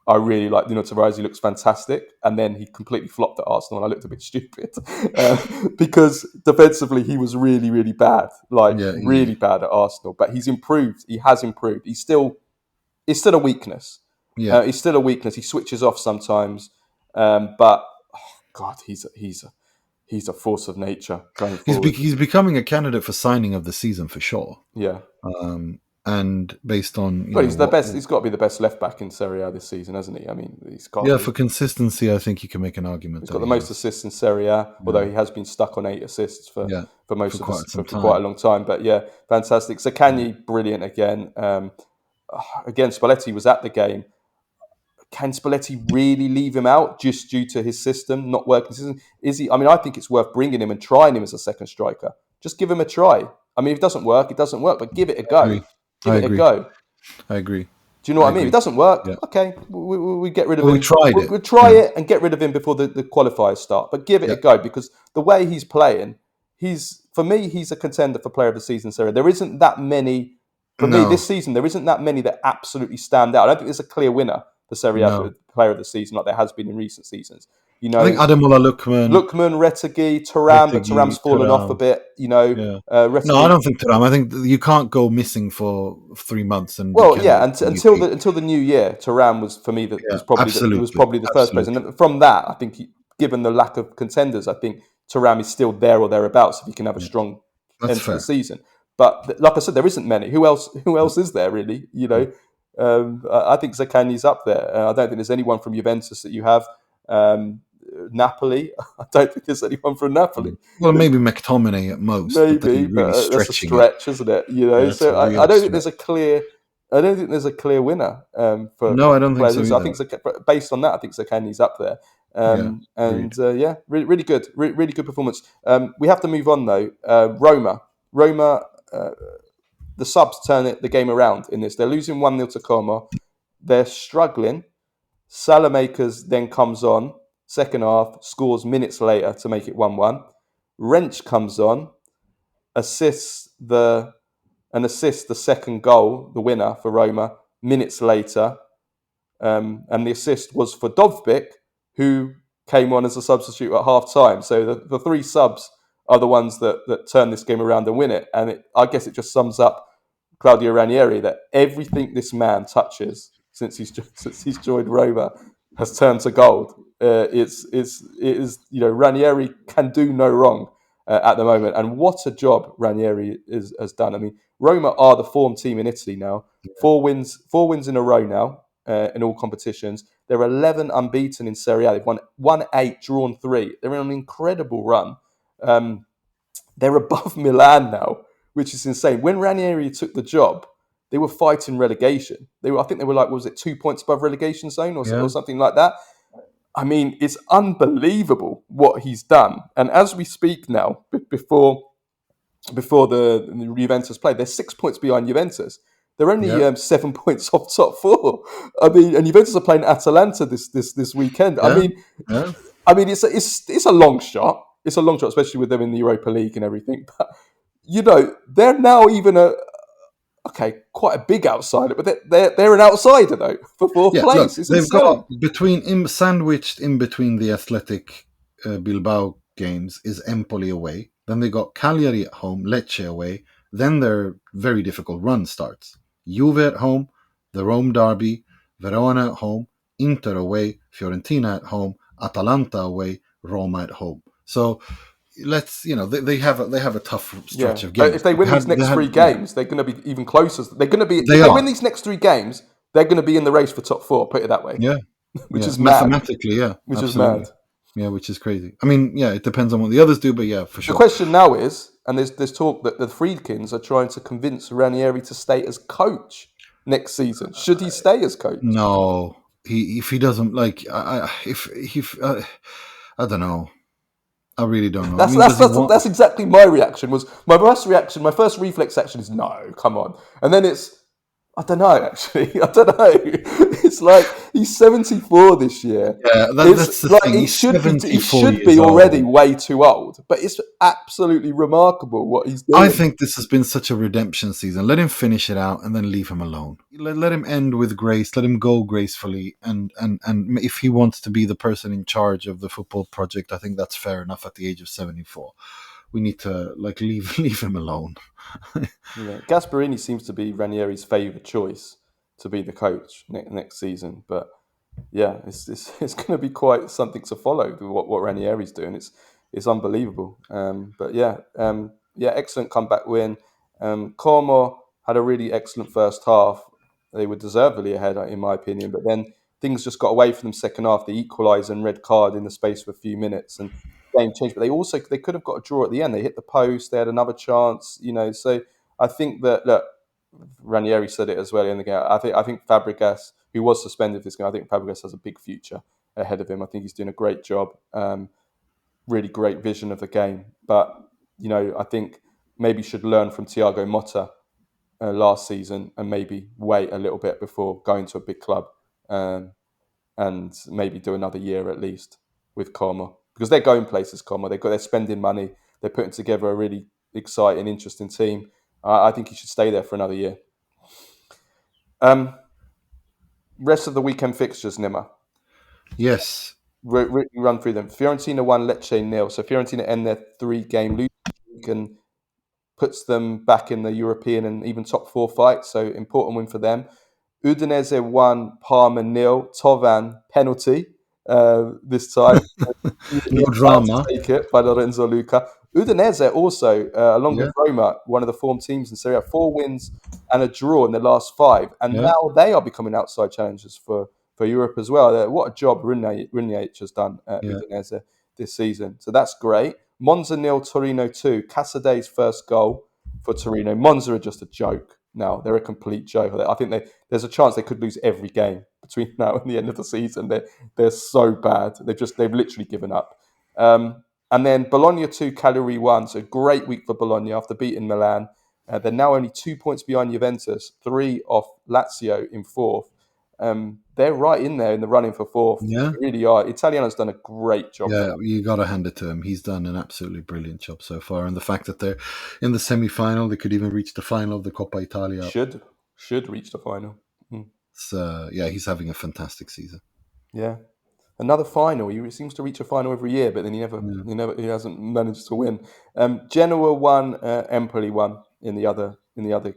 I really like Nuno Tavares. He looks fantastic, and then he completely flopped at Arsenal, and I looked a bit stupid because defensively he was really, really bad, really bad at Arsenal. But he's improved. He has improved. It's still a weakness. Yeah. He's still a weakness. He switches off sometimes, but God, he's a force of nature going forward. He's becoming a candidate for signing of the season for sure. Yeah. And based on he's the best. He's got to be the best left back in Serie A this season, hasn't he? I mean, he's got. Yeah, for consistency, I think you can make an argument. He's got the most assists in Serie A, although he has been stuck on 8 assists for quite a long time. But yeah, fantastic. So Kanye, brilliant again. Again, Spalletti was at the game. Can Spalletti really leave him out just due to his system not working? Is he? I mean, I think it's worth bringing him and trying him as a second striker. Just give him a try. I mean, if it doesn't work, it doesn't work. But give it a go. Give it a go. I agree. Do you know what I mean? If it doesn't work, okay, we get rid of him. We tried it. We'll try it and get rid of him before the qualifiers start. But give it a go because the way he's playing, for me, he's a contender for Player of the Season. Serie. There isn't that many for me, this season, there isn't that many that absolutely stand out. I don't think there's a clear winner for Serie A player of the season like there has been in recent seasons. You know, I think Ademola Lookman, Retegui, Thuram, but Thuram's fallen off a bit. You know, Retegui, no, I don't think Thuram. I think you can't go missing for 3 months and until the new year, Thuram was for me was probably the first place. And from that, I think given the lack of contenders, I think Thuram is still there or thereabouts if he can have a strong end to the season. But like I said, there isn't many. Who else is there really? You know, I think Zaccagni's up there. I don't think there's anyone from Juventus that you have. Napoli, I don't think there's anyone from Napoli. Well, maybe McTominay at most. Maybe, but that's a stretch, isn't it? You know, so I don't think there's a clear. I don't think there's a clear winner. For no, I don't think so. I think based on that, I think Zaccagni's up there. Really good, really good performance. We have to move on though. Roma, the subs turn the game around in this. They're losing 1-0 to Como. They're struggling. Salamakers then comes on, second half, scores minutes later to make it 1-1. Wrench comes on, assists the second goal, the winner for Roma, minutes later. And the assist was for Dovbyk, who came on as a substitute at half-time. So the three subs are the ones that turn this game around and win it. And I guess it just sums up Claudio Ranieri that everything this man touches since he's joined Roma has turned to gold. It is Ranieri can do no wrong at the moment, and what a job Ranieri has done. I mean, Roma are the form team in Italy now. 4 wins in a row now in all competitions. They're 11 unbeaten in Serie A. They've won 8, drawn 3. They're in an incredible run. They're above Milan now, which is insane. When Ranieri took the job, they were fighting relegation. I think they were 2 points above relegation zone or something like that. I mean, it's unbelievable what he's done. And as we speak now, before the Juventus play, they're 6 points behind Juventus. They're only 7 points off top 4. I mean, and Juventus are playing Atalanta this weekend. Yeah. I mean, it's a long shot. It's a long shot, especially with them in the Europa League and everything. But they're now even quite a big outsider, but they're an outsider though for 4th place. Look, they've got sandwiched in between the Athletic Bilbao games is Empoli away. Then they got Cagliari at home, Lecce away. Then their very difficult run starts. Juve at home, the Rome derby, Verona at home, Inter away, Fiorentina at home, Atalanta away, Roma at home. So they have a tough stretch of games. But if they win these next 3 games, they're going to be even closer. They're going to be. If they win these next 3 games, they're going to be in the race for top 4. Put it that way. Yeah, which is mad. Mathematically, yeah, which absolutely. is mad. Yeah, which is crazy. I mean, yeah, it depends on what the others do, but yeah, for sure. The question now is, and there's talk that the Friedkins are trying to convince Ranieri to stay as coach next season. Should he stay as coach? No, if he doesn't I don't know. I really don't know. That's exactly my reaction. My first reflex action is no, come on. And then I don't know, actually. I don't know. It's like he's 74 this year. Yeah, that's the thing. He should be already way too old. But it's absolutely remarkable what he's doing. I think this has been such a redemption season. Let him finish it out and then leave him alone. Let him end with grace. Let him go gracefully. And if he wants to be the person in charge of the football project, I think that's fair enough at the age of 74. We need to leave him alone. Gasperini seems to be Ranieri's favourite choice to be the coach next season. But yeah, it's going to be quite something to follow. What Ranieri's doing, it's unbelievable. Excellent comeback win. Como had a really excellent first half. They were deservedly ahead, in my opinion. But then things just got away from them second half. The equaliser and red card in the space of a few minutes and game changed, but they could have got a draw at the end. They hit the post, they had another chance, so I think that, look, Ranieri said it as well in the game. I think Fabregas, who was suspended this game, I think Fabregas has a big future ahead of him. I think he's doing a great job, really great vision of the game. But I think maybe should learn from Thiago Motta last season and maybe wait a little bit before going to a big club, and maybe do another year at least with Como. Because they're going places, Como. They're spending money. They're putting together a really exciting, interesting team. I think he should stay there for another year. Rest of the weekend fixtures, Nima. Yes. Run through them. Fiorentina 1, Lecce 0. So Fiorentina end their 3-game losing streak and puts them back in the European and even top 4 fight. So important win for them. Udinese 1, Parma 0. Tovan penalty this time. No drama. Take it by Lorenzo Luca. Udinese also, along Yeah. with Roma, one of the form teams in Serie A, 4 wins and a draw in the last 5. And Yeah. now they are becoming outside challengers for Europe as well. What a job Ranieri has done at Udinese this season. So that's great. Monza 0, Torino 2. Casade's first goal for Torino. Monza are just a joke now. They're a complete joke. I think there's a chance they could lose every game between now and the end of the season. They're so bad. They've literally given up. And then Bologna 2, Cagliari 1. So great week for Bologna after beating Milan. They're now only 2 points behind Juventus, 3 off Lazio in 4th. They're right in there in the running for 4th. Yeah. They really are. Italiano's done a great job. Yeah, you got to hand it to him. He's done an absolutely brilliant job so far. And the fact that they're in the semi-final, they could even reach the final of the Coppa Italia. Should reach the final. He's having a fantastic season. Yeah. Another final. He seems to reach a final every year, but then he hasn't managed to win. Genoa 1, Empoli 1 in the other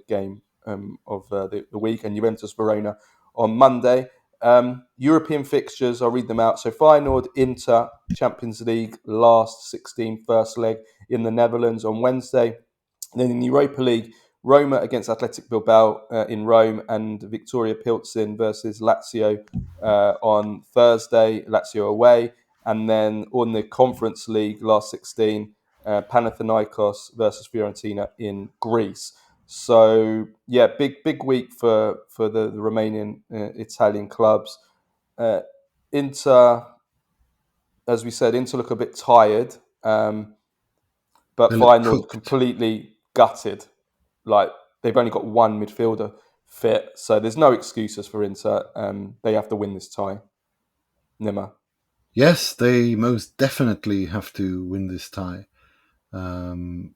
game of the week, and Juventus Verona on Monday. European fixtures, I'll read them out. So Feyenoord, Inter, Champions League, last 16, first leg in the Netherlands on Wednesday. And then in the Europa League, Roma against Athletic Bilbao in Rome, and Victoria Pilsen versus Lazio on Thursday, Lazio away. And then on the Conference League, last 16, Panathinaikos versus Fiorentina in Greece. So, yeah, big week for the Romanian Italian clubs. Inter, as we said, Inter look a bit tired, but Feyenoord completely gutted. Like, they've only got one midfielder fit, so there's no excuses for Inter. They have to win this tie. Nima. Yes, they most definitely have to win this tie. Feyenoord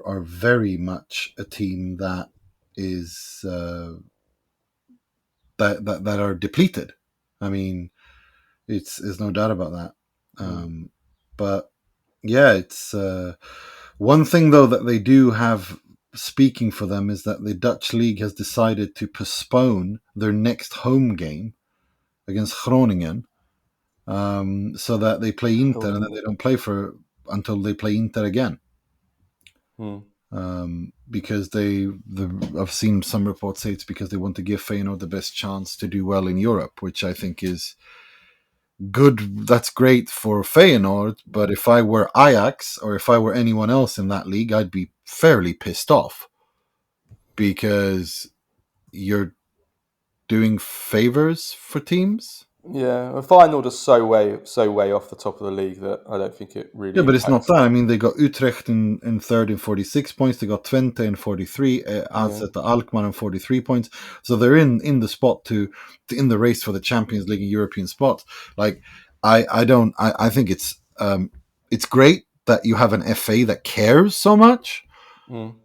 are very much a team that is that are depleted. I mean, there's no doubt about that. But yeah, it's one thing though that they do have speaking for them is that the Dutch league has decided to postpone their next home game against Groningen, so that they play Inter and then they don't play until they play Inter again. Because I've seen some reports say it's because they want to give Feyenoord the best chance to do well in Europe, which I think is good. That's great for Feyenoord, but if I were Ajax or if I were anyone else in that league, I'd be fairly pissed off because you're doing favors for teams. Yeah, Feyenoord are so way off the top of the league that I don't think it really. Yeah, but it's not that. I mean, they got Utrecht in third in 46 points. They got Twente in 43. AZ Alkmaar in 43 points. So they're in the spot in the race for the Champions League and European spot. Like, I think it's great that you have an FA that cares so much,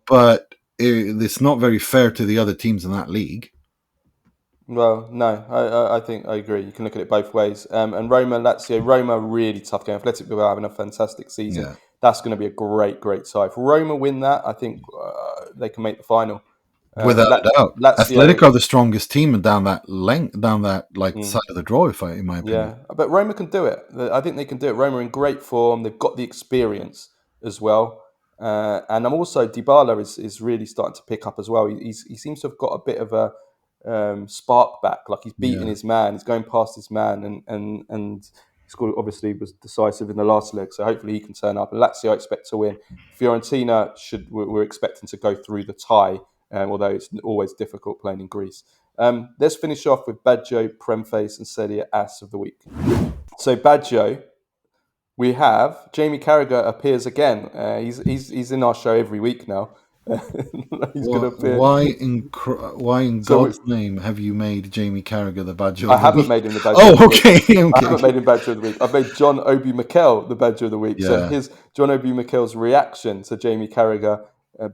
but it's not very fair to the other teams in that league. Well, no, I think I agree. You can look at it both ways. And Roma, Lazio, Roma, really tough game. Athletic Bilbao having a fantastic season. Yeah. That's going to be a great tie. If Roma win that, I think they can make the final. Without a doubt. Lazio, Athletic are the strongest team down that side of the draw, in my opinion. Yeah, but Roma can do it. I think they can do it. Roma are in great form. They've got the experience as well. And I'm also, Dybala is really starting to pick up as well. He seems to have got a bit of a spark back, like he's beating his man, he's going past his man, and he scored, obviously was decisive in the last leg, so hopefully he can turn up. And Lazio I expect to win. Fiorentina we're expecting to go through the tie, although it's always difficult playing in Greece. Let's finish off with Baggio, Premface and Serie ASS of the week. So Baggio, we have Jamie Carragher appears again. He's in our show every week now. He's going to appear. Why in God's name have you made Jamie Carragher the Badger of the week? I haven't made him the Badger of the week. Okay. I haven't made him Badger of the week. I've made John Obi Mikel the Badger of the week. Yeah. So his John Obi Mikel's reaction to Jamie Carragher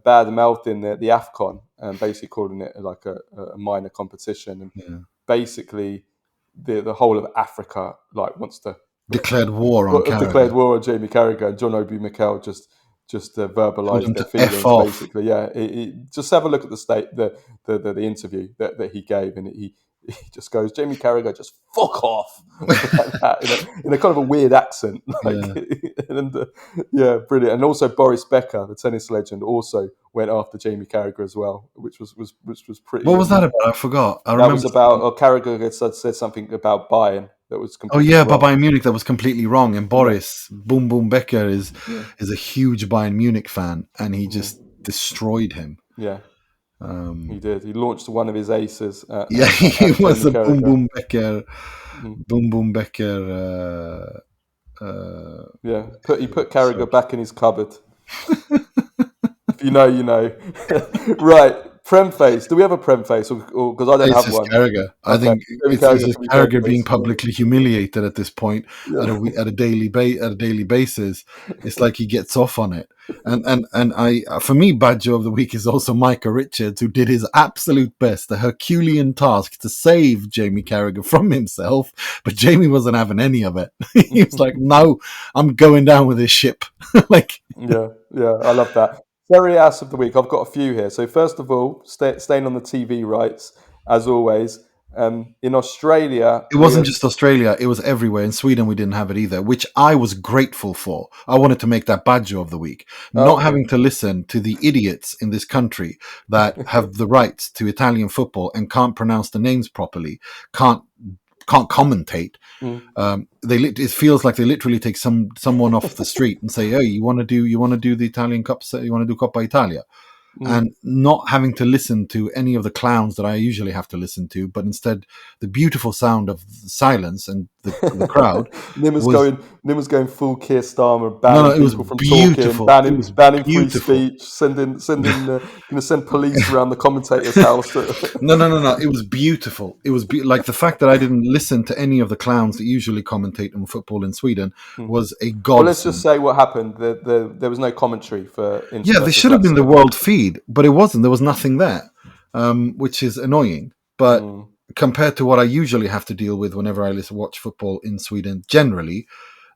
bad mouthing the AFCON and basically calling it like a minor competition. And basically, the whole of Africa like wants to declared war on Carragher. Declared war on Jamie Carragher, and John Obi Mikel just verbalised their feelings. Basically, just have a look at the interview that he gave, and he just goes, Jamie Carragher, just fuck off, like that, in a kind of a weird accent, and brilliant. And also Boris Becker, the tennis legend, also went after Jamie Carragher as well, which was pretty. What was that about? I forgot. That was about Carragher had said something about Bayern. That was completely wrong. Bayern Munich, that was completely wrong. And Boris Boom Boom Becker is a huge Bayern Munich fan, and he just destroyed him. Yeah, he did. He launched one of his aces. He was a Boom Boom Becker. Boom Boom Becker. He put Carragher back in his cupboard. If you know, you know. Right. Premface. Do we have a Premface? Or because I don't have one. Carragher. I think it's Carragher being publicly humiliated at this point at a daily basis. It's like he gets off on it. And I, for me, Baggio of the week is also Micah Richards, who did his absolute best, the Herculean task to save Jamie Carragher from himself, but Jamie wasn't having any of it. He was like, "No, I'm going down with this ship." I love that. Serie ASS of the week. I've got a few here. So first of all, staying on the TV rights, as always. In Australia... It wasn't just Australia, it was everywhere. In Sweden, we didn't have it either, which I was grateful for. I wanted to make that Baggio of the week. Not having to listen to the idiots in this country that have the rights to Italian football and can't pronounce the names properly, can't commentate. It feels like they literally take someone off the street and say, "Hey, you want to do the Italian Cup? You want to do Coppa Italia?" And not having to listen to any of the clowns that I usually have to listen to, but instead the beautiful sound of silence and the crowd. Nima's going full Keir Starmer, banning people from talking, banning free speech, sending send police around the commentator's house. No. It was beautiful. It was like the fact that I didn't listen to any of the clowns that usually commentate on football in Sweden was a godsend. Well, let's just say what happened. There was no commentary for. There should have been the world feed, but it wasn't. There was nothing there, which is annoying. But compared to what I usually have to deal with whenever I watch football in Sweden, generally,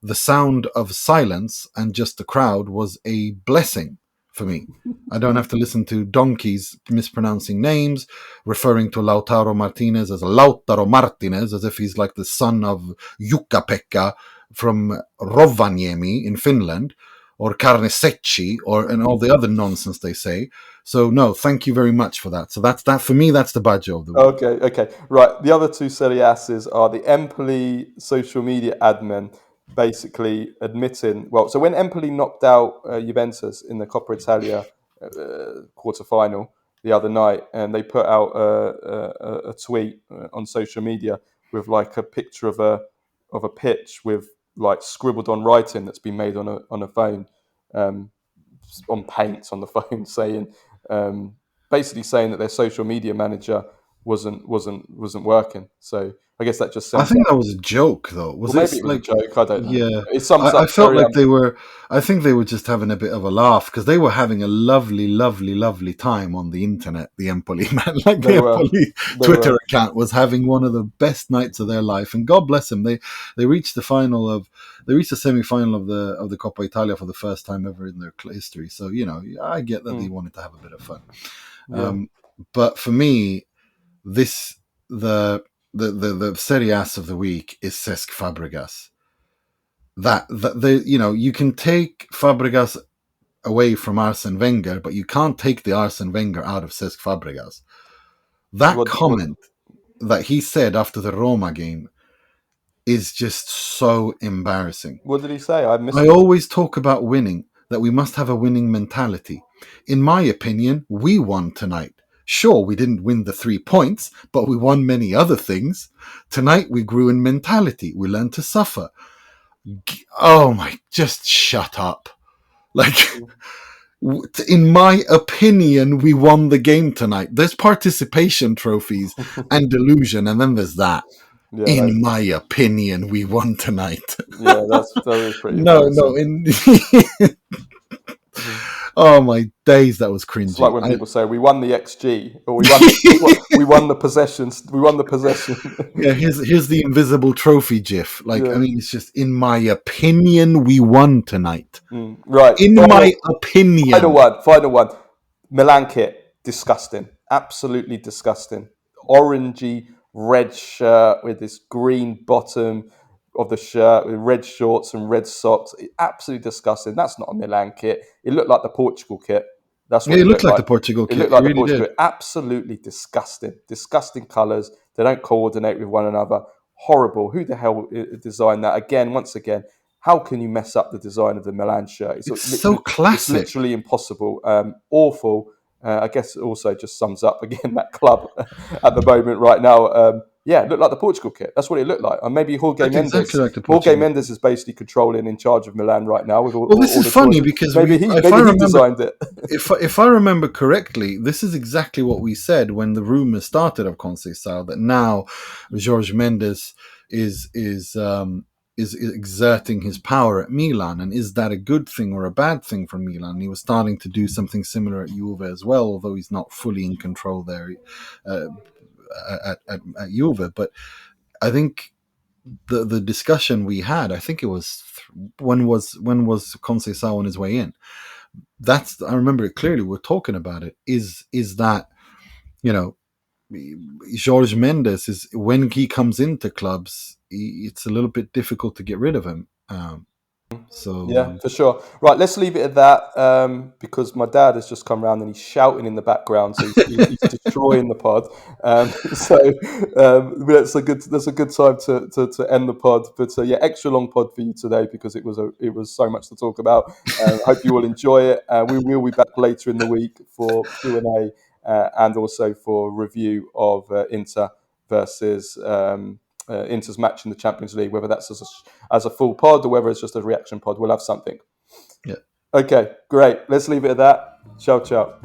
the sound of silence and just the crowd was a blessing for me. I don't have to listen to donkeys mispronouncing names, referring to Lautaro Martinez as Lautaro Martinez, as if he's like the son of Jukka-Pekka from Rovaniemi in Finland, or carne secchi, and all the other nonsense they say. So no, thank you very much for that. So that's that for me. That's the Baggio of the week. Okay, right. The other two Serie Asses are the Empoli social media admin, basically admitting. Well, so when Empoli knocked out Juventus in the Coppa Italia quarterfinal the other night, and they put out a tweet on social media with like a picture of a pitch with like scribbled on writing that's been made on a phone, on paint on the phone, saying basically saying that their social media manager wasn't working. So I guess that just. I think that was a joke, though. Maybe it was a joke. I don't know. Yeah, I felt like they were. I think they were just having a bit of a laugh because they were having a lovely, lovely, lovely time on the internet. The Empoli man, like the Empoli Twitter account, was having one of the best nights of their life, and God bless them. They reached the semi-final of the Coppa Italia for the first time ever in their history. So I get that they wanted to have a bit of fun. Yeah. But for me, the Serie ASS of the week is Cesc Fabregas. You can take Fabregas away from Arsene Wenger, but you can't take the Arsene Wenger out of Cesc Fabregas. That comment that he said after the Roma game is just so embarrassing. What did he say? I always talk about winning, that we must have a winning mentality. In my opinion, we won tonight. Sure, we didn't win the 3 points, but we won many other things. Tonight, we grew in mentality. We learned to suffer. Just shut up. Like, in my opinion, we won the game tonight. There's participation trophies and delusion, and then there's that. Yeah, in my opinion, we won tonight. Yeah, that was pretty. No. Oh my days, that was cringy. It's like when people say we won the XG or we won the possessions. We won the possession. Yeah, here's the invisible trophy gif. Like, Yeah. I mean, it's just, in my opinion, we won tonight. Right. In my opinion. Final one. Milan kit, disgusting. Absolutely disgusting. Orangey red shirt with this green bottom of the shirt with red shorts and red socks. Absolutely disgusting. That's not a Milan kit. It looked like the Portugal kit. That's what it looked like the Portugal kit. It looked like it the really Portugal did. kit. Absolutely disgusting. Disgusting colours. They don't coordinate with one another. Horrible. Who the hell designed that? Once again, how can you mess up the design of the Milan shirt? It's so classic. It's literally impossible. Awful. I guess it also just sums up again that club at the moment right now. It looked like the Portugal kit. That's what it looked like. And maybe Jorge Mendes. Exactly like the Jorge Mendes is basically controlling, in charge of Milan right now. This is funny because maybe he designed it. If I remember correctly, this is exactly what we said when the rumors started of Conceicao, that now Jorge Mendes is exerting his power at Milan, and is that a good thing or a bad thing for Milan? He was starting to do something similar at Juve as well, although he's not fully in control there at Juve. But I think the discussion we had, I think it was when was Conceicao on his way in? I remember it clearly. We're talking about it. Is that, Jorge Mendes is, when he comes into clubs, it's a little bit difficult to get rid of him. Yeah, for sure. Right, let's leave it at that because my dad has just come round and he's shouting in the background, so he's destroying the pod. That's a good time to end the pod. But extra long pod for you today because it was so much to talk about. Hope you all enjoy it. We will be back later in the week for Q&A and also for review of Inter versus. Inter's match in the Champions League, whether that's as a full pod or whether it's just a reaction pod. We'll have something. Yeah. Okay, great. Let's leave it at that. Ciao, ciao.